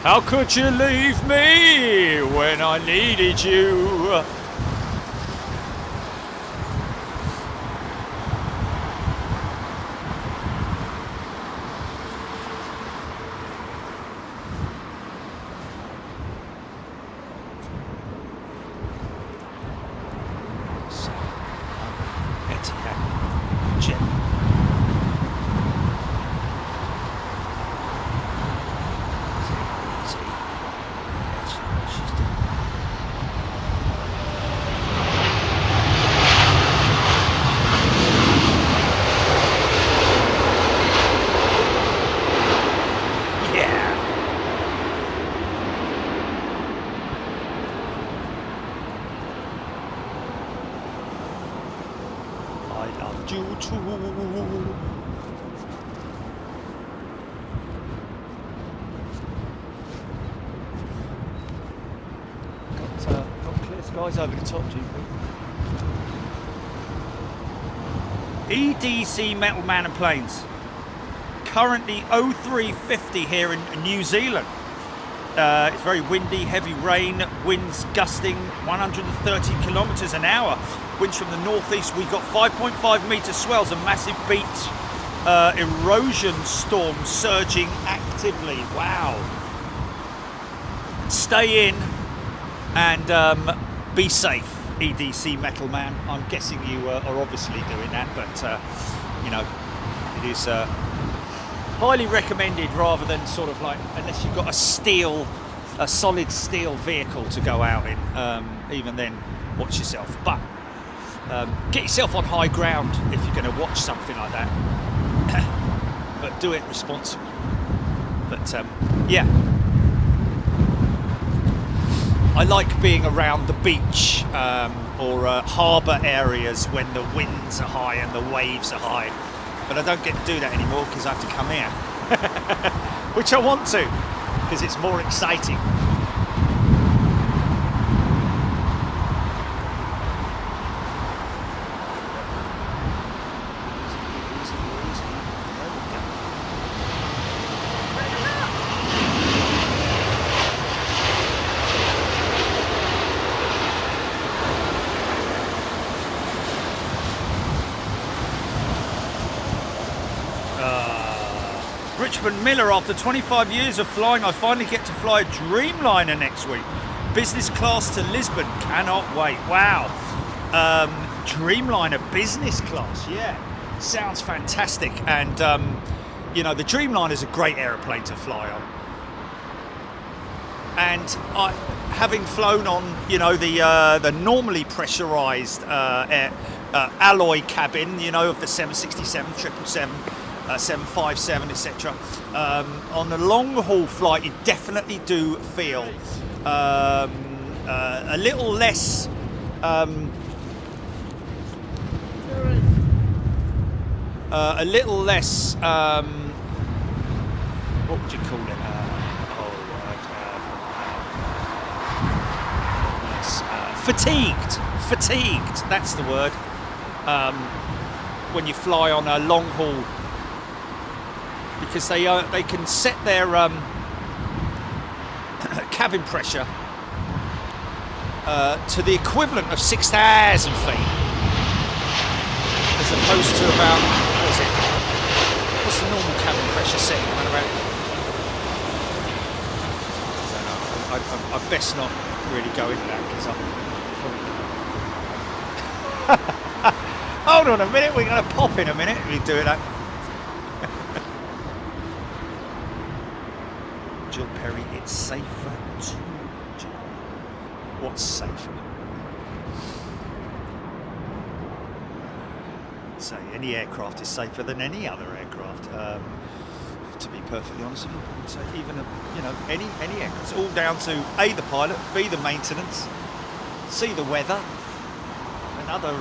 How could you leave me when I needed you? Got clear skies over the top, GP. EDC Metal Man and Planes. Currently 0350 here in New Zealand. It's very windy, heavy rain, winds gusting 130 kilometres an hour. Winds from the northeast. We've got 5.5 metre swells, a massive beach erosion storm surging actively. Wow. Stay in and be safe, EDC Metal Man. I'm guessing you are obviously doing that, but you know, it is highly recommended rather than sort of like, unless you've got a solid steel vehicle to go out in, even then watch yourself. But get yourself on high ground if you're going to watch something like that. But do it responsibly. But yeah, I like being around the beach or harbour areas when the winds are high and the waves are high. But I don't get to do that anymore because I have to come here. Which I want to, because it's more exciting. Richmond Miller, after 25 years of flying, I finally get to fly a Dreamliner next week. Business class to Lisbon, cannot wait. Wow. Dreamliner business class, yeah. Sounds fantastic. And, you know, the Dreamliner is a great aeroplane to fly on. And having flown on, you know, the normally pressurised alloy cabin, you know, of the 767, 777, 757, etc. On a long haul flight, you definitely do feel a little less what would you call it? Fatigued, that's the word. When you fly on a long haul, because they can set their cabin pressure to the equivalent of 6,000 feet, as opposed to about, what's the normal cabin pressure setting? Around about I best not really go into that because hold on a minute, we're going to pop in a minute. We do it that. Jill Perry, it's safer to. What's safer? Say any aircraft is safer than any other aircraft. To be perfectly honest with you, I would say even any aircraft. It's all down to A, the pilot, B, the maintenance, C, the weather, and other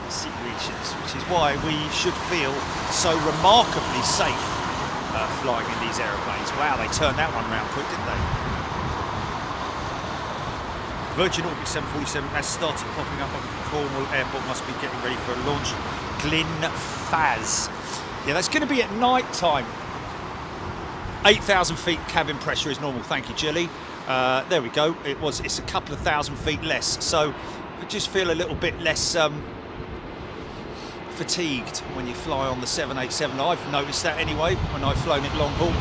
situations, which is why we should feel so remarkably safe flying in these aeroplanes. Wow, they turned that one round quick, didn't they? Virgin Orbit 747 has started popping up on Cornwall Airport, must be getting ready for a launch. Glyn Faz. Yeah, that's going to be at night time. 8,000 feet cabin pressure is normal. Thank you, Jilly. There we go. It's a couple of thousand feet less, so I just feel a little bit less fatigued when you fly on the 787. I've noticed that anyway when I've flown it long haul.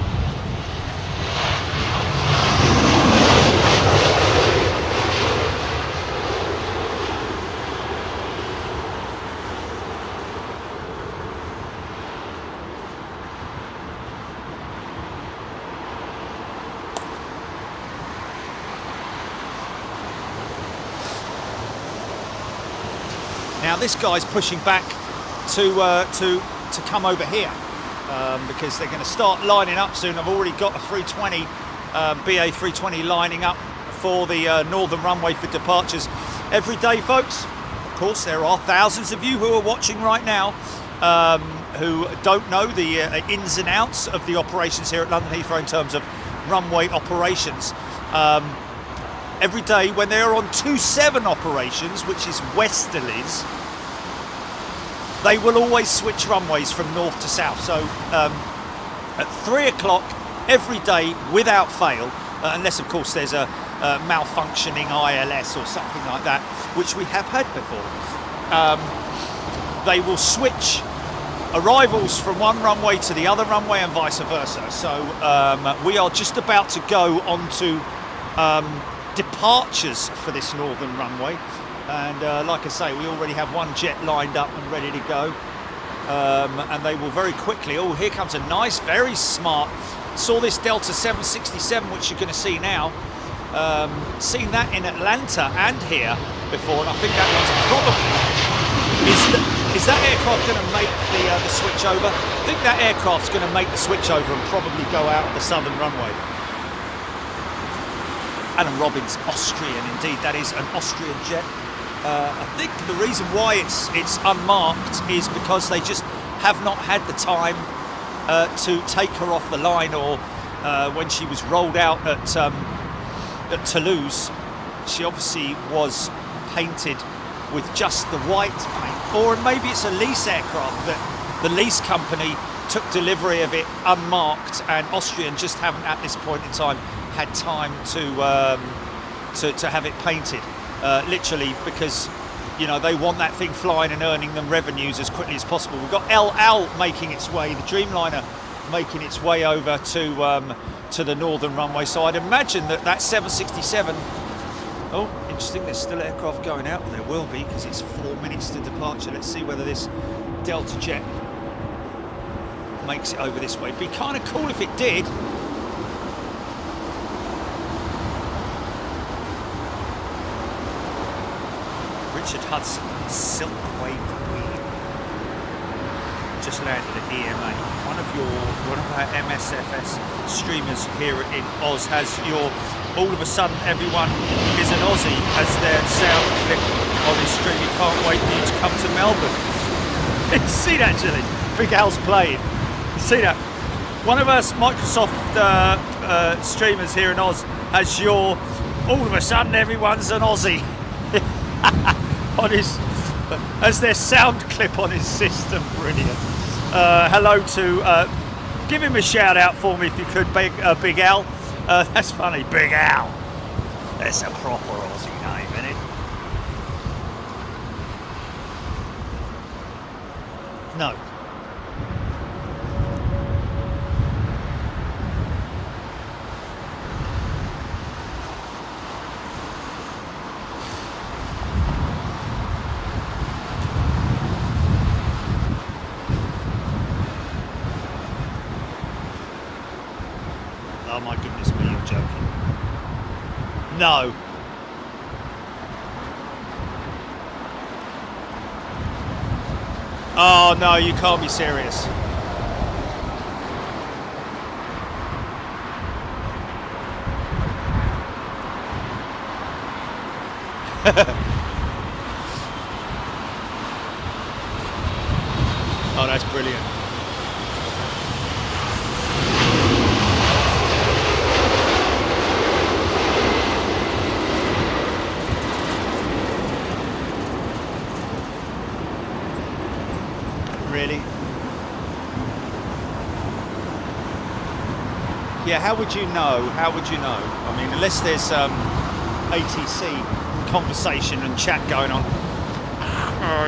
Now this guy's pushing back to come over here because they're going to start lining up soon. I've already got a 320 BA 320 lining up for the northern runway for departures every day, folks. Of course, there are thousands of you who are watching right now who don't know the ins and outs of the operations here at London Heathrow in terms of runway operations. Every day when they're on 27 operations, which is westerlies, they will always switch runways from north to south. So at 3 o'clock every day without fail, unless of course there's a malfunctioning ILS or something like that, which we have had before, they will switch arrivals from one runway to the other runway and vice versa. So we are just about to go on to departures for this northern runway, and like I say, we already have one jet lined up and ready to go, and they will very quickly. Oh, here comes a nice, very smart. Saw this Delta 767, which you're going to see now. Seen that in Atlanta and here before, and I think that one's probably is that aircraft going to make the switch over? I think that aircraft's going to make the switch over and probably go out of the southern runway. Alan Robbins, Austrian, indeed, that is an Austrian jet. I think the reason why it's unmarked is because they just have not had the time to take her off the line, or when she was rolled out at Toulouse, she obviously was painted with just the white paint, or maybe it's a lease aircraft that the lease company took delivery of it unmarked, and Austrian just haven't at this point in time had time to have it painted, literally, because they want that thing flying and earning them revenues as quickly as possible. We've got El Al making its way, the Dreamliner making its way over to the northern runway. So I'd imagine that 767. Oh, interesting. There's still aircraft going out. There will be, because it's 4 minutes to departure. Let's see whether this Delta jet makes it over this way. It'd be kind of cool if it did. Richard Hudson, Silkway Queen, just landed at EMA. One of our MSFS streamers here in Oz has your "all of a sudden everyone is an Aussie" as their sound clip on his stream. He can't wait for you to come to Melbourne. You see that, Jilly? Big Al's playing. You see that? One of our Microsoft streamers here in Oz has your "all of a sudden everyone's an Aussie" on his as their sound clip on his system. Brilliant. Hello to give him a shout out for me if you could, Big Al. That's funny, Big Al. That's a proper Aussie name, isn't it? No. Oh my goodness me, you're joking. No. Oh no, you can't be serious. Oh, that's brilliant. Really? Yeah, how would you know? How would you know? I mean, unless there's ATC conversation and chat going on.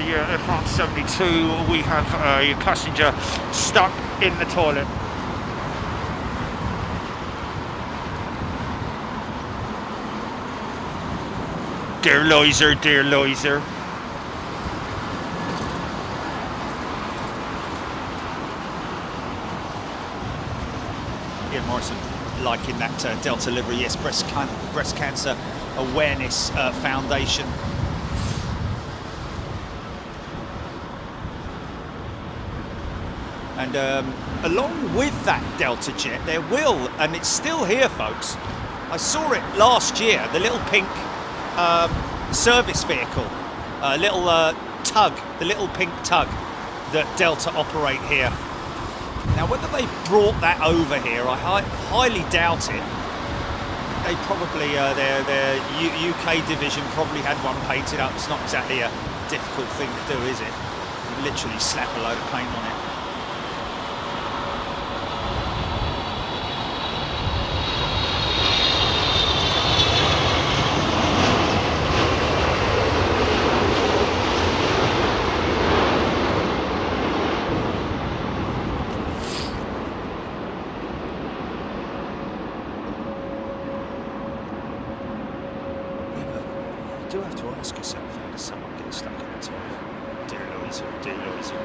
Yeah, F172, we have a passenger stuck in the toilet. Dear Loiser, dear Loiser. Ian Morrison liking that Delta livery. Yes, breast cancer awareness foundation. And along with that Delta jet, there will, and it's still here, folks. I saw it last year, the little pink service vehicle, little tug, the little pink tug that Delta operate here. Now, whether they brought that over here, I highly doubt it. They probably, their UK division probably had one painted up. It's not exactly a difficult thing to do, is it? You literally slap a load of paint on it. You do have to ask yourself, how does someone get stuck in the toilet? Dear Louisa, dear Louisa.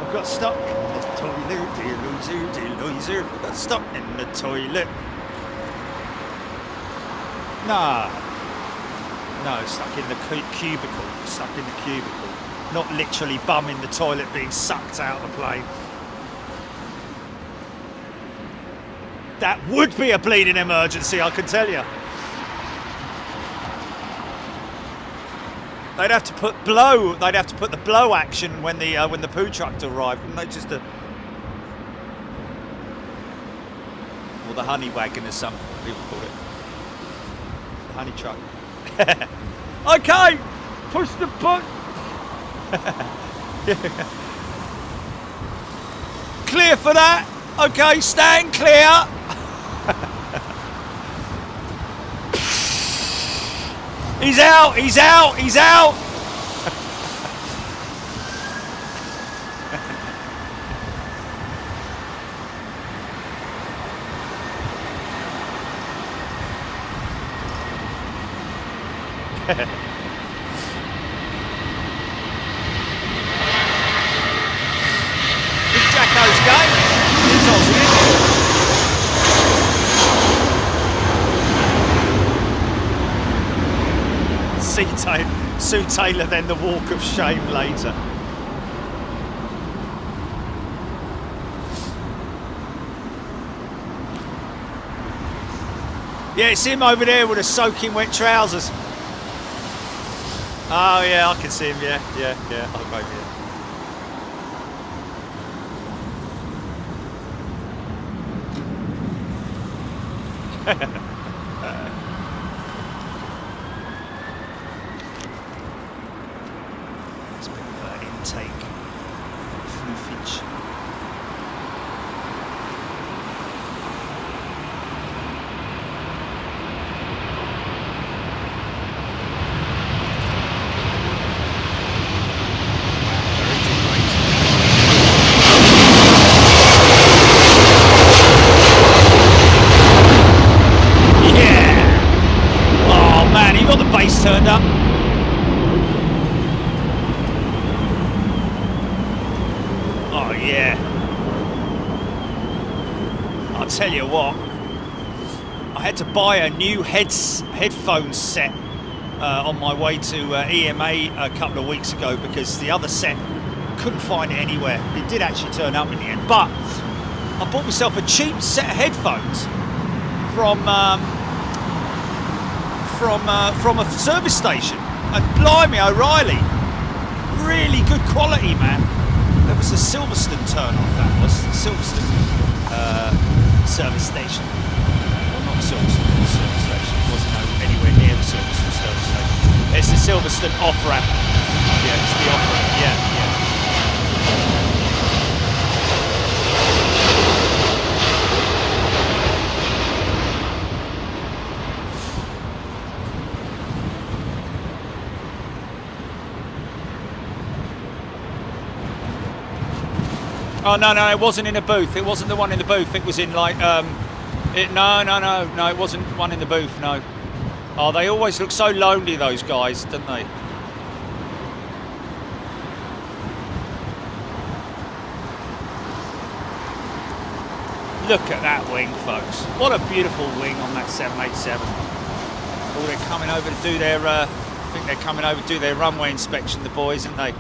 I've got stuck in the toilet, dear Louisa, dear Louisa. I got stuck in the toilet. Nah. No, stuck in the cubicle. Stuck in the cubicle. Not literally bum in the toilet being sucked out of the plane. That would be a bleeding emergency, I can tell you. They'd have to put blow. They'd have to put the blow action when the poo truck arrived, wouldn't they? Just or the honey wagon, as some people call it. The honey truck. Okay, push the button. Clear for that. Okay, stand clear. He's out, he's out, he's out! Big Jacko's game. It's awesome, isn't it? Sue Taylor, then the walk of shame later. Yeah, it's him over there with the soaking wet trousers. Oh yeah, I can see him, yeah, I'll go here. Intake fluffage. I'll tell you what, I had to buy a new headphones set on my way to EMA a couple of weeks ago because the other set couldn't find it anywhere. It did actually turn up in the end, but I bought myself a cheap set of headphones from a service station, and blimey O'Reilly, really good quality, man. That was the Silverstone turn off, that was the Silverstone service station. Well, not Silverstone service station, it wasn't anywhere near the Silverstone service station. It's the Silverstone off ramp. Yeah, it's the off ramp, yeah. Oh no, it wasn't in a booth. It wasn't the one in the booth. It was in like no, it wasn't one in the booth. No. Oh, they always look so lonely, those guys, don't they? Look at that wing, folks. What a beautiful wing on that 787. Oh, they're coming over to do their. I think they're coming over to do their runway inspection, the boys, aren't they?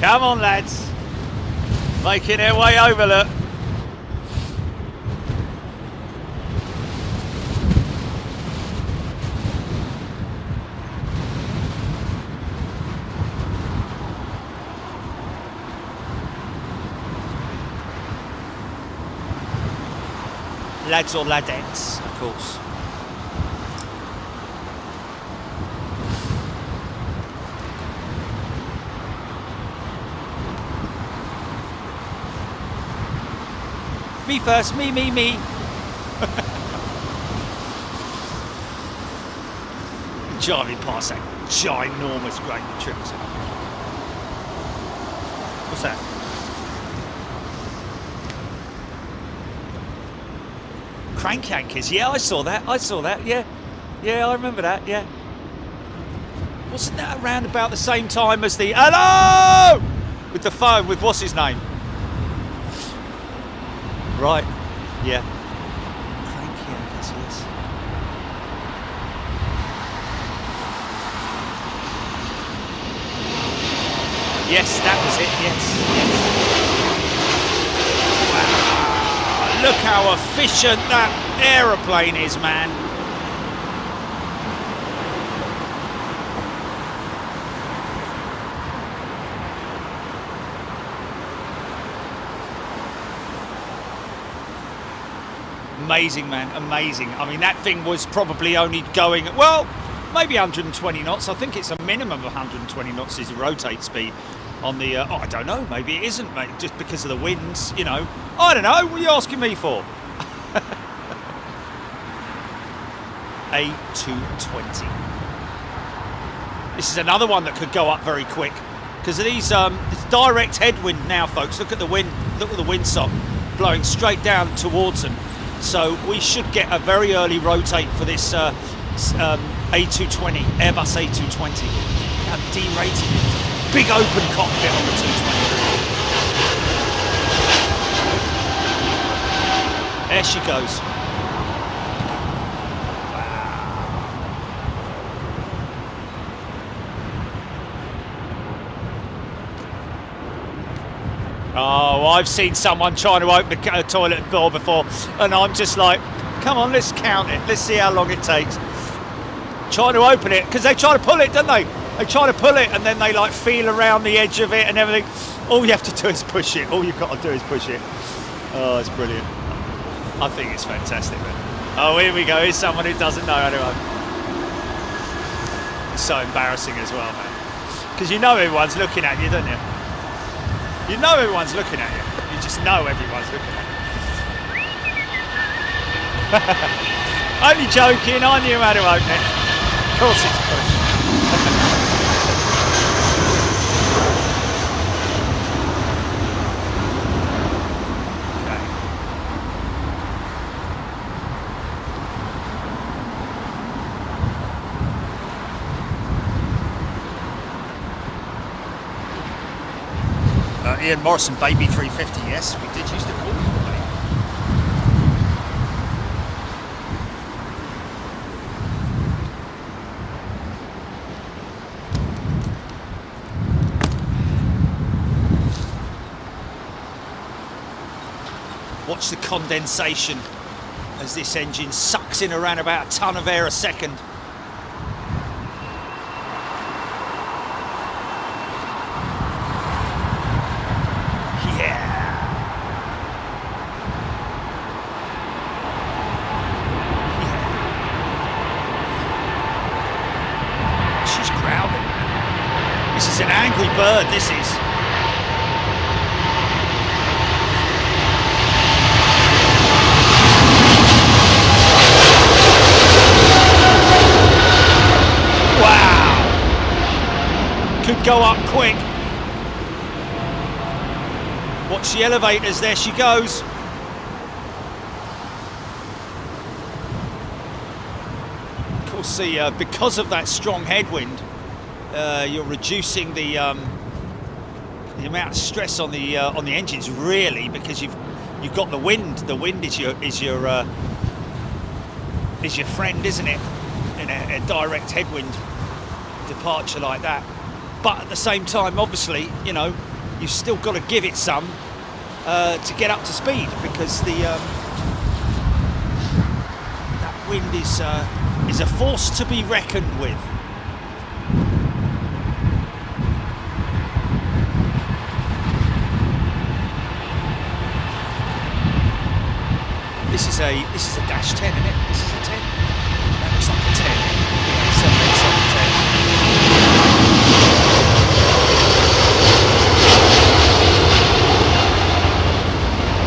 Come on, lads. Making their way over, look. Lads or ladettes, of course. Me first, me. Driving past that ginormous great trips. What's that? Crank anchors, yeah, I saw that, yeah, I remember that, yeah. Wasn't that around about the same time as the hello with the phone with what's his name? Right, yeah. Crank anchors, yes. Yes, that was it, yes. Wow. Look how efficient that aeroplane is, man. Amazing, man, amazing. I mean, that thing was probably only going, well, maybe 120 knots. I think it's a minimum of 120 knots is the rotate speed on the, oh, I don't know, maybe it isn't, mate, just because of the winds, you know. I don't know, what are you asking me for? A220. This is another one that could go up very quick because of these, it's direct headwind now, folks. Look at the wind, look at the windsock blowing straight down towards them. So we should get a very early rotate for this A220, Airbus A220. How derated it is. Big open cockpit on the 220. There she goes. Oh, I've seen someone trying to open the toilet door before, and I'm just like, come on, let's count it. Let's see how long it takes. Trying to open it, because they try to pull it, don't they? They try to pull it, and then they like feel around the edge of it and everything. All you have to do is push it. All you've got to do is push it. Oh, it's brilliant. I think it's fantastic, man. Oh, here we go. Here's someone who doesn't know how to open. It's so embarrassing as well, man. Because you know everyone's looking at you, don't you? You know everyone's looking at you. You just know everyone's looking at you. Only joking, I knew how to open it. Of course it's push. Ian Morrison, baby 350, yes, we did used to call him baby. Watch the condensation as this engine sucks in around about a ton of air a second. Bird, this is. Wow! Could go up quick. Watch the elevators, there she goes. Of course, because of that strong headwind, you're reducing the amount of stress on the engines, really, because you've got the wind. The wind is your friend, isn't it? In a direct headwind departure like that. But at the same time, obviously, you know, you've still got to give it some to get up to speed, because that wind is a force to be reckoned with. This is a dash 10, isn't it? This is a 10. That looks like a 10. Yeah, 787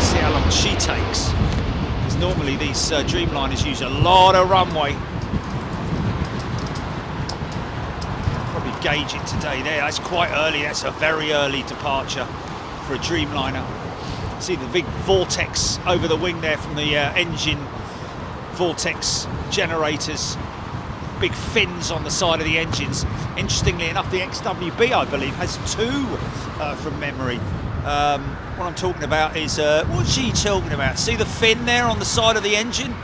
10. See how long she takes. Because normally these Dreamliners use a lot of runway. Probably gauge it today there. That's quite early. That's a very early departure for a Dreamliner. See the big vortex over the wing there from the engine vortex generators, big fins on the side of the engines. Interestingly enough, the XWB, I believe, has two from memory. What I'm talking about is, what's she talking about? See the fin there on the side of the engine?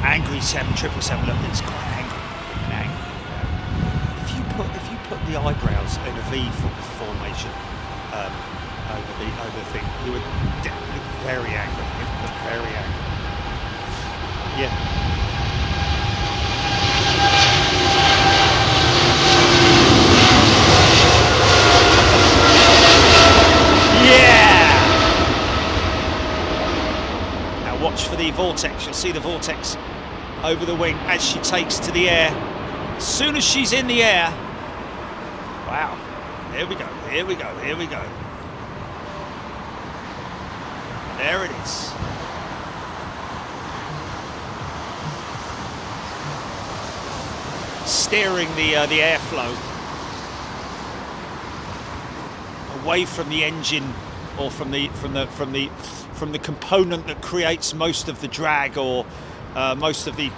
Angry 777, look, it's quite angry. If you put the eyebrows in a V formation over the thing, you would definitely look very angry. It would look very angry. Yeah. Yeah. Now watch for the vortex. You'll see the vortex over the wing as she takes to the air. As soon as she's in the air, wow, here we go, here we go, here we go. There it is. Steering the airflow away from the engine, or from the component that creates most of the drag, or most of the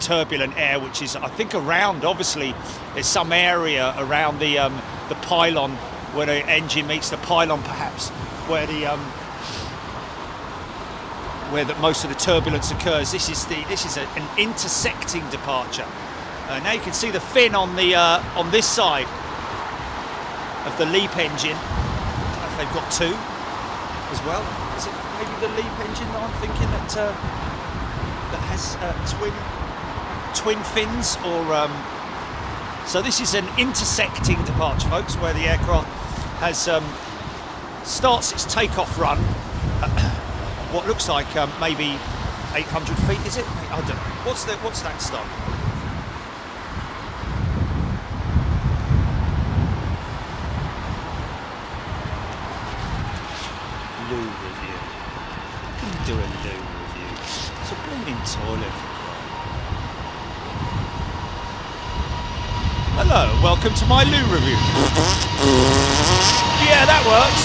turbulent air, which is, I think, around, obviously there's some area around the pylon, where the engine meets the pylon, perhaps, where most of the turbulence occurs. This is an intersecting departure. Now you can see the fin on this side of the LEAP engine. I don't know if they've got two as well. Is it maybe the LEAP engine that I'm thinking that has twin fins, or so this is an intersecting departure, folks, where the aircraft has starts its takeoff run what looks like maybe 800 feet, is it? I don't know. What's that start? Loo review. I can do a loo review. It's a bleeding toilet. Hello, welcome to my loo review. Yeah, that works.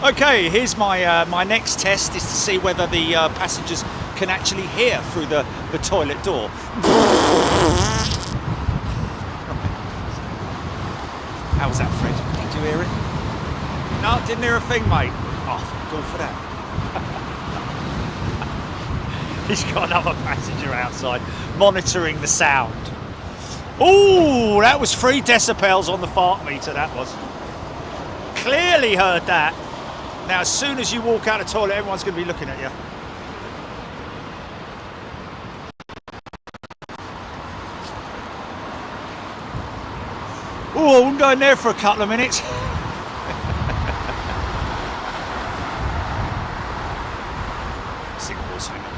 Okay, here's my next test, is to see whether the passengers can actually hear through the toilet door. How was that, Fred? Did you hear it? No, didn't hear a thing, mate. Oh, go for that. He's got another passenger outside monitoring the sound. Ooh, that was 3 decibels on the fart meter, that was. Clearly heard that. Now, as soon as you walk out the toilet, everyone's going to be looking at you. Ooh, I wouldn't go in there for a couple of minutes. Singapore hangar.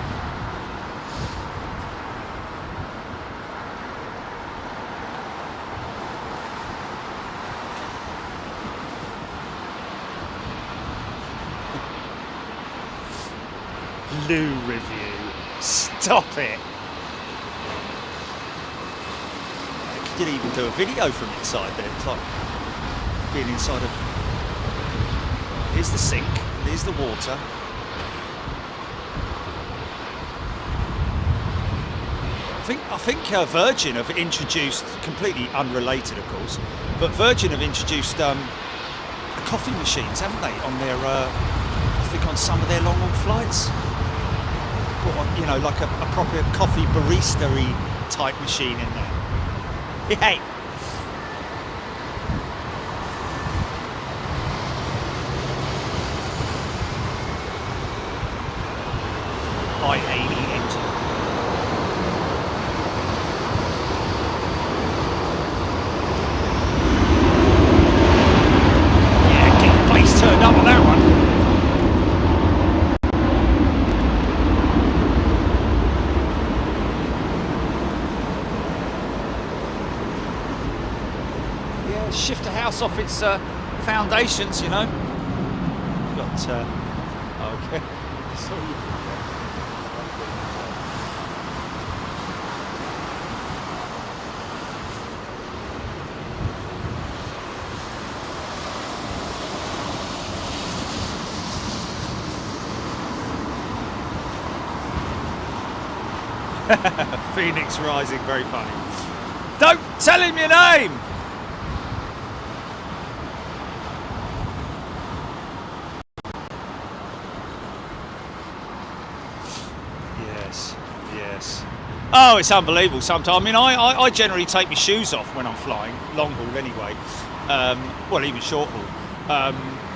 Loo review. Stop it. You didn't even do a video from inside there. It's like being inside of. Here's the sink. Here's the water. I think Virgin have introduced, completely unrelated, of course, but Virgin have introduced coffee machines, haven't they, on their? I think on some of their long-haul flights. You know, like a proper coffee barista-y type machine in there. Hey. I-80 engine. Yeah, get the base turned up on that one. Shift a house off its foundations, you know. Got okay. Phoenix Rising, very funny. Don't tell him your name. Yes. Oh, it's unbelievable sometimes. I mean, I generally take my shoes off when I'm flying, long haul anyway. Well, even short haul.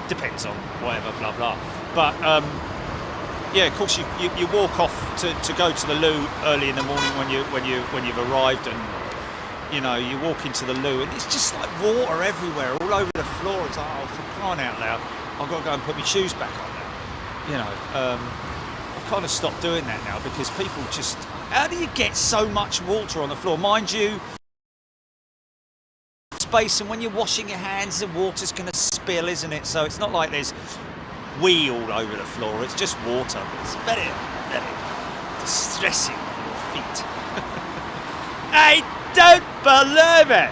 Depends on whatever, blah, blah. But, yeah, of course, you walk off to go to the loo early in the morning when you've arrived, and, you know, you walk into the loo, and it's just like water everywhere, all over the floor. It's like, oh, for crying out loud, I've got to go and put my shoes back on now. You know, I've kind of stopped doing that now because people just, how do you get so much water on the floor? Mind you, space, and when you're washing your hands, the water's going to spill, isn't it? So it's not like there's wee all over the floor, it's just water. But it's very, very distressing on your feet. I don't believe it!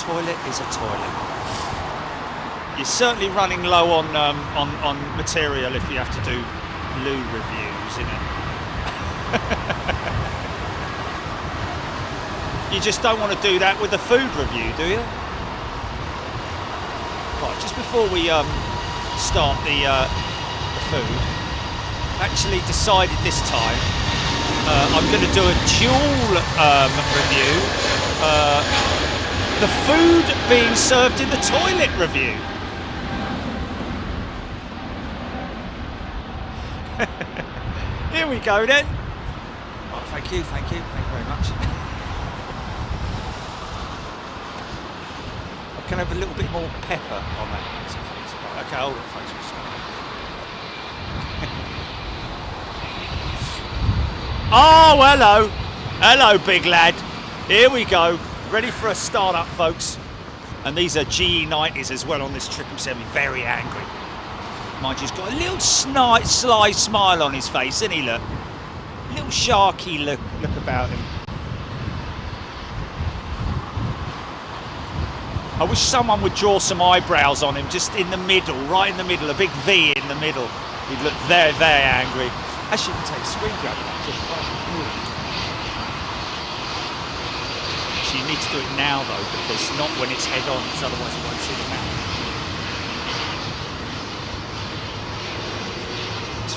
Toilet is a toilet. You're certainly running low on material if you have to do loo reviews, you know. You just don't want to do that with the food review, do you? Right, just before we start the food, actually decided this time I'm going to do a dual review. The food being served in the toilet review. Here we go then. Oh, thank you very much. I can have a little bit more pepper on that. Okay, hold on, folks. Oh, hello, big lad. Here we go. Ready for a start-up, folks. And these are GE90s as well on this 777. Very angry. Mind you, he's got a little sly smile on his face, isn't he, look? A little sharky look about him. I wish someone would draw some eyebrows on him, just in the middle, right in the middle, a big V in the middle. He'd look very, very angry. Actually, you can take a screen grab. You need to do it now though, because not when it's head on, because otherwise you won't see the mouth.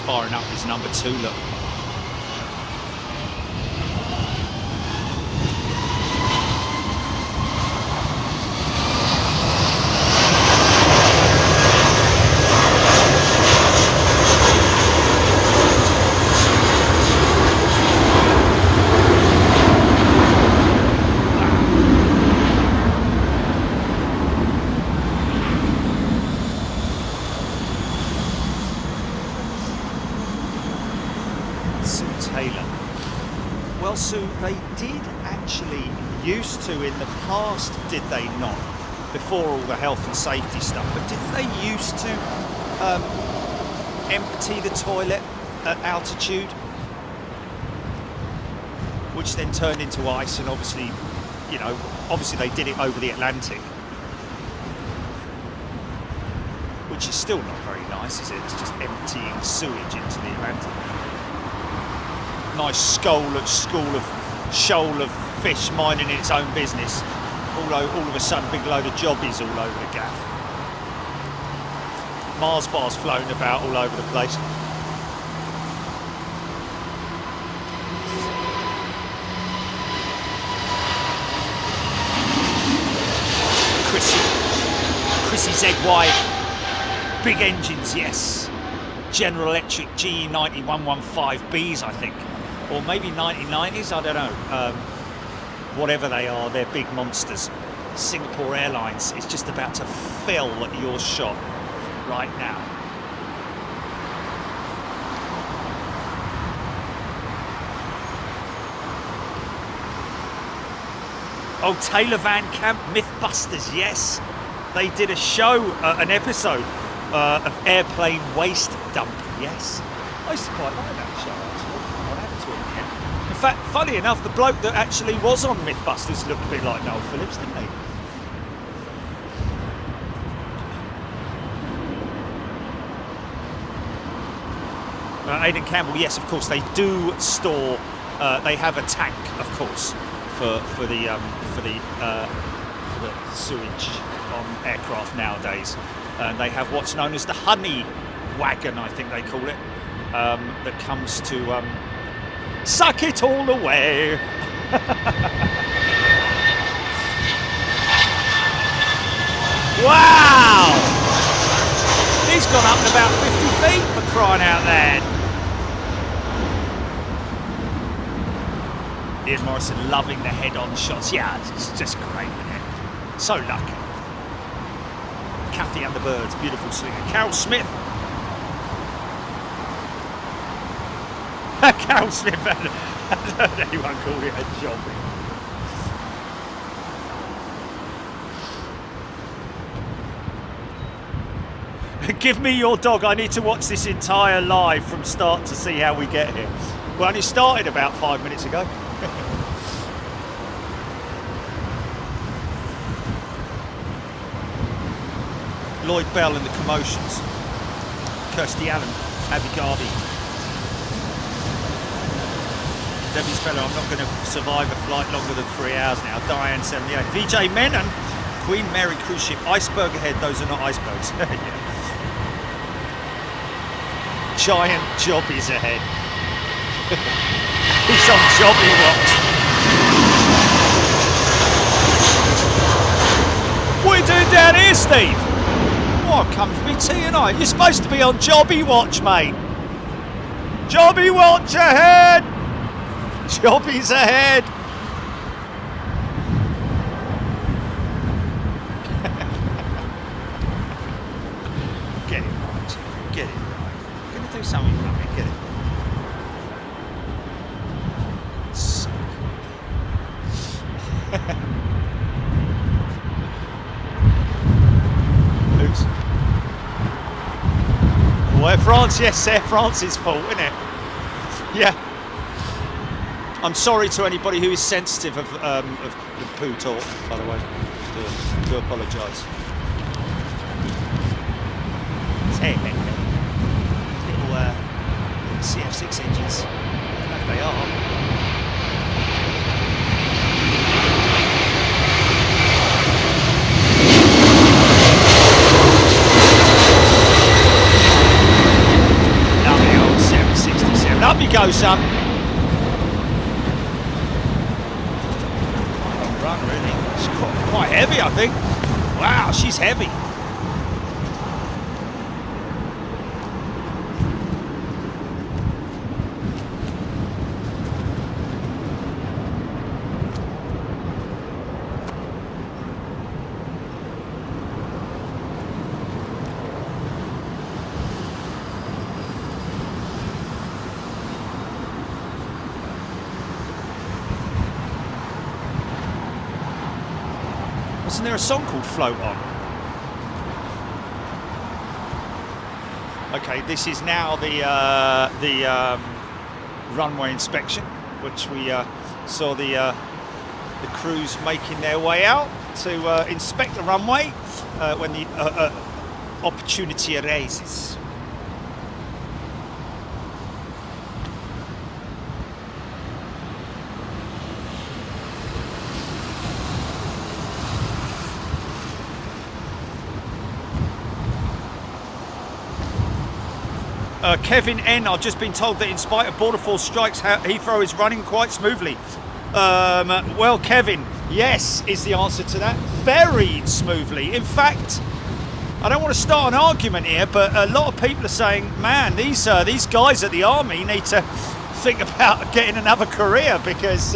firing up his number 2, look. Sue, they did actually used to in the past, did they not? Before all the health and safety stuff, but didn't they used to empty the toilet at altitude? Which then turned into ice, and obviously, you know, obviously they did it over the Atlantic. Which is still not very nice, is it? It's just emptying sewage into the Atlantic. Nice shoal of fish minding its own business. All of a sudden, big load of jobbies all over the gaff. Mars bars floating about all over the place. Chrissy ZY. Big engines, yes. General Electric GE9115Bs, I think. Or maybe 9090s, I don't know. Whatever they are, they're big monsters. Singapore Airlines is just about to fill your shot right now. Oh, Taylor Van Camp, Mythbusters, yes. They did a show, an episode of airplane waste dump, yes. I used to quite like that show, actually. In fact, funny enough, the bloke that actually was on Mythbusters looked a bit like Noel Phillips, didn't he? Aidan Campbell, yes, of course, they do store. They have a tank, of course, for the sewage on aircraft nowadays. And they have what's known as the honey wagon, I think they call it, that comes to suck it all away. Wow! He's gone up to about 50 feet for crying out loud. Ian Morrison loving the head-on shots. Yeah, it's just great, isn't it? So lucky. Kathy and the Birds, beautiful swinger. Carol Smith. Carol Smith, I don't know anyone called it a job. Give me your dog. I need to watch this entire live from start to see how we get here. Well, only started about 5 minutes ago. Lloyd Bell and the Commotions. Kirsty Allen, AVGEEK. Debbie Speller, I'm not going to survive a flight longer than 3 hours now. Diane 78. VJ Menon, Queen Mary cruise ship. Iceberg ahead. Those are not icebergs. Yeah. Giant jobbies ahead. He's on jobby watch. What are you doing down here, Steve? Oh, come for me tea tonight. You're supposed to be on jobby watch, mate. Jobby watch ahead. Jobbies ahead. Get it right. Get it right. I'm going to do something for me. Get it. So Oops. Oh, Air France, yes, Air France's fault, isn't it? Yeah. I'm sorry to anybody who is sensitive of the poo talk, by the way. Do apologise. Little CF6 engines. I don't know if they are. Lovely old you go, son. Run, really. It's quite heavy, I think. Wow, she's heavy. Wasn't there a song called Float On? Okay, this is now the runway inspection, which we saw the crews making their way out to inspect the runway when the opportunity arises. Kevin N, I've just been told that in spite of border force strikes, Heathrow is running quite smoothly. Well, Kevin, yes is the answer to that. Very smoothly. In fact, I don't want to start an argument here, but a lot of people are saying, man, these guys at the Army need to think about getting another career because,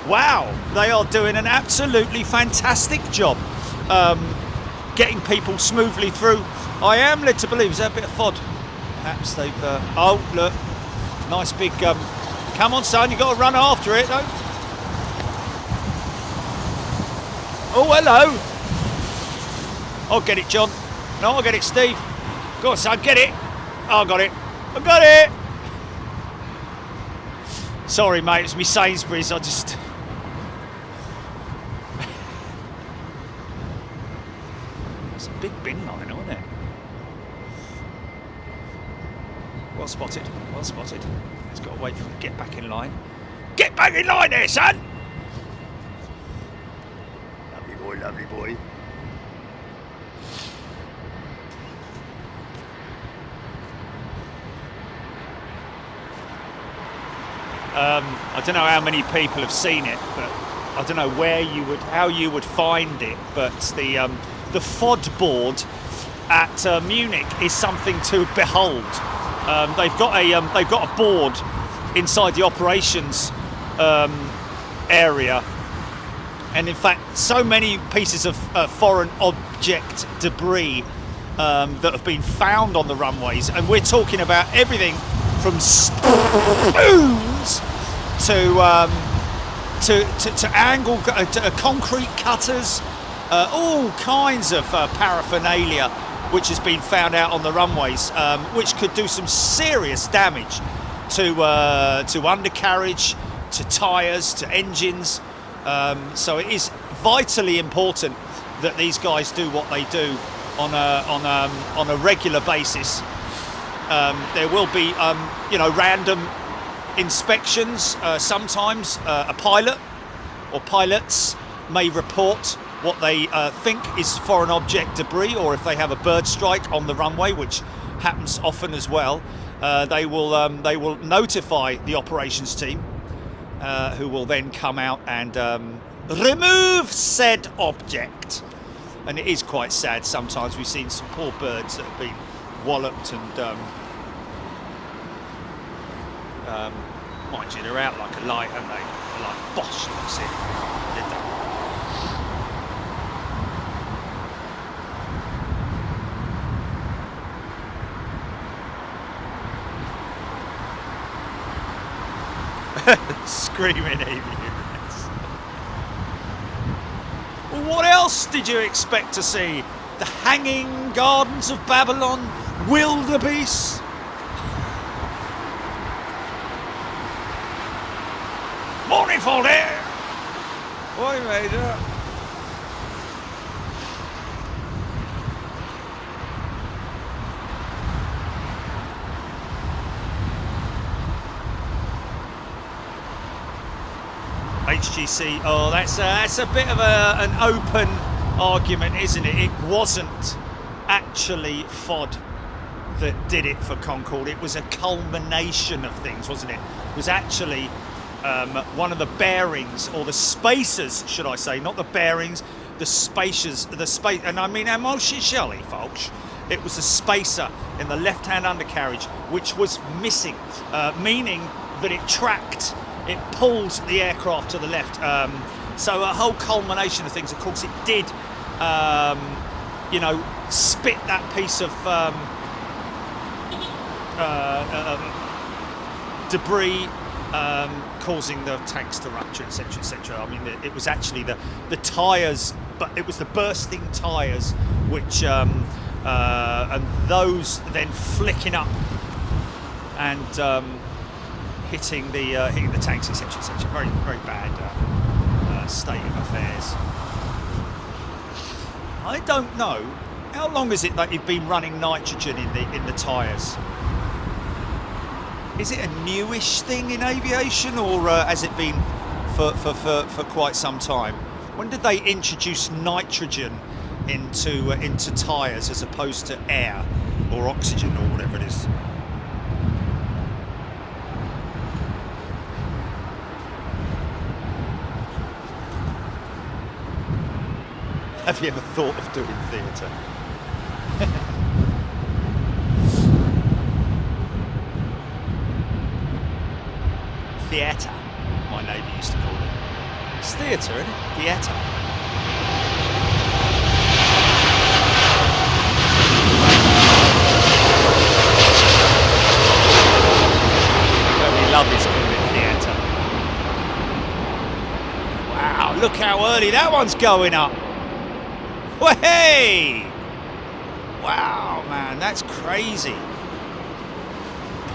wow, they are doing an absolutely fantastic job getting people smoothly through. I am led to believe, is that a bit of FOD? Perhaps they've, oh look, nice big, come on son, you've got to run after it though. Oh hello. I'll get it John. No, I'll get it Steve. Go on son, get it. Oh, I got it. I got it. Sorry mate, it was me Sainsbury's, I just... It's a big bin line, isn't it? Well spotted, well spotted. He's got to wait for him to get back in line. Get back in line there, son! Lovely boy, lovely boy. I don't know how many people have seen it, but I don't know how you would find it, but the FOD board at Munich is something to behold. They've got a board inside the operations area, and in fact, so many pieces of foreign object debris that have been found on the runways, and we're talking about everything from spoons to angle concrete cutters, all kinds of paraphernalia which has been found out on the runways, which could do some serious damage to undercarriage, to tyres, to engines. So it is vitally important that these guys do what they do on a regular basis. There will be random inspections. Sometimes a pilot or pilots may report what they think is foreign object debris, or if they have a bird strike on the runway, which happens often as well, they will notify the operations team, who will then come out and remove said object. And it is quite sad sometimes. We've seen some poor birds that have been walloped and mind you, they're out like a light, aren't they? They're like, bosh, that's it. They're done. Screaming aliens. What else did you expect to see? The Hanging Gardens of Babylon, wildebeest. Morning, fall there. Boy, mate. HGC, oh, that's a bit of an open argument, isn't it? It wasn't actually FOD. that did it for Concorde. It was a culmination of things, wasn't it? It was actually one of the bearings, or the spacers, should I say, not the bearings, the space, and I mean emotionally, folks. It was a spacer in the left-hand undercarriage which was missing, meaning that it tracked, it pulled the aircraft to the left. So a whole culmination of things. Of course, it did, you know, spit that piece of debris, causing the tanks to rupture, etc., etc. I mean, it was actually the tyres, but it was the bursting tyres which, and those then flicking up and hitting the tanks, etc., etc. Very, very bad state of affairs. I don't know, how long is it that you've been running nitrogen in the tyres? Is it a newish thing in aviation, or has it been for quite some time? When did they introduce nitrogen into tyres as opposed to air or oxygen or whatever it is? Have you ever thought of doing theatre? Theatre, my neighbour used to call it. It's theatre, isn't it? Theatre. Only love is calling it theatre. Wow, look how early that one's going up. Hey! Wow, man, that's crazy.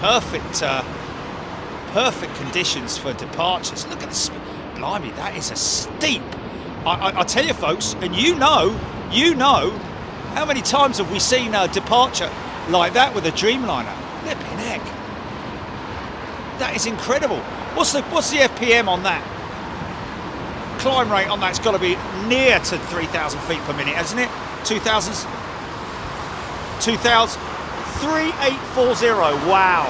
Perfect conditions for departures. Look at this. Blimey, that is a steep. I tell you, folks, and you know, how many times have we seen a departure like that with a Dreamliner? Flipping heck. That is incredible. What's the FPM on that? Climb rate on that's got to be near to 3,000 feet per minute, hasn't it? 2,000, 3840. Wow,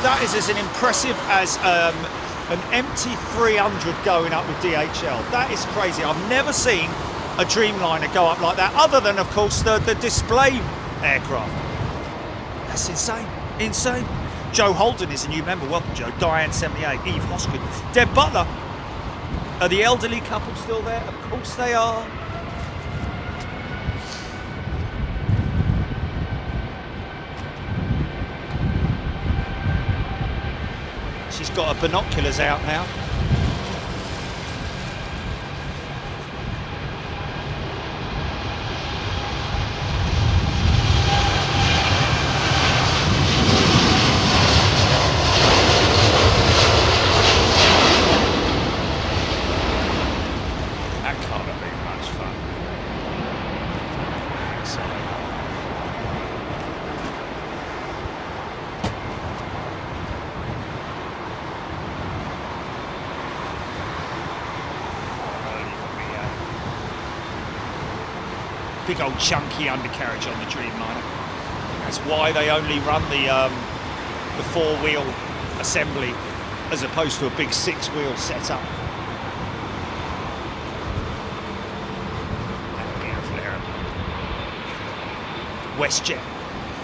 that is as impressive as an empty 300 going up with DHL. That is crazy. I've never seen a Dreamliner go up like that, other than, of course, the display aircraft. That's insane. Insane. Joe Holden is a new member. Welcome, Joe. Diane 78, Eve Hoskin, Deb Butler. Are the elderly couple still there? Of course they are. She's got her binoculars out now. Big old chunky undercarriage on the Dreamliner. That's why they only run the four-wheel assembly as opposed to a big six-wheel setup. And AeroFlot. WestJet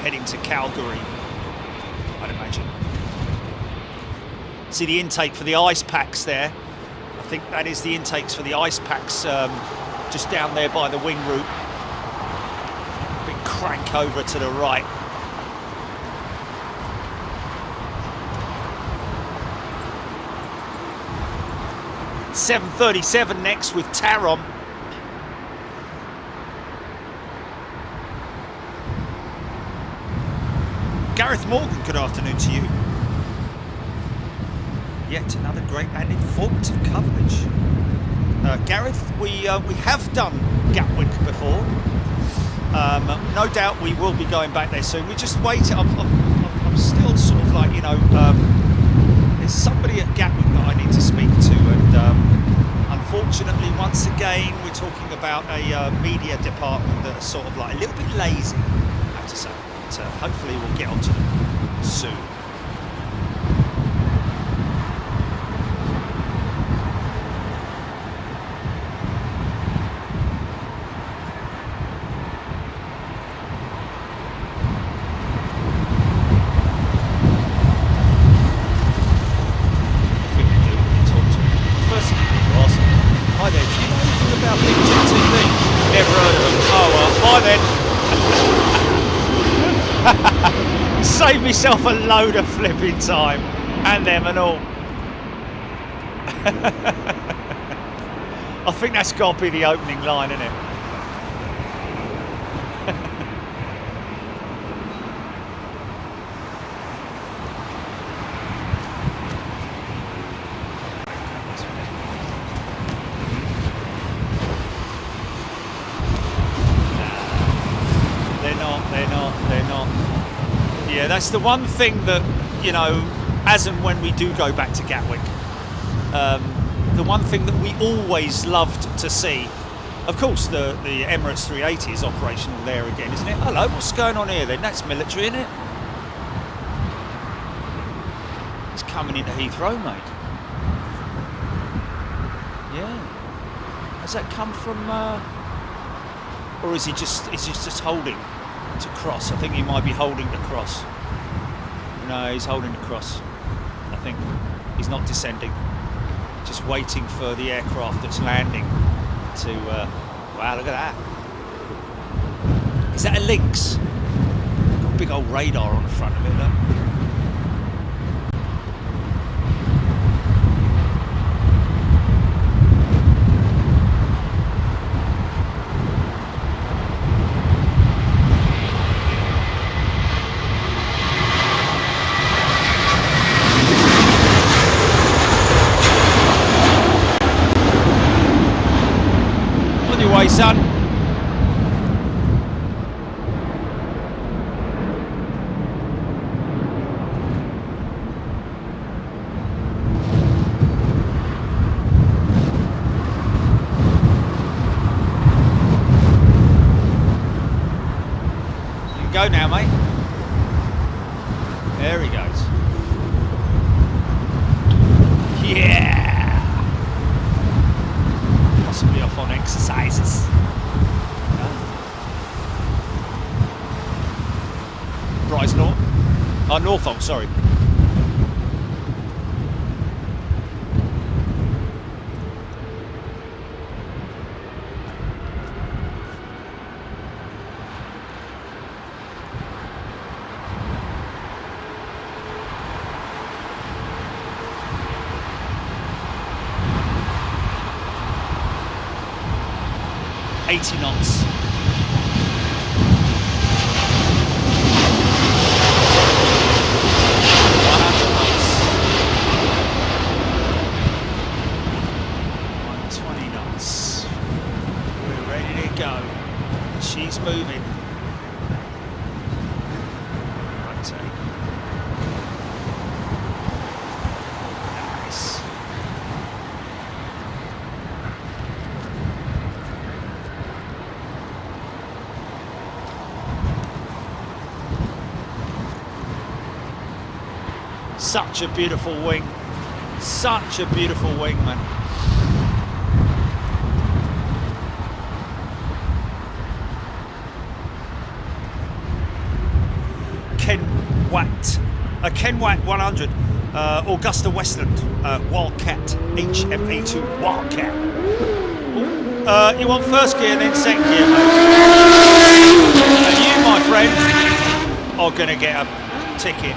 heading to Calgary, I'd imagine. See the intake for the ice packs there. I think that is the intakes for the ice packs just down there by the wing root. Crank over to the right. .737 next with Tarom. Gareth Morgan, good afternoon to you. Yet another great and informative coverage. Gareth, we have done Gatwick before. No doubt we will be going back there soon. We just wait. I'm still sort of like, you know, there's somebody at Gatwick that I need to speak to, and unfortunately, once again, we're talking about a media department that are sort of like a little bit lazy, I have to say. but hopefully we'll get onto them soon. Save myself a load of flipping time, and them and all. I think that's got to be the opening line, isn't it? They're not. Yeah, that's the one thing that, you know, as and when we do go back to Gatwick, the one thing that we always loved to see, of course, the Emirates 380 is operational there again, isn't it? Hello, what's going on here then? That's military, isn't it? It's coming into Heathrow, mate. Yeah. Has that come from, or is he just holding to cross? I think he might be holding to cross. No, he's holding to cross. I think he's not descending. Just waiting for the aircraft that's landing to. Wow, look at that. Is that a Lynx? Got a big old radar on the front of it, look. Way, son. You can go now, mate. There he goes. Yeah. Possibly off on exercises. Rise north. Norfolk, sorry. .80 knots. Moving. Rotate. Nice. Such a beautiful wing. Such a beautiful wing, man. Kenwatt 100, Augusta Westland, Wildcat, HMA2 Wildcat. You want first gear and then second gear, mate. And you, my friend, are going to get a ticket.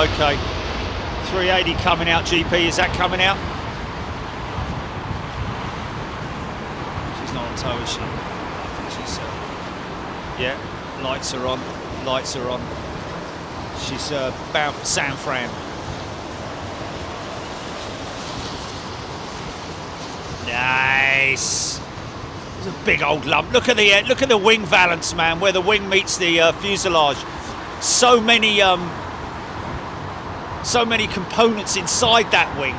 Okay, 380 coming out, GP, is that coming out? She's not on tow, is she? I think she's, yeah, lights are on, lights are on. She's bound for San Fran. Nice. It's a big old lump. Look at the wing valance, man, where the wing meets the fuselage. So many components inside that wing.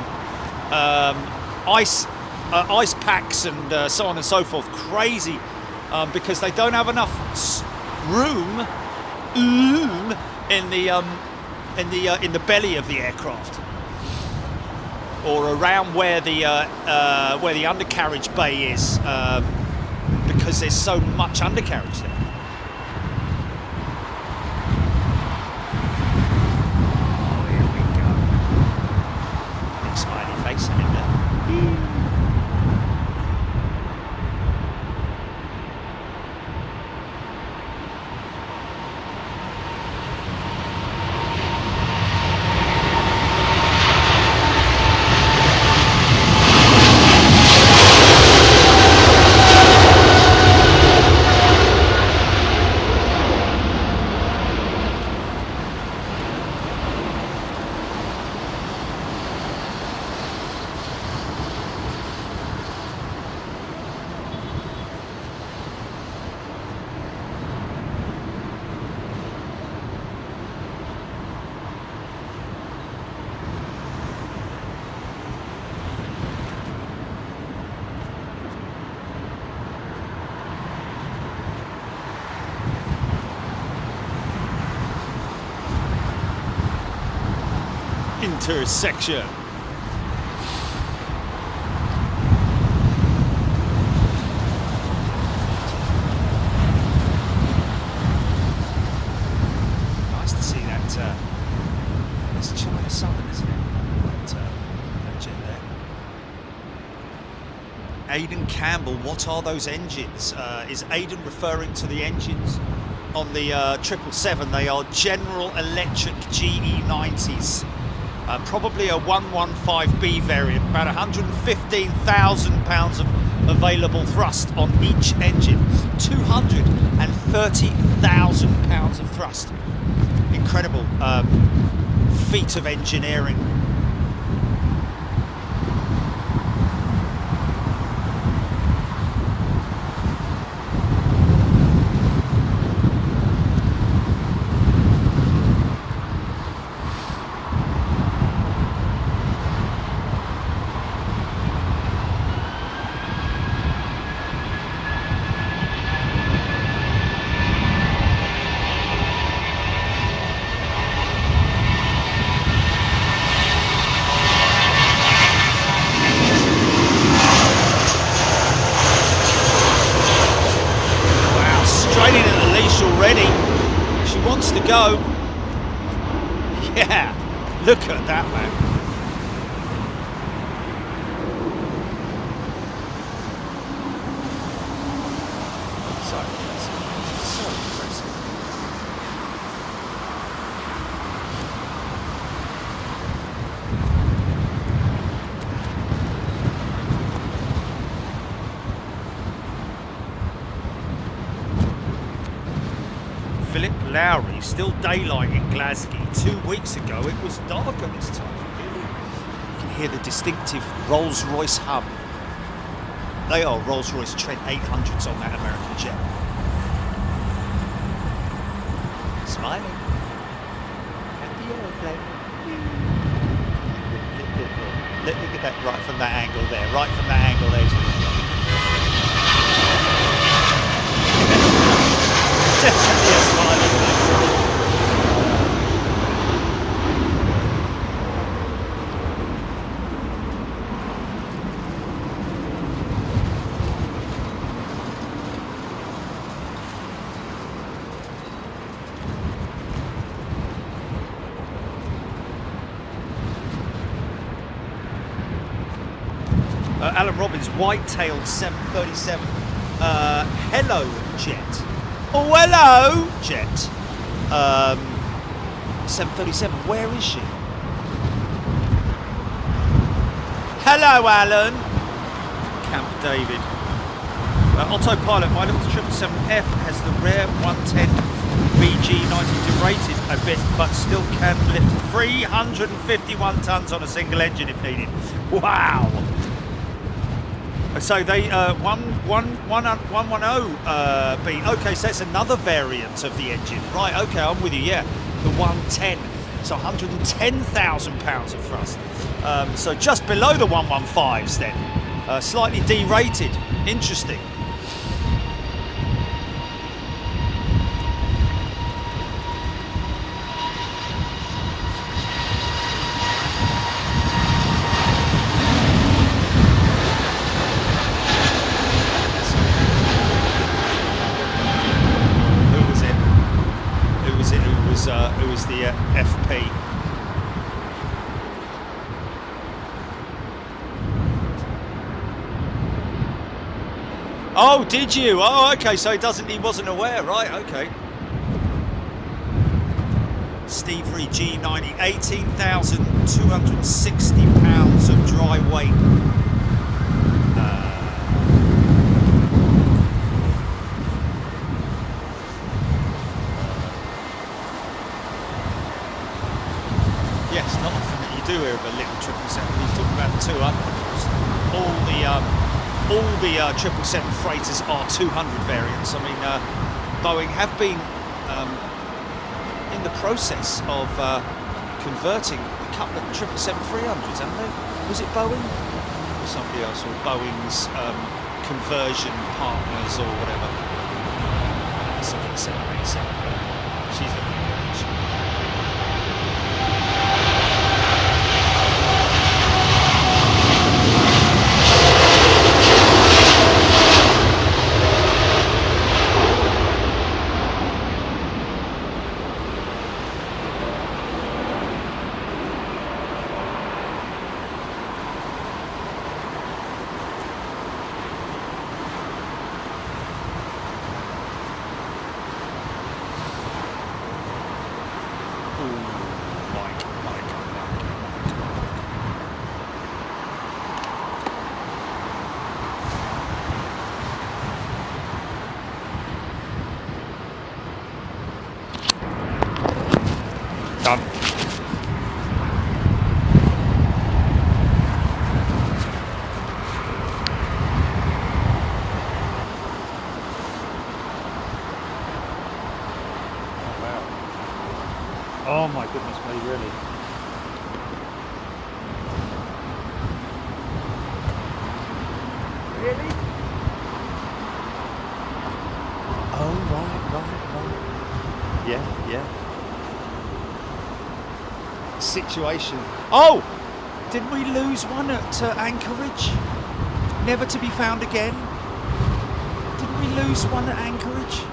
Ice packs and so on and so forth. Crazy, because they don't have enough room in the belly of the aircraft, or around where the undercarriage bay is, because there's so much undercarriage there. Oh, here we go. Big smiley face in there. Intersection. Nice to see that. It's China Southern, isn't it? That jet there. Aidan Campbell, what are those engines? Is Aidan referring to the engines on the 777? They are General Electric GE90s. Probably a 115B variant, about 115,000 pounds of available thrust on each engine. 230,000 pounds of thrust. Incredible feat of engineering. Go. Yeah, look at that, man. So impressive. So impressive. Philip Lowry, still daylight in Glasgow. 2 weeks ago it was dark at this time. You can hear the distinctive Rolls-Royce hum. They are Rolls-Royce Trent 800s on that American jet. Smiling. Happy airplane. Look at that right from that angle there. Right from that angle there. Definitely a smiling face. Alan Robbins, white-tailed 737. Hello, jet. Oh, hello, jet. 737, where is she? Hello, Alan. Camp David. Autopilot, my little 777F has the rare 110 BG90 derated a bit, but still can lift 351 tons on a single engine if needed. Wow. So they 110 okay, so that's another variant of the engine, right? Okay, I'm with you. Yeah, the 110. So 110,000 pounds of thrust. So just below the 115s then. Slightly derated. Interesting. Who was the FP? Oh, did you? Oh, okay. So he wasn't aware, right? Okay. Steve Ree G90, 18,260 pounds of dry weight. Yes, not often that you do hear of a little 777. He's talking about the 200s. All the 777 freighters are 200 variants. I mean, Boeing have been in the process of converting a couple of 777-300s, haven't they? Was it Boeing or somebody else, or Boeing's conversion partners or whatever? Something 787. She's looking good. Done. Oh my goodness me, really? Really? Oh, right. Yeah. Situation. Oh! Did we lose one at Anchorage? Never to be found again? Didn't we lose one at Anchorage?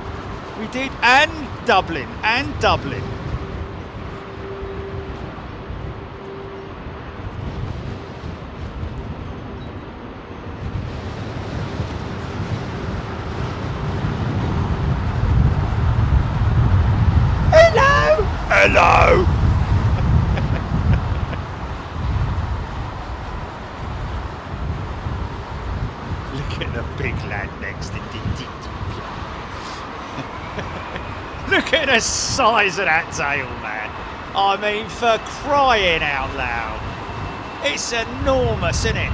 We did. And Dublin. Hello! Look at the big lad next to Dee. Look at the size of that tail, man. I mean, for crying out loud. It's enormous, isn't it?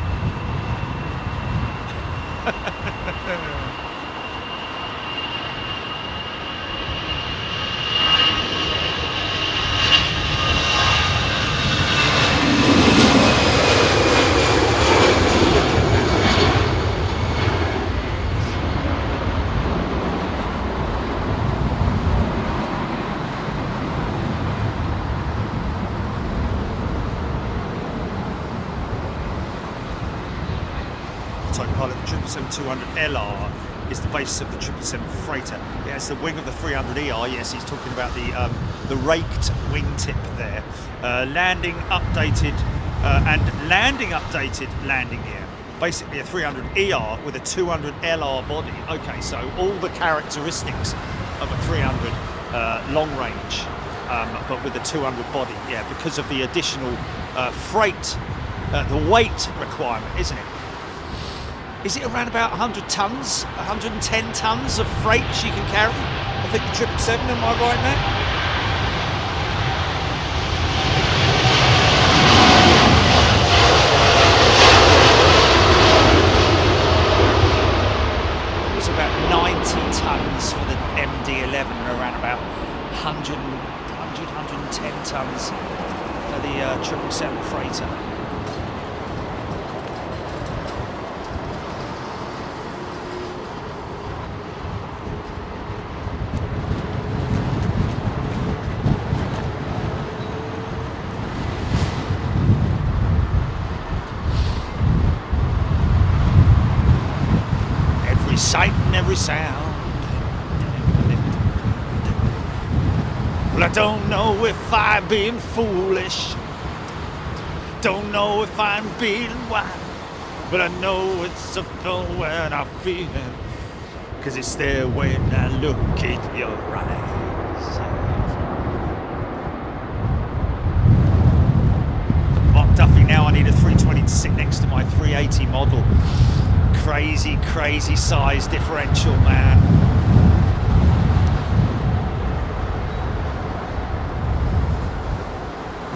Pilot, the 777-200LR is the base of the 777 freighter. It has the wing of the 300ER. Yes, he's talking about the raked wingtip there. Landing updated landing gear. Basically a 300ER with a 200LR body. Okay, so all the characteristics of a 300 long range, but with a 200 body. Yeah, because of the additional freight, the weight requirement, isn't it? Is it around about 100 tons, 110 tons of freight she can carry? I think the 777, am I right, Matt? 110 tons for the 777 freighter. Every sight and every sound. Well, I don't know if I'm being foolish, don't know if I'm being wise, but I know it's something when I feel it, 'cause it's there when I look in your eyes. Mark Duffy, now I need a 320 to sit next to my 380 model. Crazy, crazy size differential, man.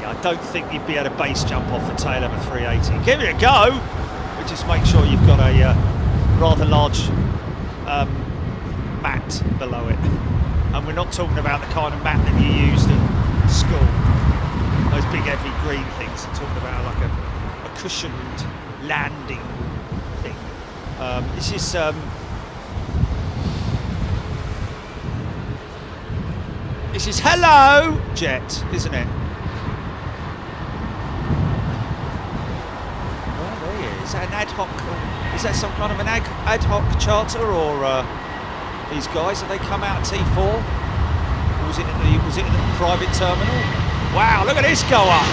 I don't think you'd be able to base jump off the tail of a 380. Give it a go, but just make sure you've got a rather large mat below it. And we're not talking about the kind of mat that you used at school. Those big heavy green things. I'm talking about like a cushioned landing thing. This is hello jet, isn't it? Is that an ad hoc? Is that some kind of an ad hoc charter, or these guys, have they come out at T4? Or was it at the private terminal? Wow! Look at this go up.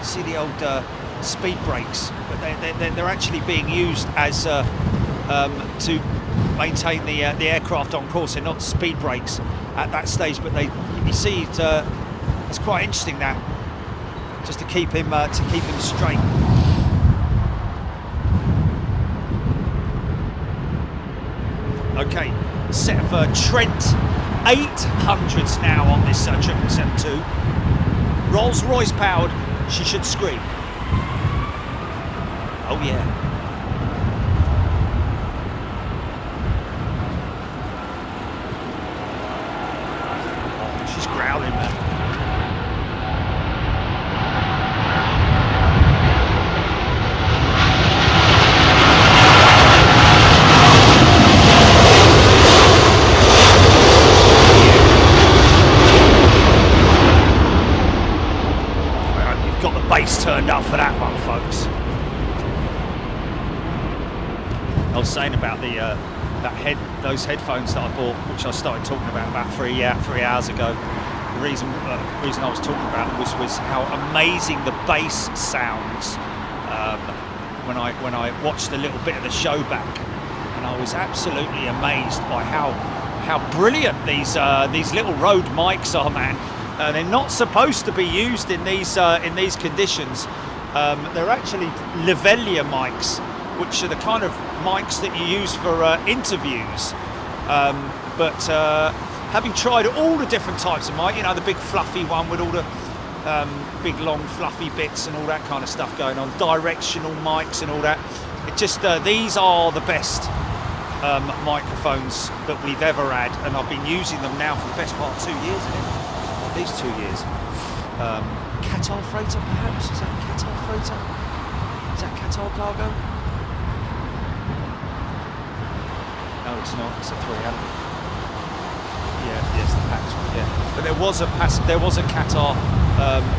See the old speed brakes, but they're actually being used as to maintain the aircraft on course. They're not speed brakes at that stage, but you see it's quite interesting, that just to keep him straight. Okay, set of Trent 800s now on this 777-2. Rolls-Royce powered. She should scream. Oh yeah. She's growling, man. Bass turned up for that one, folks. I was saying about those headphones that I bought, which I started talking about 3 hours ago. The reason I was talking about them was how amazing the bass sounds when I watched a little bit of the show back, and I was absolutely amazed by how brilliant these little Rode mics are, man. They're not supposed to be used in these conditions. They're actually lavalier mics, which are the kind of mics that you use for interviews. But having tried all the different types of mic, you know, the big fluffy one with all the big long fluffy bits and all that kind of stuff going on, directional mics and all that. It just these are the best microphones that we've ever had, and I've been using them now for the best part of 2 years, isn't it? At least 2 years. Qatar freighter, perhaps? Is that Qatar freighter? Is that Qatar cargo? No, it's not. It's a 300. Yeah, yes, the PAX one. Yeah, but there was a Qatar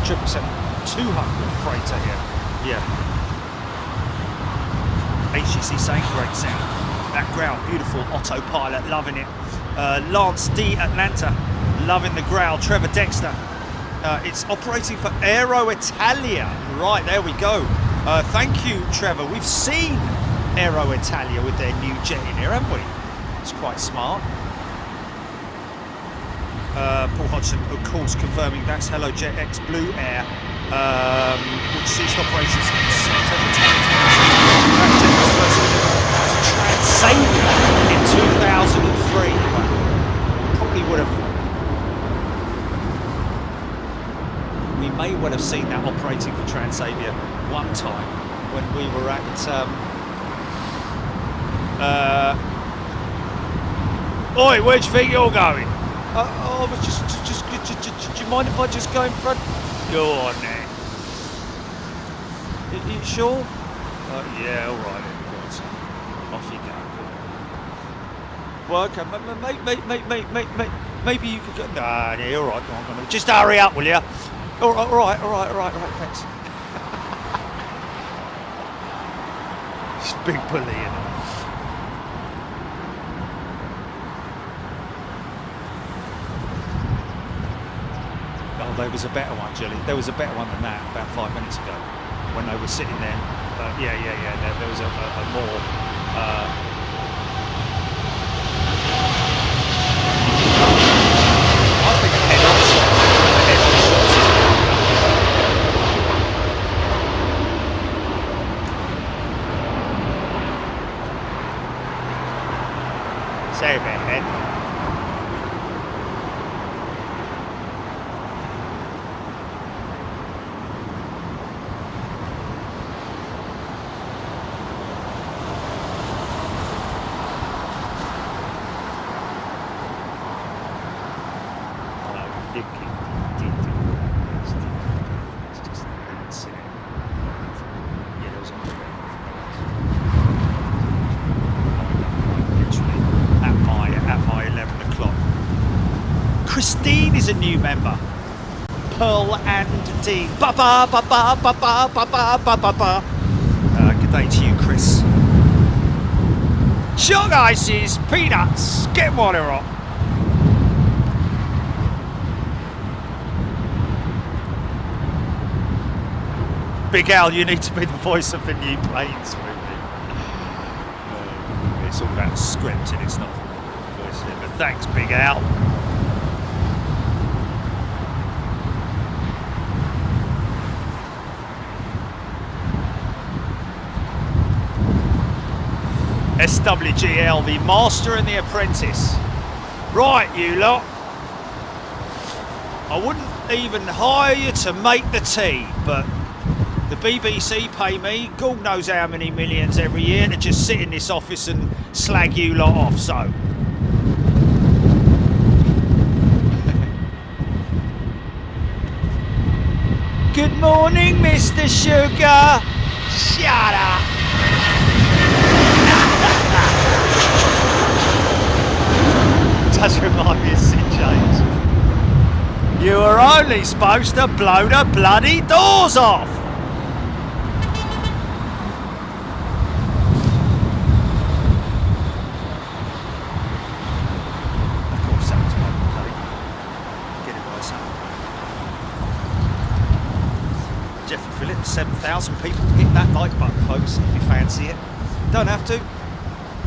777-200 freighter here. Yeah. HGC saying great sound. That growl, beautiful. Autopilot, loving it. Lance D Atlanta. Loving the growl. Trevor Dexter. It's operating for Aero Italia. Right, there we go. Thank you, Trevor. We've seen Aero Italia with their new jet in here, haven't we? It's quite smart. Paul Hodgson, of course, confirming that's Hello Jet X Blue Air, which ceased operations in September 2022. That jet was first delivered to Trans in 2003. Probably would have. We you may well have seen that operating for Transavia one time when we were at Oi, where do you think you're going? I was just do you mind if I just go in front? Go on then. You sure? Yeah, all right then. Go on, son. Off you go. Well, okay, maybe you could go. Nah, yeah, all right, go on. Just hurry up, will you? All right, thanks. It's big bully, you know. Oh, there was a better one, Jilly. There was a better one than that about 5 minutes ago when they were sitting there. Yeah. There was a more. I think a head-on shot. Say about head. Christine is a new member. Pearl and Dean. Good day to you, Chris. Sugar ices, peanuts, get what they're on. Big Al, you need to be the voice of the new planes movie. It's all about the script and it's not the voice here, but thanks, Big Al. SWGL, the Master and the Apprentice. Right, you lot. I wouldn't even hire you to make the tea, but the BBC pay me, God knows how many millions every year, to just sit in this office and slag you lot off, so. Good morning, Mr. Sugar. Shut up. Does remind me of St. James. You were only supposed to blow the bloody doors off. Of course, that was my bloody. Get it right, son. Jeffrey Phillips, 7,000 people. Hit that like button, folks, if you fancy it. Don't have to.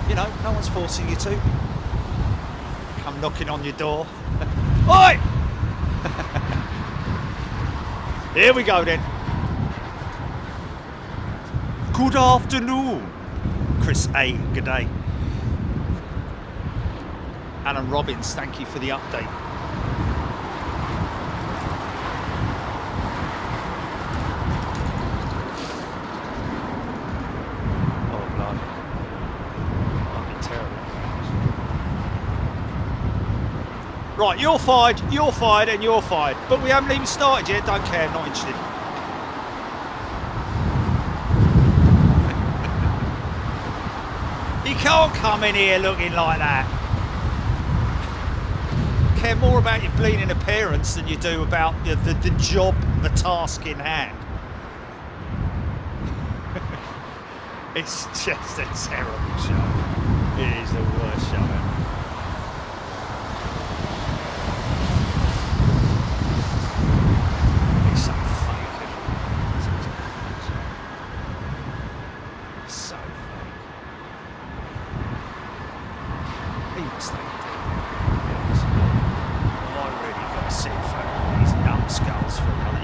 You know, no one's forcing you to. Come knocking on your door. Oi! Here we go then. Good afternoon. Chris A, good day. Alan Robbins, thank you for the update. Right, you're fired, and you're fired. But we haven't even started yet, don't care, not interested. You can't come in here looking like that. Care more about your bleeding appearance than you do about the job, the task in hand. It's just a terrible show. It is the worst show ever.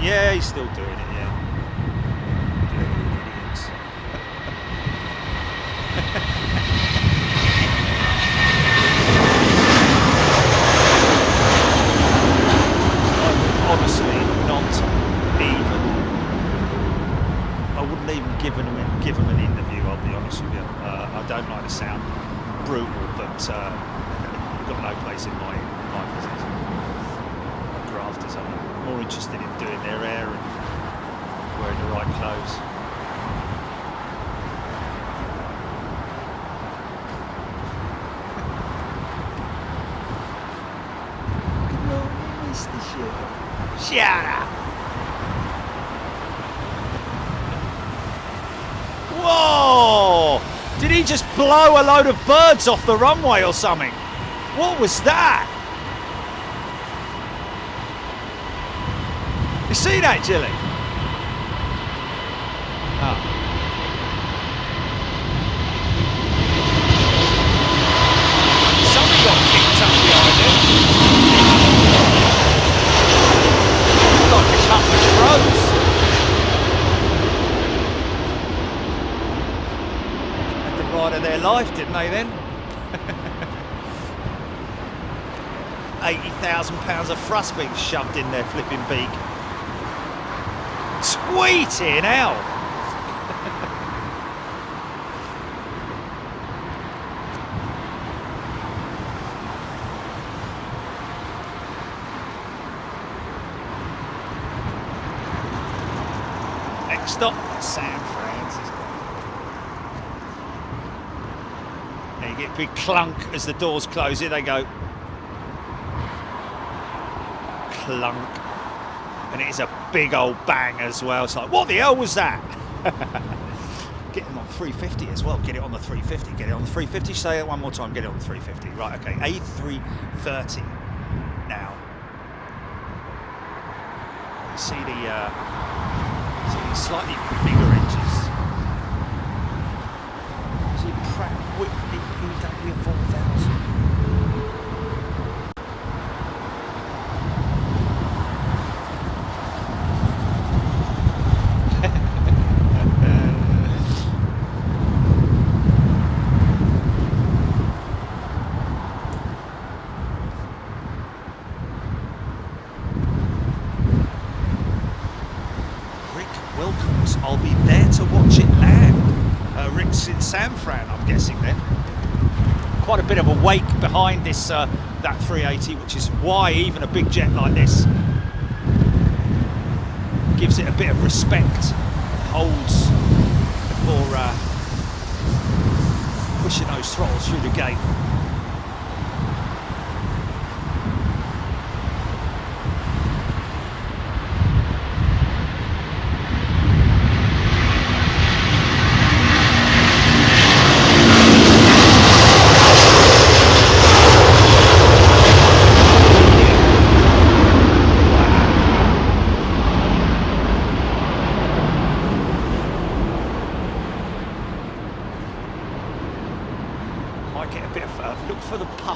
Yeah, he's still doing it, yeah. Idiots. Honestly, not give them an interview, I'll be honest with you. I don't like to sound brutal, but we've got no place in my business. Grafters, I'm more interested in doing their hair and wearing the right clothes. Good morning, Mr. Shout out! Whoa! Did he just blow a load of birds off the runway or something? What was that? You see that, Jilly? Oh. Somebody got kicked up behind it. Like a couple of crows. Ride of their life, didn't they then? 80,000 pounds of thrust being shoved in their flipping beak. Sweet in hell! Next stop, San Francisco. There you get a big clunk as the doors close. Here they go. Clunk. And it is a big old bang as well. It's like, what the hell was that? Get them on 350 as well. Get it on the 350. Get it on the 350. Say it one more time. Get it on the 350. Right, okay. A330 now. You see the slightly bigger edges. See Pratt Whitney PW4000. I'll be there to watch it land. Rick's in San Fran, I'm guessing then. Quite a bit of a wake behind this that 380, which is why even a big jet like this gives it a bit of respect, holds before pushing those throttles through the gate.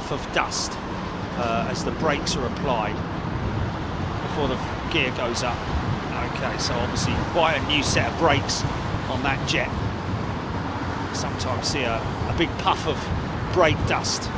Of dust as the brakes are applied before the gear goes up. Okay, so obviously quite a new set of brakes on that jet. Sometimes see a big puff of brake dust.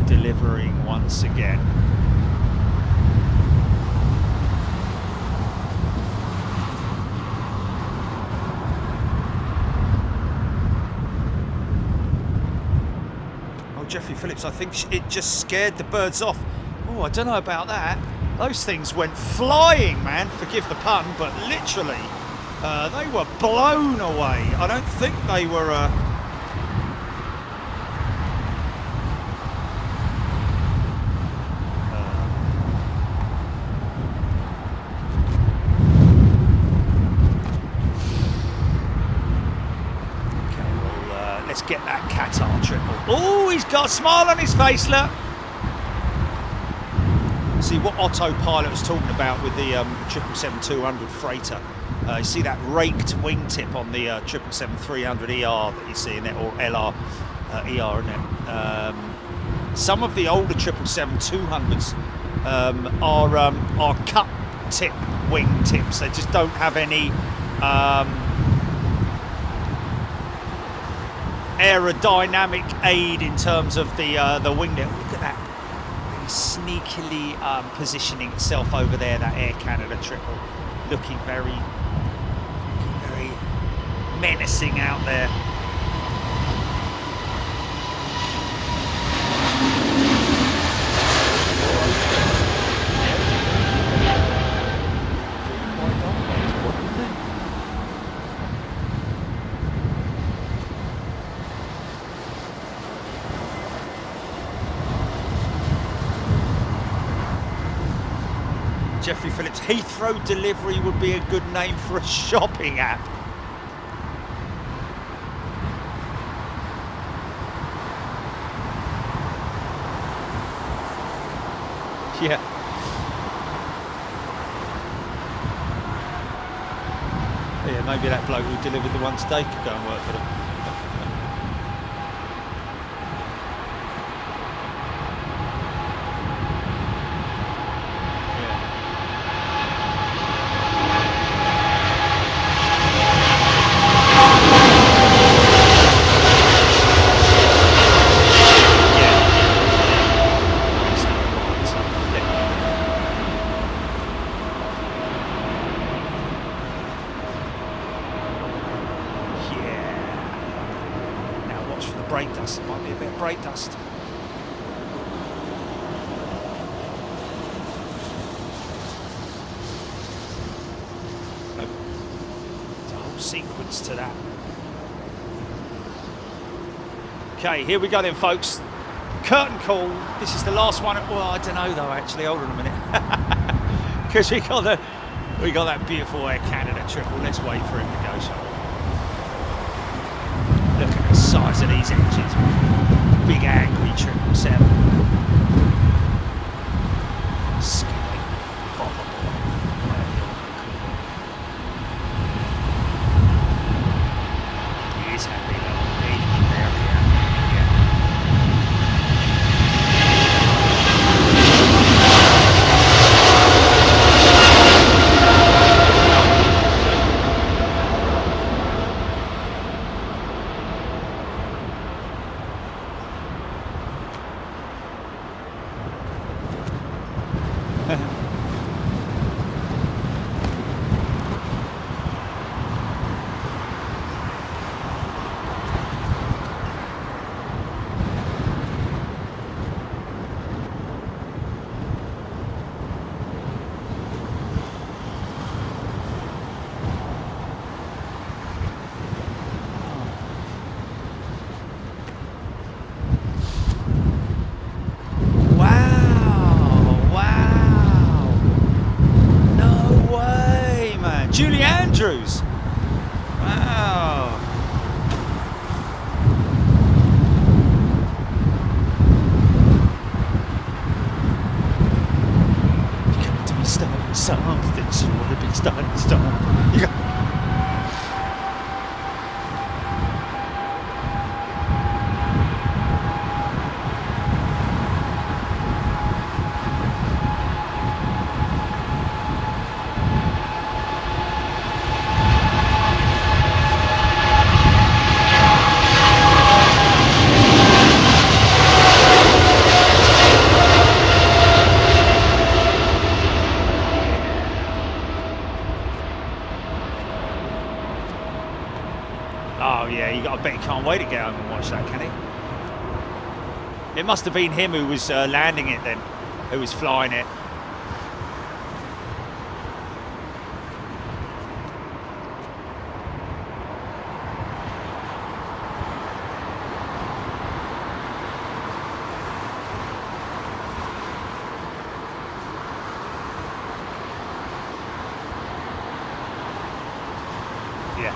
Delivering once again. Oh, Jeffrey Phillips, I think it just scared the birds off. Oh, I don't know about that. Those things went flying, man. Forgive the pun, but literally, they were blown away. I don't think they were... get that Qatar triple. Oh, he's got a smile on his face, look. See what autopilot was talking about with the 777-200 freighter. You see that raked wingtip on the 777-300ER that you see in there, or LR ER in it. Some of the older 777-200s are cut tip wing tips. They just don't have any aerodynamic aid in terms of the winglet. Look at that, really sneakily positioning itself over there. That Air Canada triple, looking very menacing out there. Jeffrey Phillips, Heathrow delivery would be a good name for a shopping app. Yeah. Yeah, maybe that bloke who delivered the one today could go and work for them. Brake dust, might be a bit of brake dust. There's a whole sequence to that. Okay, here we go then, folks. Curtain call. This is the last one. Well, I don't know though. Actually, hold on a minute, because we got that beautiful Air Canada triple. Let's wait for him to go, shall we? Look at the size of these engines. Big angry 777. Skinny. He is happy though. He's very happy. Yeah. Andrews. Wow. You got to be starting something. You want to be starting something. You got I bet he can't wait to get home and watch that, can he? It must have been him who was landing it then, who was flying it. Yeah.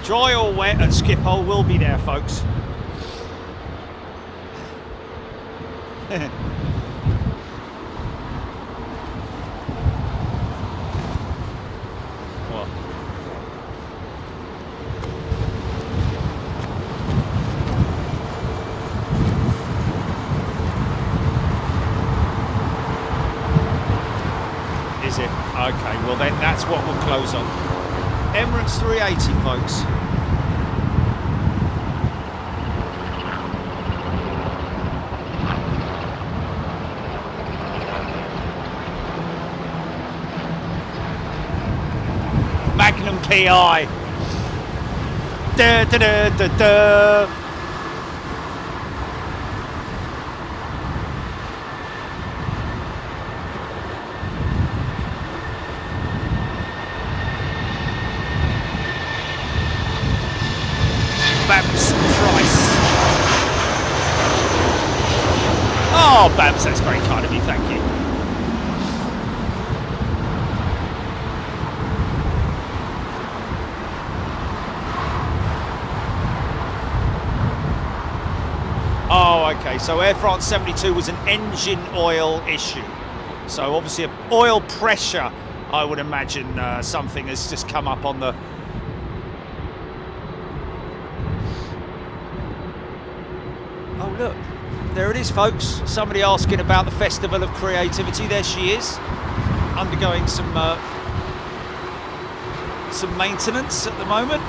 Dry or wet at Schiphol will be there, folks. What? Is it? Okay, well then that's what we'll close on. Emirates 380, folks. Magnum PI. Da, da, da, da, da. Babs Price. Oh, Babs, that's very kind of you, thank you. Oh, okay, so Air France 72 was an engine oil issue. So obviously oil pressure, I would imagine something has just come up on the... Oh, look, there it is, folks. Somebody asking about the Festival of Creativity. There she is, undergoing some maintenance at the moment.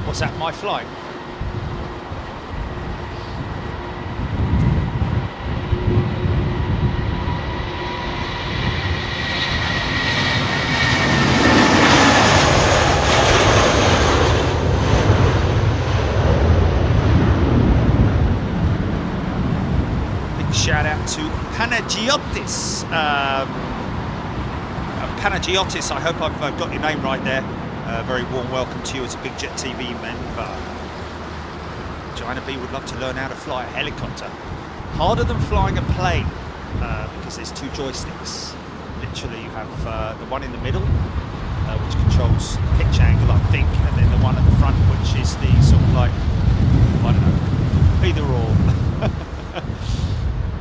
Was that my flight? Big shout out to Panagiotis. Panagiotis, I hope I've got your name right there. Very warm welcome to you as a Big Jet TV member. China B would love to learn how to fly a helicopter. Harder than flying a plane because there's two joysticks. Literally you have the one in the middle which controls pitch angle, I think, and then the one at the front which is the sort of like, I don't know, either or.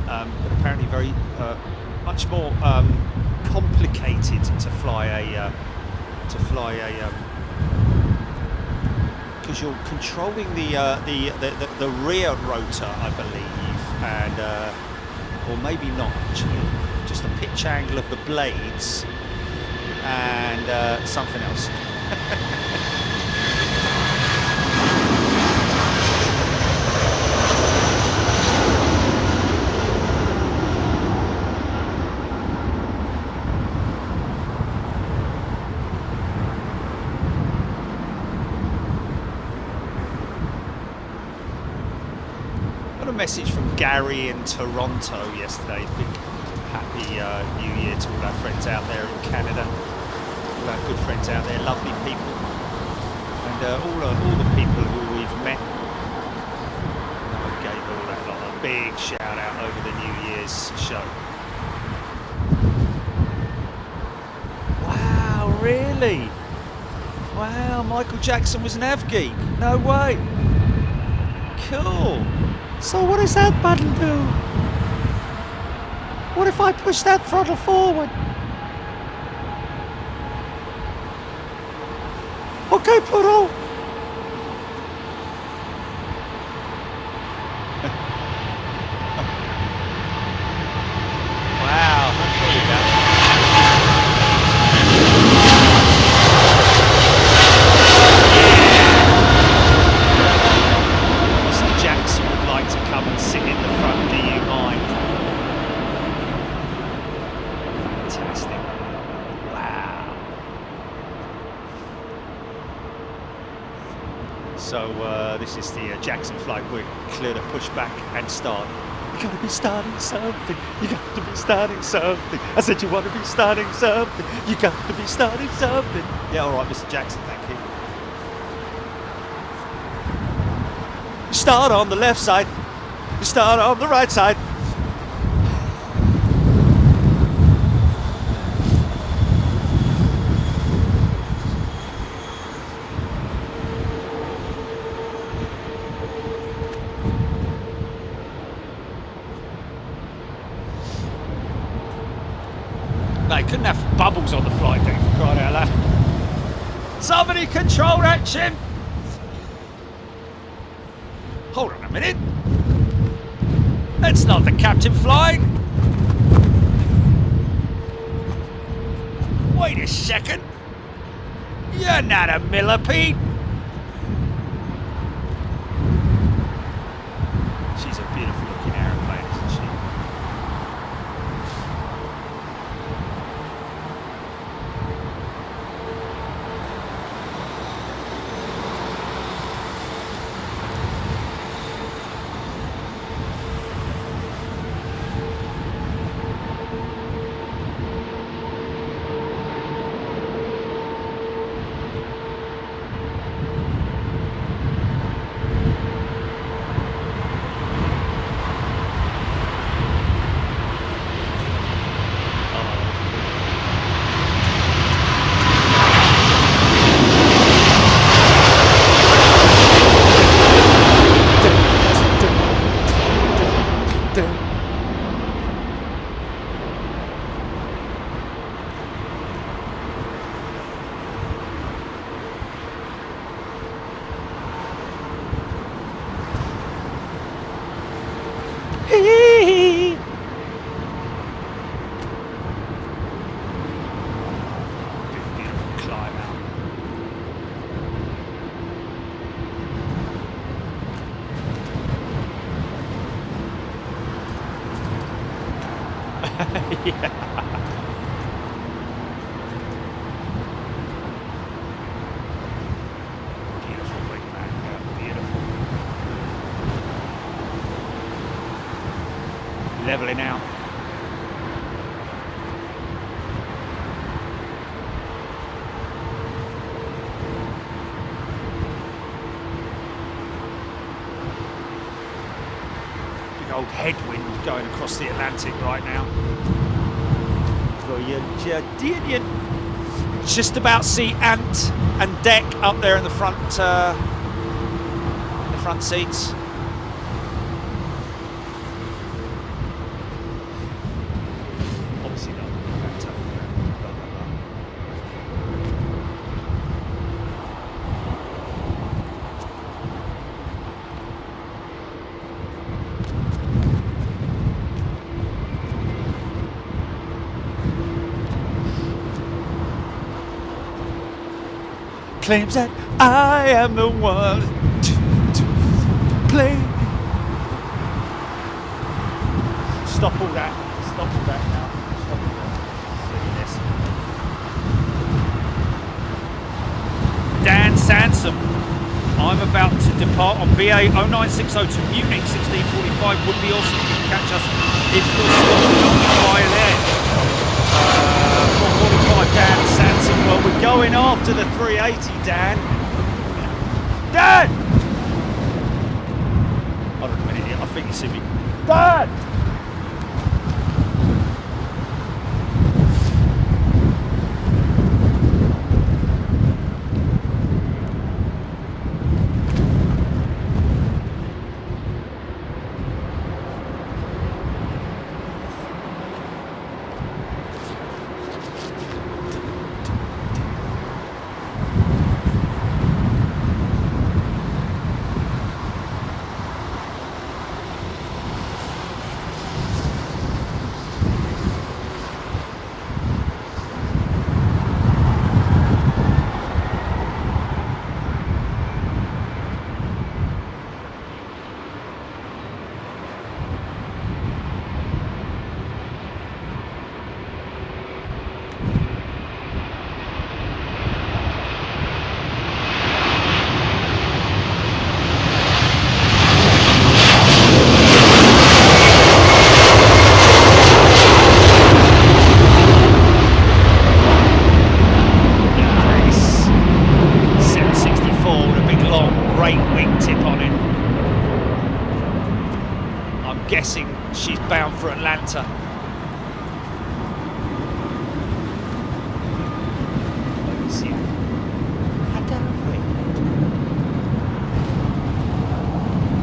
But apparently very much more complicated to fly a because you're controlling the rear rotor, I believe, and or maybe not actually, just the pitch angle of the blades and something else. Message from Gary in Toronto yesterday. Big happy New Year to all our friends out there in Canada, all our good friends out there, lovely people, and all the people who we've met. I gave all that lot a big shout out over the New Year's show. Really? Wow, Michael Jackson was an AvGEEK. No way. Cool. So what does that button do? What if I push that throttle forward? Okay, Pluto. Wow, that's pretty good. Mr. Jackson would like to come and sit in the front, do you mind? Fantastic. Wow. So this is the Jackson flight. We're clear to push back and start. You gotta be starting something. You got to be starting something. I said you want to be starting something. You got to be starting something. Yeah, all right, Mr. Jackson, thank you. You start on the left side. You start on the right side. They couldn't have bubbles on the flight deck, for crying out loud. Somebody control action! Hold on a minute. That's not the captain flying. Wait a second. You're not a millipede. She's a beautiful looking aeroplane, isn't she? Beautiful climb out. Yeah. Beautiful wingman, yeah, beautiful. Leveling out. Big old headwind going across the Atlantic right now. Jardinian. Just about see Ant and Deck up there in the front seats. Obviously not. Claims that I am the one to play. Stop all that. Stop all that now. Stop all that. Silliness. Dan Sansom. I'm about to depart on BA 0960 to Munich 1645. Would be awesome if you could catch us if you're still by there. 445 Dan Sansom. Well, we're going after the 380, Dan. Dan! Hold on a minute, I think you see me. Dan! for Atlanta.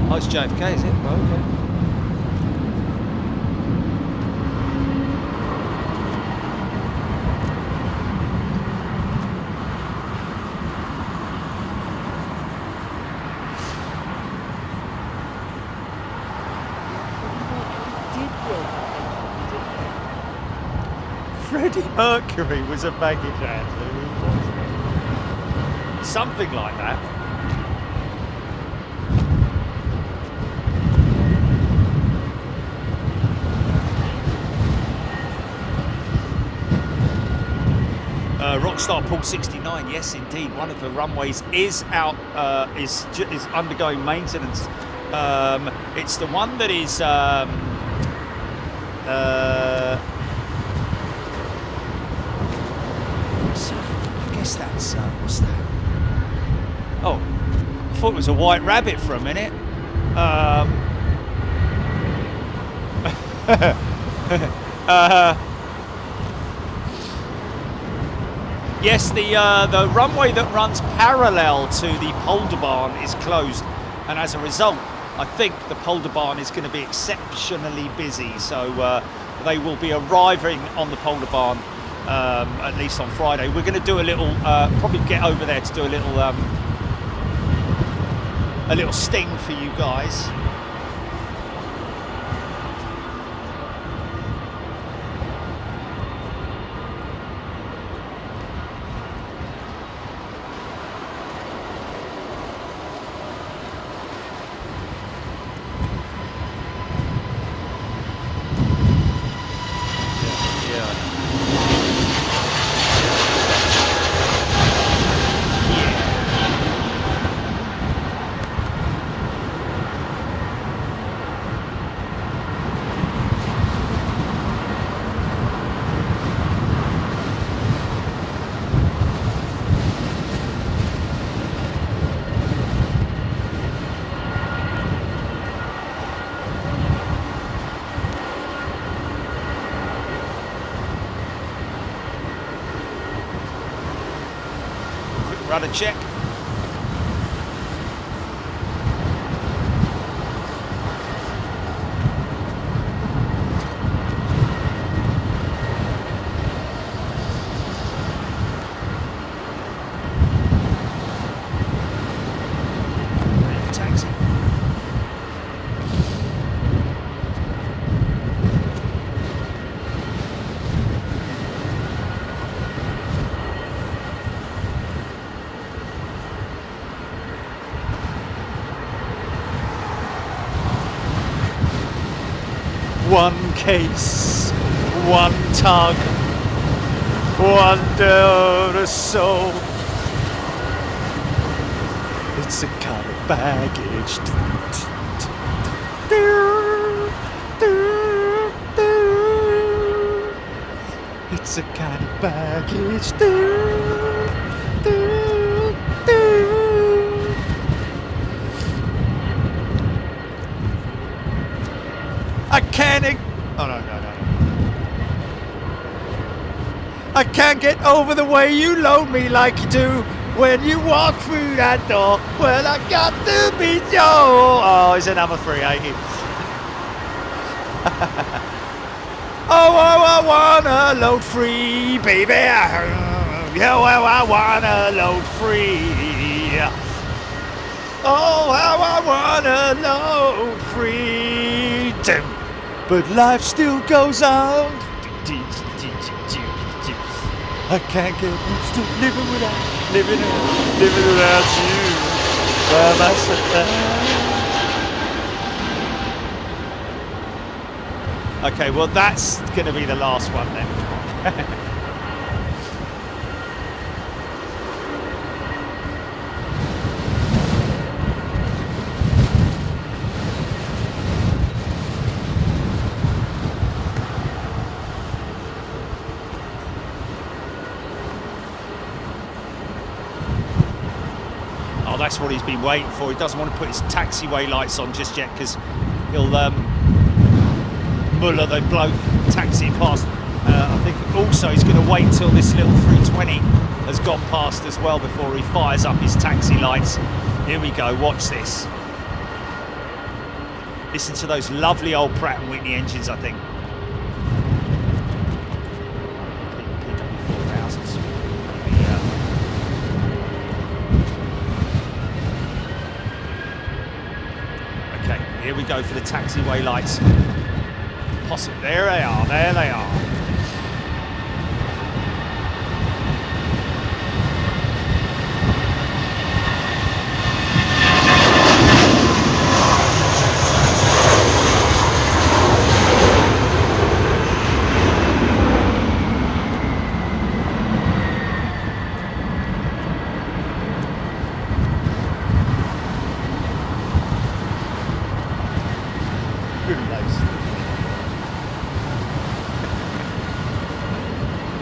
Oh, it's JFK, is it? Oh, okay. Freddie Mercury was a baggage handler. Something like that. Rockstar Pool 69, yes indeed. One of the runways is out, is undergoing maintenance. It's the one that is I guess that's what's that? Oh, I thought it was a white rabbit for a minute. Yes, the runway that runs parallel to the Polder Barn is closed, and as a result, I think the Polder Barn is going to be exceptionally busy. So they will be arriving on the Polder Barn at least on Friday. We're going to do a little, probably get over there to do a little sting for you guys. Rudder check. Taxi. One case, one tug, wonder a soul. It's a kind of baggage. It's a kind of baggage. I can't. Oh no. I can't get over the way you load me like you do when you walk through that door. Well, I got to be Joe. Oh, it's another 380. Oh, I wanna load free, baby. Yeah, well, I wanna load free. Oh, how I wanna load free. But life still goes on. I can't get used to living without you by my side. Okay, well that's going to be the last one then. That's what he's been waiting for. He doesn't want to put his taxiway lights on just yet because he'll Muller, the bloke taxiing past. I think also he's going to wait till this little 320 has gone past as well before he fires up his taxi lights. Here we go, watch this. Listen to those lovely old Pratt & Whitney engines, I think. PW4000s. Okay, here we go for the taxiway lights. There they are, there they are.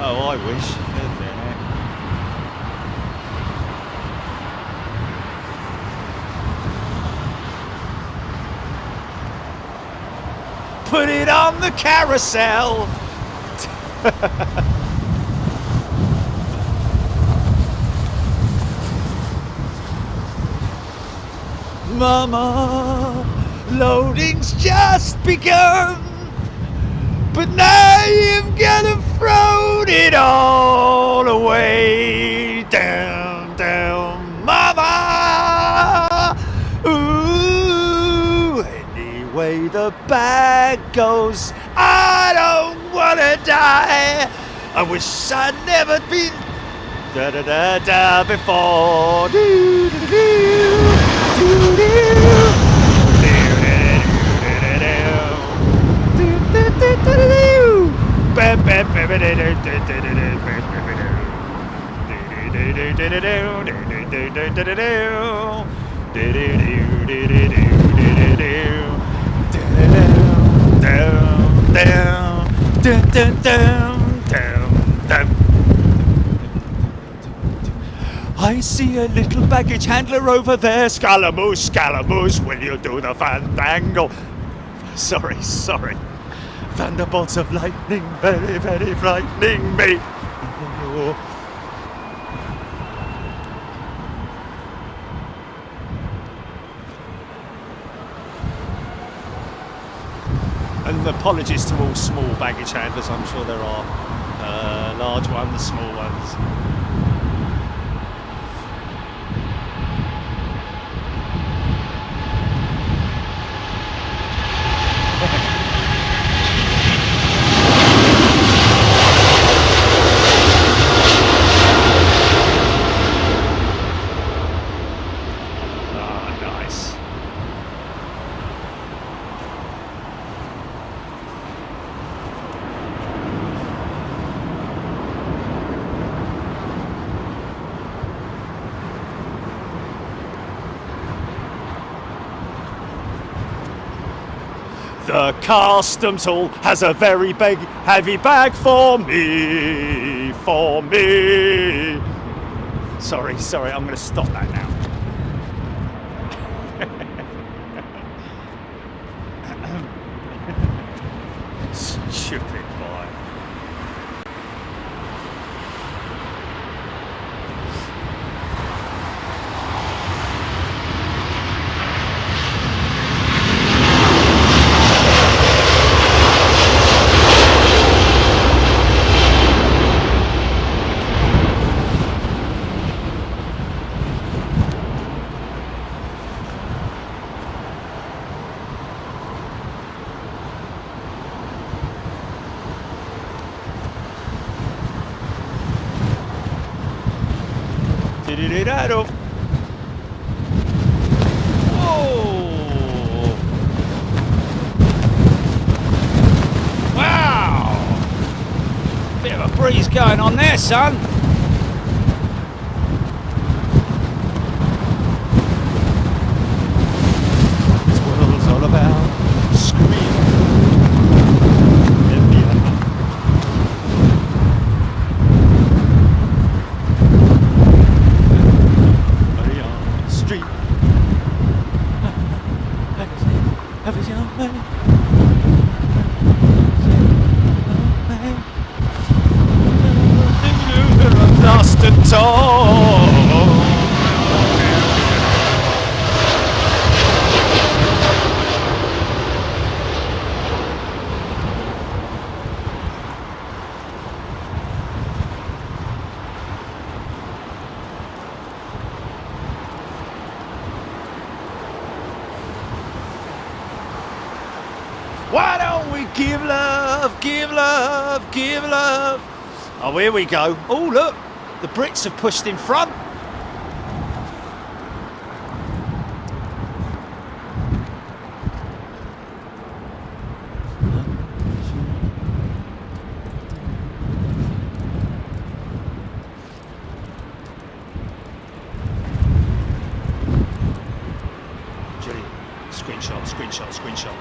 Oh, I wish. Put it on the carousel. Mama, loading's just begun. But now you've got to throw it all away. Down, down, mama. Ooh, anyway the bag goes, I don't want to die. I wish I'd never been da-da-da-da before. Do-do-do-do-do. I see a little baggage handler over there. Scaramouche, Scaramouche, will you do the fandango? Sorry. Thunderbolts of lightning, very, very frightening me. And apologies to all small baggage handlers. I'm sure there are large ones, small ones. The customs hall has a very big, heavy bag for me, Sorry, I'm going to stop that now. Stupid boy. Whoa! Wow! Bit of a breeze going on there, son. This world's all about screaming. we give love, give love, give love. Oh, here we go. Oh, look, the Brits have pushed in front. Screenshot.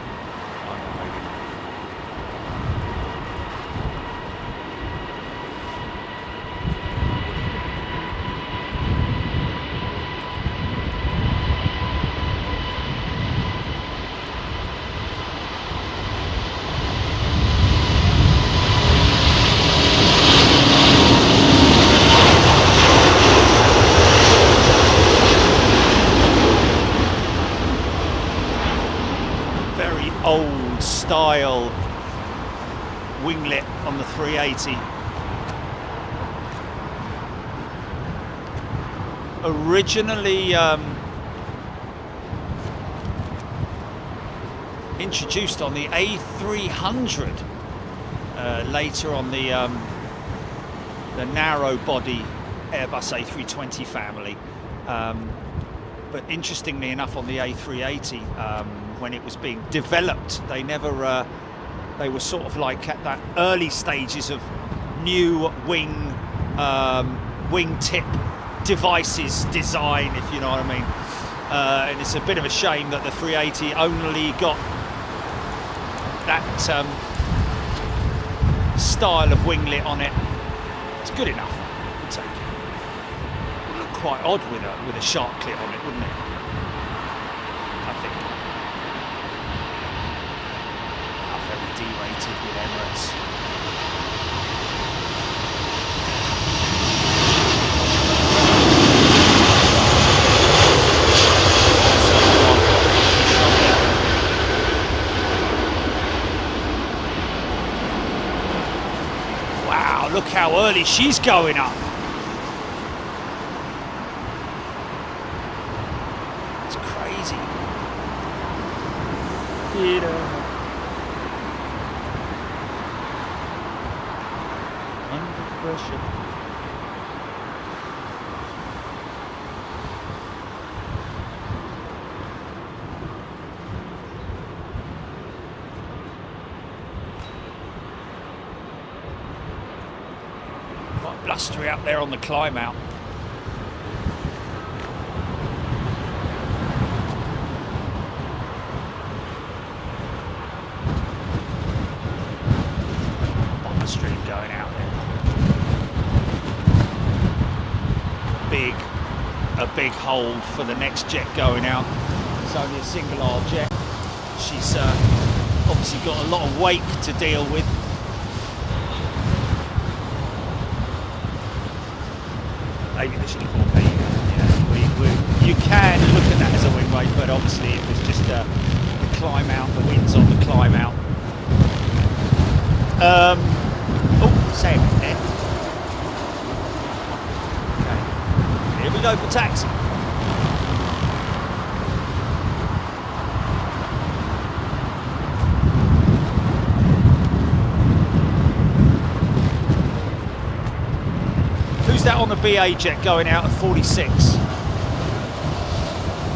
Old style winglet on the 380. Originally introduced on the A300, later on the narrow body Airbus A320 family, but interestingly enough on the A380, when it was being developed, they never they were sort of like at that early stages of new wing tip devices design, if you know what I mean. And it's a bit of a shame that the 380 only got that style of winglet on it. It's good enough, I'd take it. It would look quite odd with a shark clip on it, wouldn't it? I think. Very derated with Emirates. Wow, look how early she's going up. It's crazy. Under pressure. Quite blustery up there on the climb out. Stream going out there. A big hold for the next jet going out. It's only a single aisle jet. She's obviously got a lot of wake to deal with. Maybe this should 4K. You can look at that as a wing wake, but obviously it was just the climb out, the winds on the climb out. Oh, same there. Okay, here we go for taxi. Who's that on the BA jet going out at 46?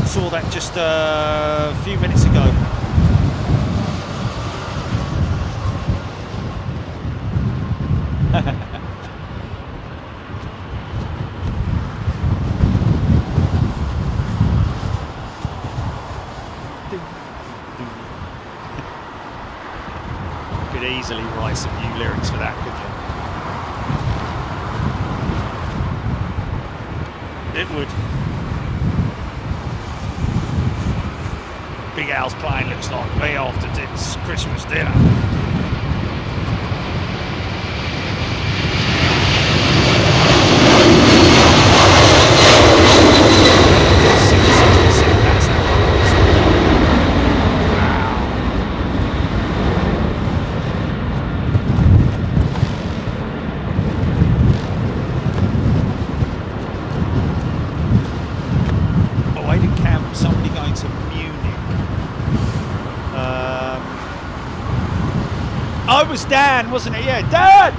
Saw that just a few minutes ago. Could easily write some new lyrics for that, couldn't you? It would. Big Al's plane looks like me after this Christmas dinner. Oh, it was Dan, wasn't it? Yeah, Dan!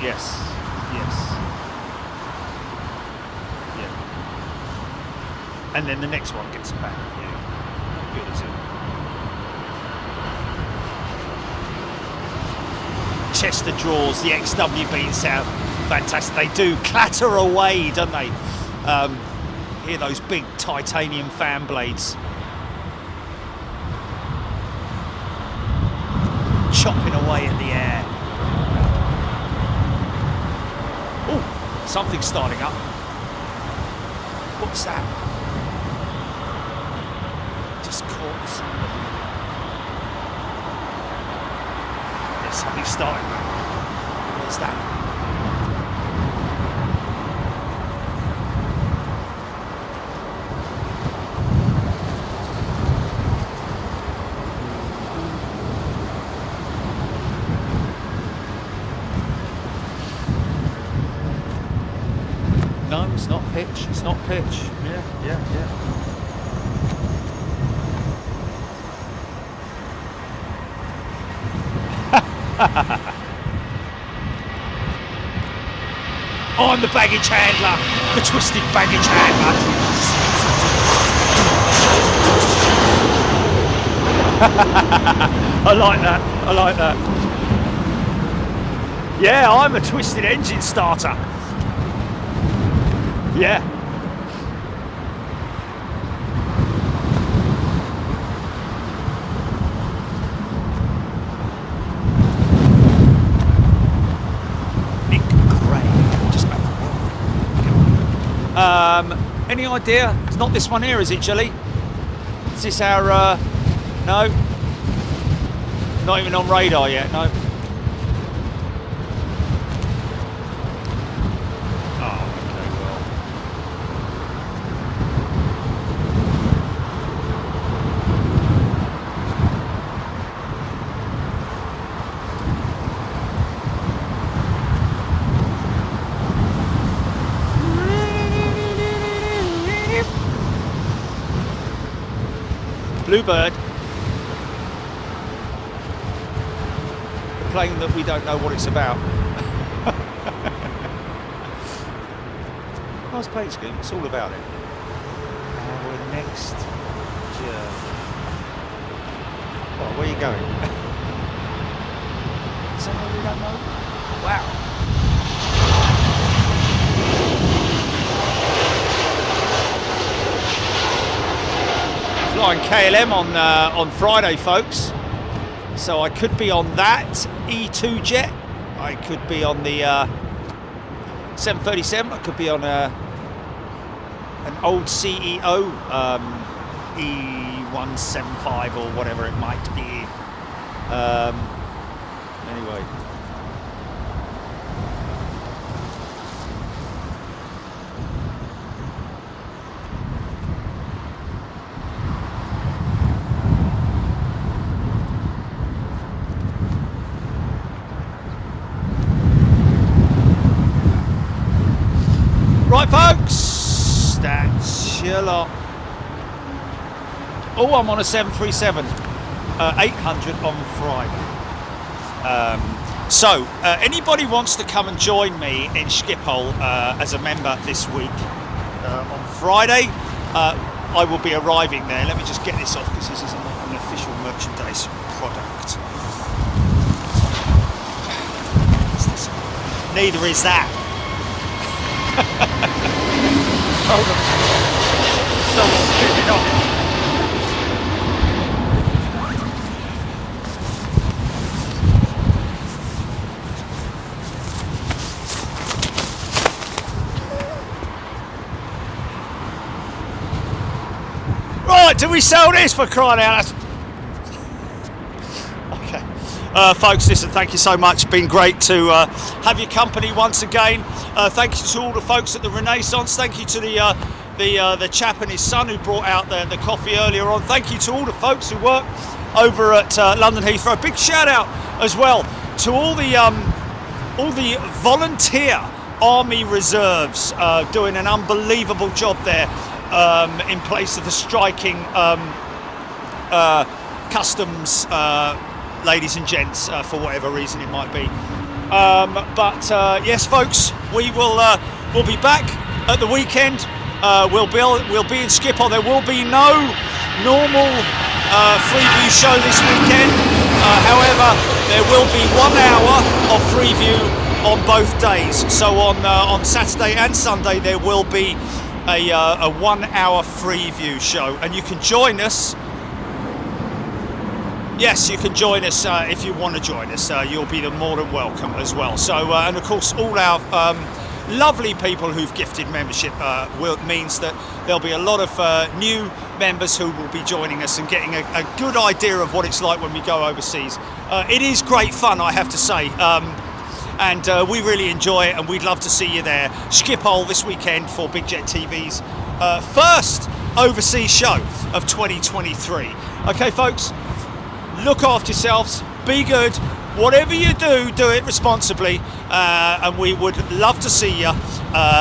Yes. Yes. Yeah. And then the next one gets it back. Yeah. Good, is it? Chester draws, the XWB sound fantastic. They do clatter away, don't they? Hear those big titanium fan blades chopping away in the air. Oh, something's starting up. What's that? Just caught the sound of it. There's something starting. What's that? No, it's not pitch. It's not pitch. Yeah. I'm the baggage handler, the twisted baggage handler. I like that. I like that. Yeah, I'm a twisted engine starter. Yeah. Nick Gray, just about to work. Any idea? It's not this one here, is it, Jilly? Is this our? No. Not even on radar yet. No. Bluebird, the plane that we don't know what it's about. Nice paint scheme, it's all about it. Our next journey. Oh, where are you going? Somewhere we don't know? Wow. Flying KLM on Friday, folks. So I could be on that E2 jet. I could be on the 737. I could be on an old CEO E175 or whatever it might be. Anyway. Right, folks, that's your lot. Oh, I'm on a 737, 800 on Friday. So, anybody wants to come and join me in Schiphol as a member this week on Friday, I will be arriving there. Let me just get this off because this isn't an official merchandise product. Neither is that. Hold on. So spinning off. Right, do we sell this for crying out? Okay. Folks, listen, thank you so much. Been great to have your company once again. Thank you to all the folks at the Renaissance. Thank you to the chap and his son who brought out the coffee earlier on. Thank you to all the folks who work over at London Heathrow. Big shout out as well to all the volunteer Army Reserves doing an unbelievable job there in place of the striking customs ladies and gents for whatever reason it might be. But yes, folks, we'll be back at the weekend. We'll be in Schiphol. There will be no normal Freeview show this weekend. However, there will be 1 hour of Freeview on both days. So on Saturday and Sunday there will be a 1 hour Freeview show, and you can join us. Yes, you can join us if you want to join us. You'll be more than welcome as well. So, and of course, all our lovely people who've gifted membership means that there'll be a lot of new members who will be joining us and getting a good idea of what it's like when we go overseas. It is great fun, I have to say. And we really enjoy it, and we'd love to see you there. Schiphol this weekend for Big Jet TV's first overseas show of 2023. Okay, folks. Look after yourselves, be good, whatever you do, do it responsibly, and we would love to see you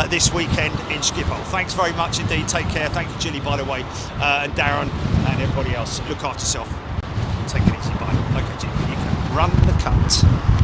this weekend in Schiphol. Thanks very much indeed, take care. Thank you, Julie, by the way, and Darren and everybody else. Look after yourself, take it easy, bye. Okay, Jimmy, you can run the cut.